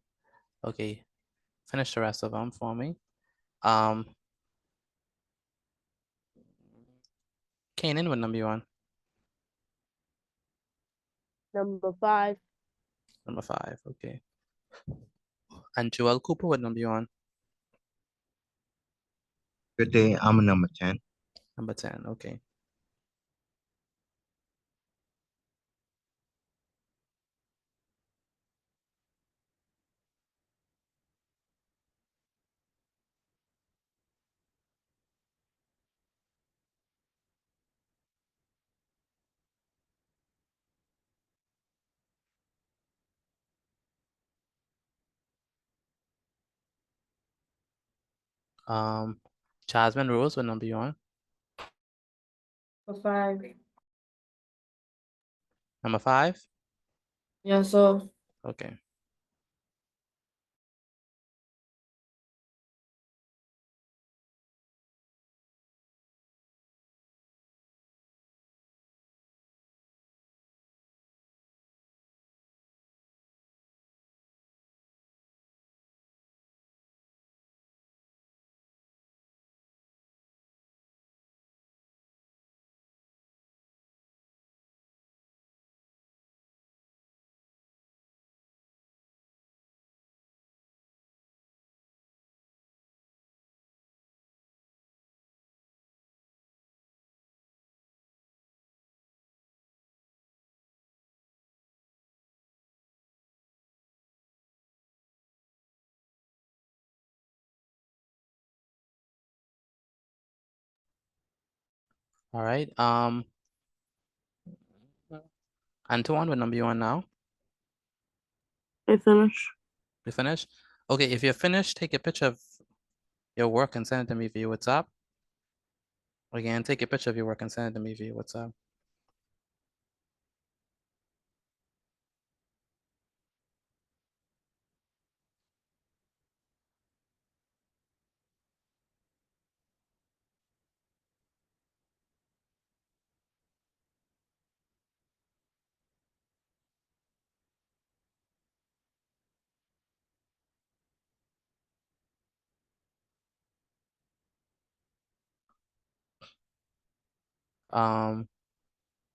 Okay, finish the rest of them for me. Kanan, what number you on? Number 5. Number 5, okay. And Joel Cooper, what number you on? Good day. I'm a number 10. Number 10, okay. Jasmine Rose, what number you on? Number 5. Number 5, Yes, sir. okay. All right, Antoine, what number you on now? I finished. You finished? Okay, if you're finished, take a picture of your work and send it to me via WhatsApp. Again, take a picture of your work and send it to me via WhatsApp.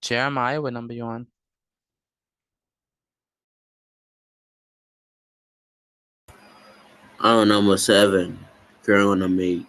Jeremiah, what number you on? I'm number 7. Current on number 8.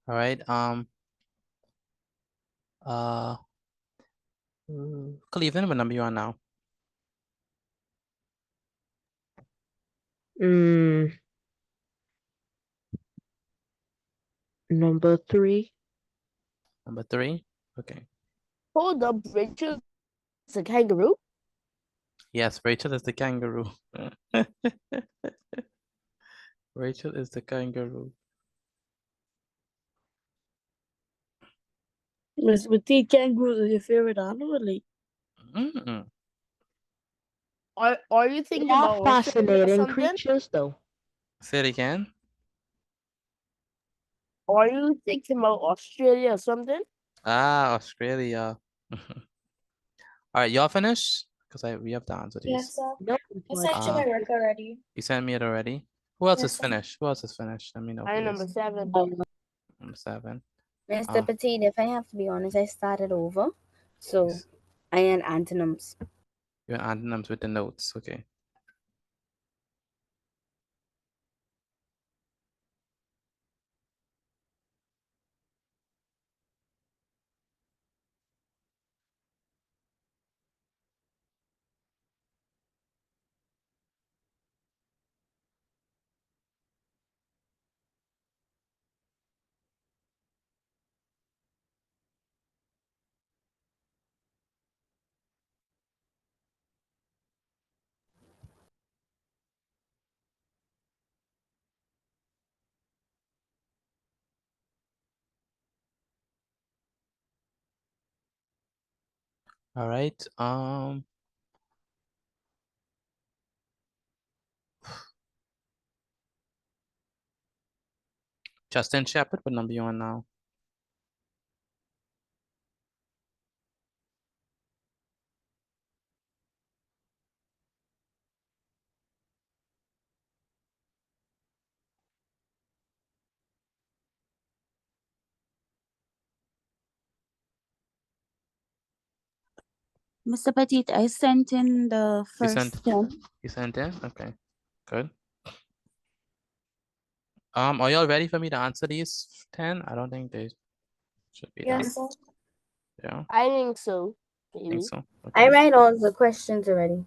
All right. Cleveland, what number you on now? Number 3. Number 3. Okay. Hold up, Rachel. It's a kangaroo. Yes, Rachel is the kangaroo. Rachel is the kangaroo. Miss Petite, kangaroos are your favorite animal? Like, are you They thinking are about Australia or fascinating something? creatures, though. Say it again. Are you thinking about Australia or something? Ah, Australia. All right, y'all finished? Because we have to answer these. Yes, sir. Nope. I sent you my work already. You sent me it already? Who else is Yes, sir. finished? Who else is finished? Let me know, I'm please. number 7. Number 7. Mr. Petit, if I have to be honest, I started over. So I am antonyms. You're antonyms with the notes. Okay. All right. Justin Shepard, what number you on now? Mr. Petit, I sent in the You first 10. sent in? Okay. Good. Are y'all ready for me to answer these 10? I don't think they should be done. Yes, sir. Yeah, I think so. I Maybe. think so. I Okay. write all the questions already.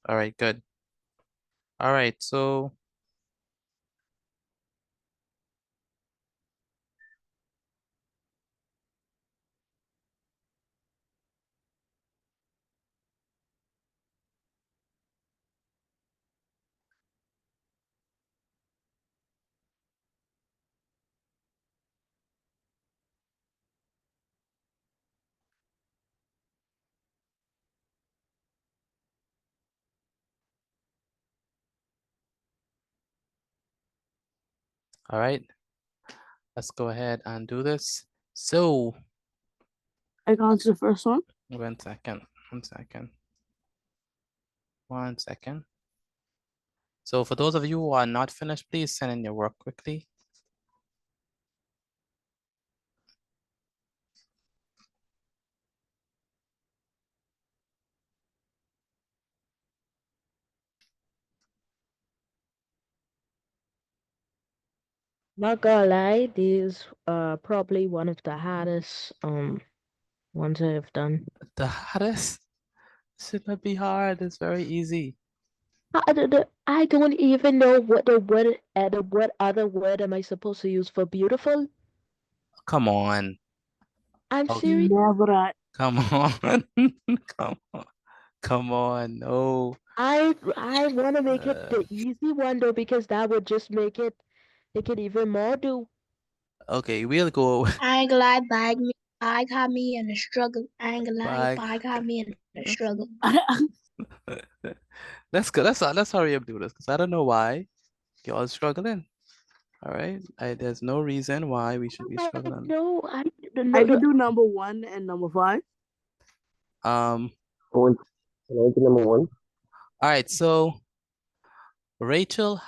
All right, good. All right, so all right. let's go ahead and do this. So, I can answer the first one. 1 second, 1 second. 1 second. So for those of you who are not finished, please send in your work quickly. Not gonna lie, these are probably one of the hardest ones I have done. The hardest should not be hard. It's very easy. I don't even know what the word what other word am I supposed to use for beautiful? Come on. I'm Oh, serious. Never. Come on. Come on. Come on. No. I want to make it the easy one though, because that would just make it even more do. Okay, we'll go. I ain't gonna lie, bag had me in a struggle. I ain't gonna lie, Bag. bag had me in a struggle. Let's go. Let's hurry up do this because I don't know why you're all struggling. All right. There's no reason why we should be struggling. No, I can do number 1 and number 5. Can I do number 1? All right. So Rachel,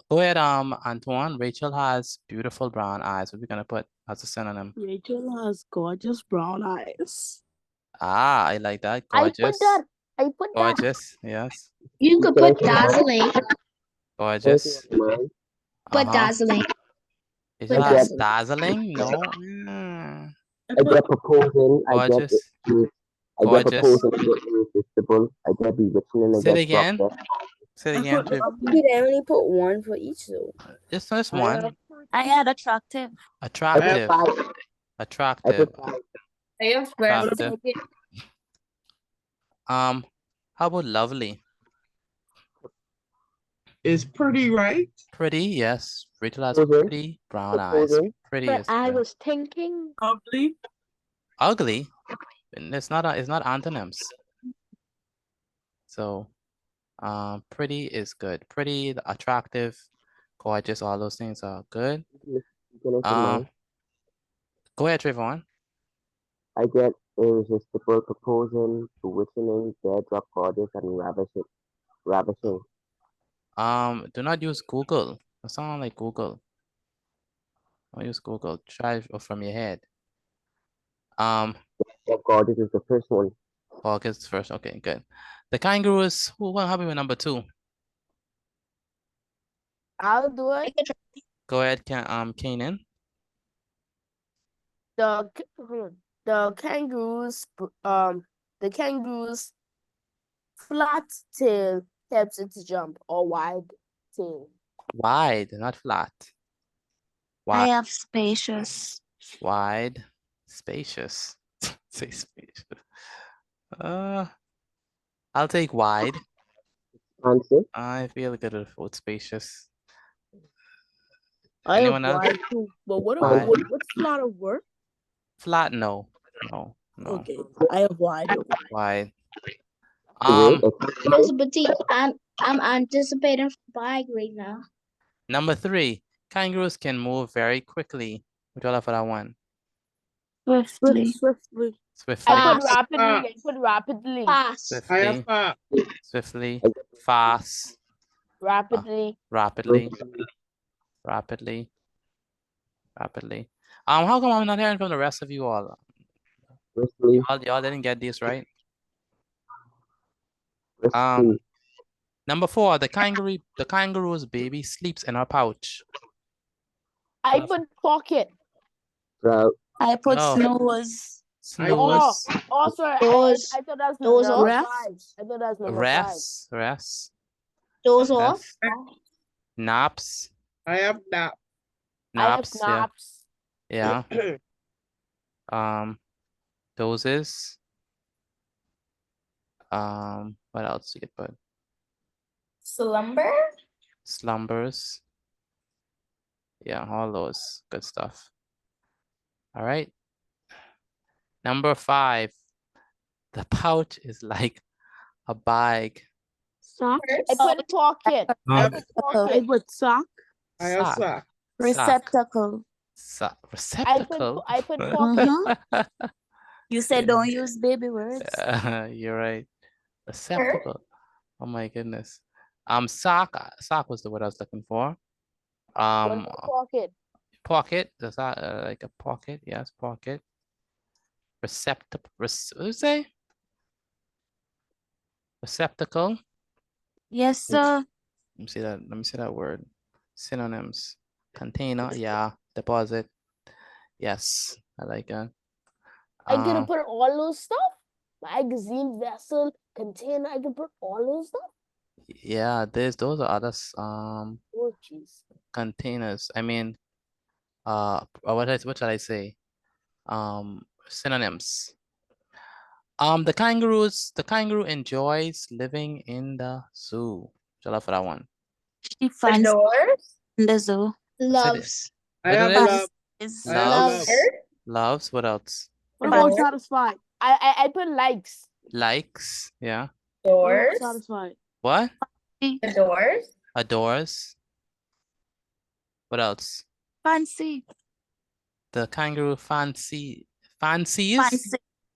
go ahead, Antoine. Rachel has beautiful brown eyes. What are we gonna put as a synonym? Rachel has gorgeous brown eyes. Ah, I like that. I Gorgeous. put that. Gorgeous. Yes. You could put dazzling. Gorgeous. Put dazzling. It Put has dazzling. dazzling? No. I get proposing. Gorgeous. I get Gorgeous. proposing. I get irresistible. I get bewitching. I Say it get again. dropped. Say it again. Did I only put one for each though? Just one. I had attractive. Attractive. Attractive. I have first. Attractive. How about lovely? Is pretty, right? Pretty, yes. Rachel has Mhm. pretty brown eyes. Pretty But is I good. was thinking Ugly. Ugly. It's not antonyms. So, pretty is good. Pretty, attractive, gorgeous. All those things are good. Go ahead, Trayvon. I get irresistible, proposing, bewitching, dare drop, gorgeous, and ravishing. Do not use Google. That sounds like Google. Don't use Google. Try it from your head. Gorgeous is the first one. August first. Okay, good. The kangaroos. Who will help me with number 2? I'll do it. Go ahead, Kanan. The kangaroos flat tail helps it to jump, or wide tail. Wide, not flat. I Wide. have spacious. Wide, spacious. Say spacious. I'll take wide. Answer. I feel good with spacious. I have Anyone else? wide too, but what's flat of work? Flat, no. Okay, I have wide. Wide. Mr. Petit, I'm anticipating for bag right now. Number 3. Kangaroos can move very quickly. What do you have for that one? Swiftly. Swiftly. Swiftly. I put rapidly. Fast. Swiftly. Swiftly. Fast. Rapidly. Rapidly. Rapidly. Rapidly. How come I'm not hearing from the rest of you all? Y'all didn't get this right. Number 4, the kangaroo's baby sleeps in her pouch. I put pocket. I put No. snowers. Snowers. Oh, sorry. Those- I thought that's those number are- 5. I thought that's number 5. Refs. Those off. Naps. I have nap. Naps. I have naps. Yeah. Doses. What else you could put? Slumber. Slumbers. Yeah, all those good stuff. All right. Number 5. The pouch is like a bag. Sock. I put pocket. I put sock. I have Sock. sock. Receptacle. Receptacle. I put pocket. You said don't use baby words. You're right. Receptacle. Oh my goodness. Sock was the word I was looking for. Pocket. Pocket. Does that like a pocket? Yes, pocket. Receptacle. What do you say? Receptacle. Yes, sir. Let me see that word. Synonyms. Container. Yeah. Deposit. Yes, I like that. I can put all those stuff. Magazine, vessel, container. I can put all those stuff. Yeah, those are others. Oh jeez. Containers. I mean, what should I say? Synonyms. The kangaroo enjoys living in the zoo. Shall I for that one? She finds Adores. in the zoo. Loves. I What have it is? love. Loves. Loves. What else? What about satisfied? I put likes. Likes. Yeah. Adores. Satisfied. What? Adores. Adores. What else? Fancy. The kangaroo fancies. Fancy.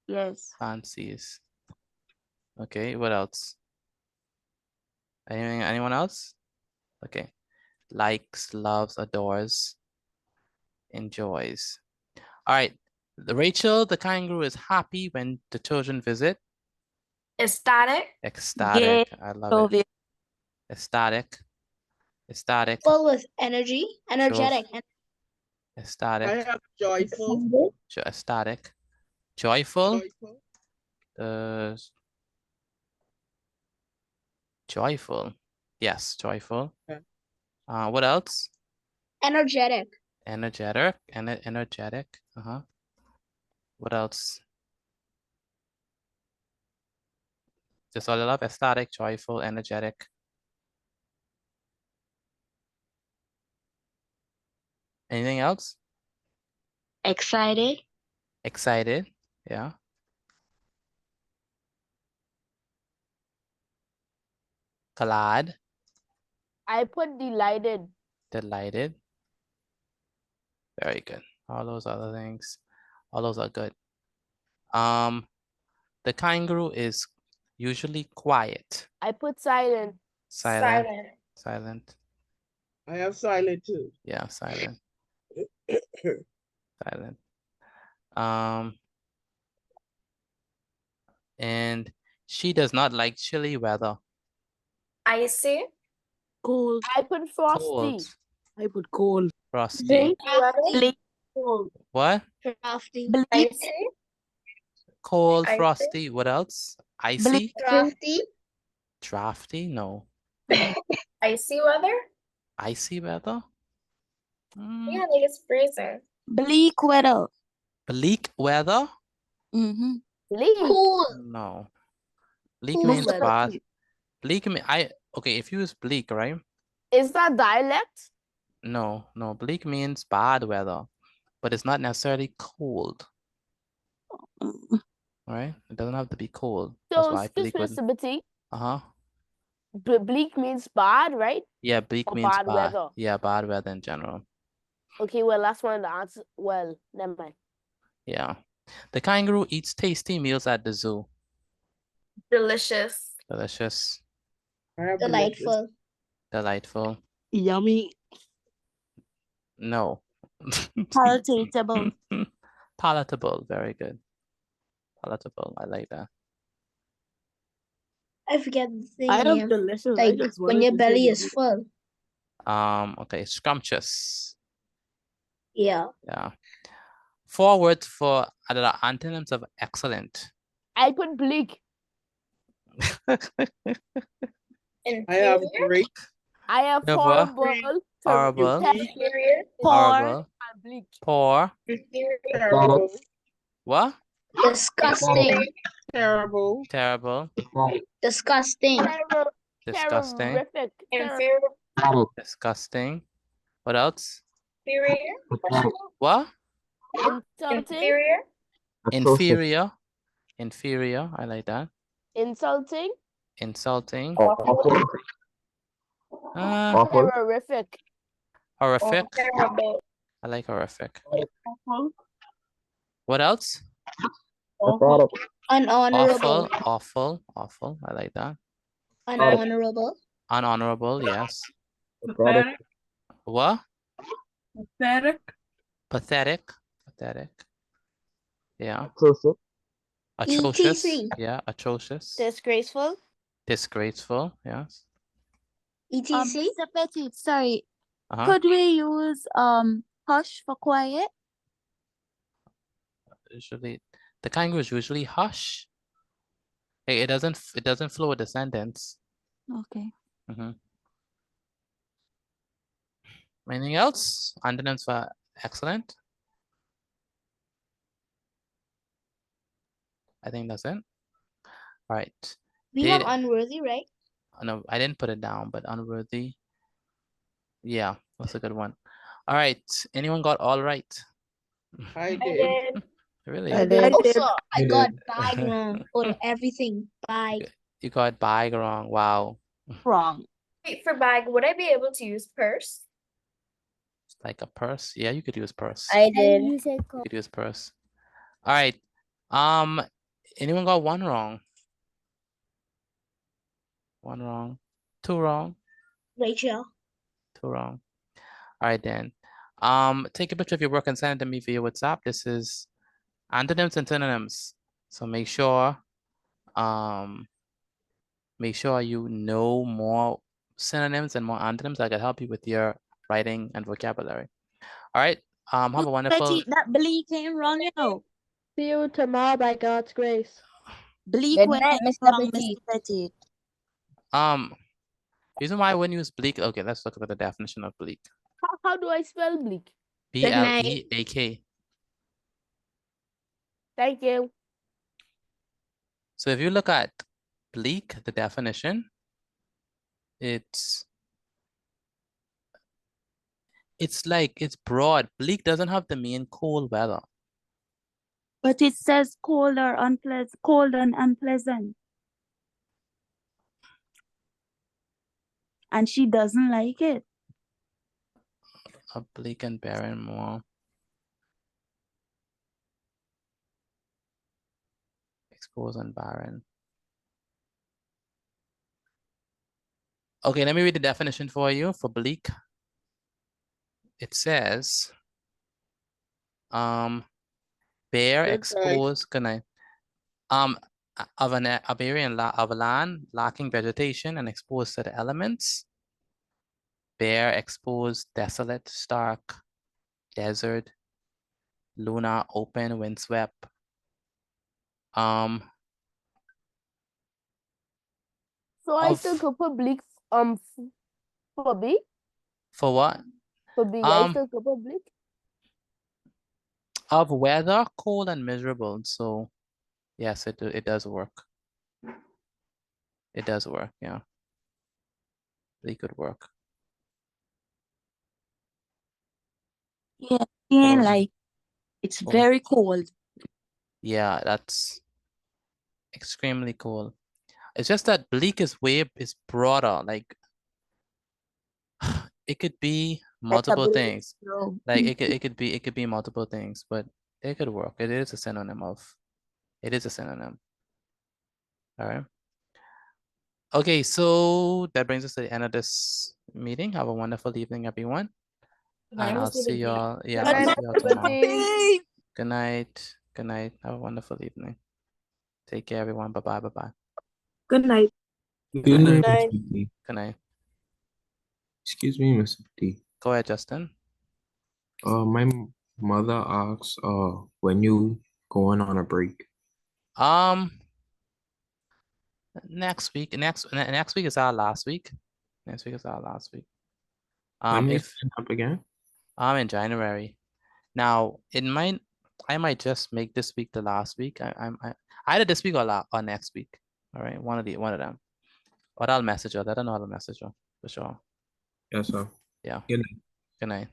Yes. Fancies. Okay, what else? Anyone else? Okay. Likes, loves, adores, enjoys. All right. Rachel, the kangaroo is happy when the children visit. Ecstatic. Ecstatic. I love it. Ecstatic. Ecstatic. Full with energy. Energetic. Ecstatic. I have joyful. Ecstatic. Joyful. Joyful. Yes, joyful. Okay. What else? Energetic. Energetic. Energetic. What else? Just all I love. Ecstatic, joyful, energetic. Anything else? Excited. Excited. Yeah. Glad. I put delighted. Delighted. Very good. All those other things. All those are good. The kangaroo is usually quiet. I put silent. Silent. Silent. I have silent too. Yeah, silent. Silent. And she does not like chilly weather. Icy. Cold. I put frosty. Cold. I put cold. Frosty. Cold. What? Frosty. Icy. Cold, Icy. frosty. What else? Icy. Drafty. Drafty? No. Icy weather. Icy weather? Yeah, like it's freezing. Bleak weather. Bleak weather? Mm-hmm. Bleak. Cool. No. Bleak Cool means weather. bad. Bleak okay, if you use bleak, right? Is that dialect? No. Bleak means bad weather, but it's not necessarily cold. Right? It doesn't have to be cold. That's So why excuse bleak me, would. Mr. Bitty. Uh-huh. Bleak means bad, right? Yeah, bleak Or means bad weather. Yeah, bad weather in general. Okay, well, that's one of the answers. Well, never mind. Yeah. The kangaroo eats tasty meals at the zoo. Delicious. Delicious. I have delicious. Delightful. Delightful. Yummy. No. Palatable. Palatable. Very good. Palatable. I like that. I forget the thing. I have here. delicious. Like I just when wanted your to belly say is full. Okay, scrumptious. Yeah. Yeah. 4 words for the antonyms of excellent. I put bleak. I have great. I have You have what? horrible. Horrible. Inferior. Horrible. And bleak. Poor. Terrible. What? Disgusting. Terrible. Terrible. Disgusting. Terrible. Disgusting. Terrific. Inferior. Disgusting. What else? Inferior. What? Insulting. Inferior. Inferior. Inferior. I like that. Insulting. Insulting. Horrific. Horrific. Terrible. I like horrific. Awful. What else? Unhonorable. Awful, awful, awful. I like that. Unhonorable. Unhonorable, yes. Pathetic. What? Pathetic. Pathetic. Pathetic. Yeah. Atrocious. Atrocious. Yeah, atrocious. Disgraceful. Disgraceful, yes. ETC. Mr. Petit, sorry. Uh-huh. Could we use hush for quiet? Usually, the kangaroo is usually hush. Hey, it doesn't flow with the sentence. Okay. Anything else? Antonyms for excellent. I think that's it. All right. We have unworthy, right? No, I didn't put it down, but unworthy. Yeah, that's a good one. All right. Anyone got all right? I did. Really? I did. Also, I got bag wrong on everything. Bag. You got bag wrong. Wow. Wrong. Wait, for bag, would I be able to use purse? Like a purse. Yeah, you could use purse. I did. You could use purse. All right. Anyone got one wrong? One wrong. Two wrong. Rachel. Two wrong. All right then. Take a picture of your work and send it to me via WhatsApp. This is antonyms and synonyms. So make sure you know more synonyms and more antonyms that can help you with your writing and vocabulary. All right. Have a wonderful. Petit, that bleak came wrong, you know. See you tomorrow by God's grace. Bleak Good went night, Mr. wrong, Petit. Mr. Petit. Reason why I wouldn't use bleak. Okay, let's look at the definition of bleak. How do I spell bleak? B-L-E-A-K. Thank you. So if you look at bleak, the definition, it's broad. Bleak doesn't have the mean cold weather. But it says cold or unpleasant, cold and unpleasant. And she doesn't like it. Bleak and barren more. Exposed and barren. Okay, let me read the definition for you for bleak. It says, bare, exposed, good night. Of a land lacking vegetation and exposed to the elements. Bare, exposed, desolate, stark, desert, lunar, open, windswept. So I still could put bleak for B? For what? For B, I still could put bleak. Of weather, cold and miserable. So yes, it does work. It does work, yeah. Bleak could work. Yeah, and like it's very cold. Yeah, that's extremely cold. It's just that bleak is broader. Like it could be multiple things. Like it could be multiple things, but it could work. It is a synonym. All right. Okay, so that brings us to the end of this meeting. Have a wonderful evening, everyone. And I'll see y'all. Yeah, I'll see y'all tomorrow. Good night. Good night. Have a wonderful evening. Take care, everyone. Bye-bye. Bye-bye. Good night. Good night. Good night. Excuse me, Mr. T. Go ahead, Justin. My mother asks, when you going on a break? Next week. Next week is our last week. Next week is our last week. When you sign up again? In January. Now I might just make this week the last week. I either this week or next week. All right, one of them. But I'll message her. I don't know how to message her for sure. Yes, sir. Yeah. Good night. Good night.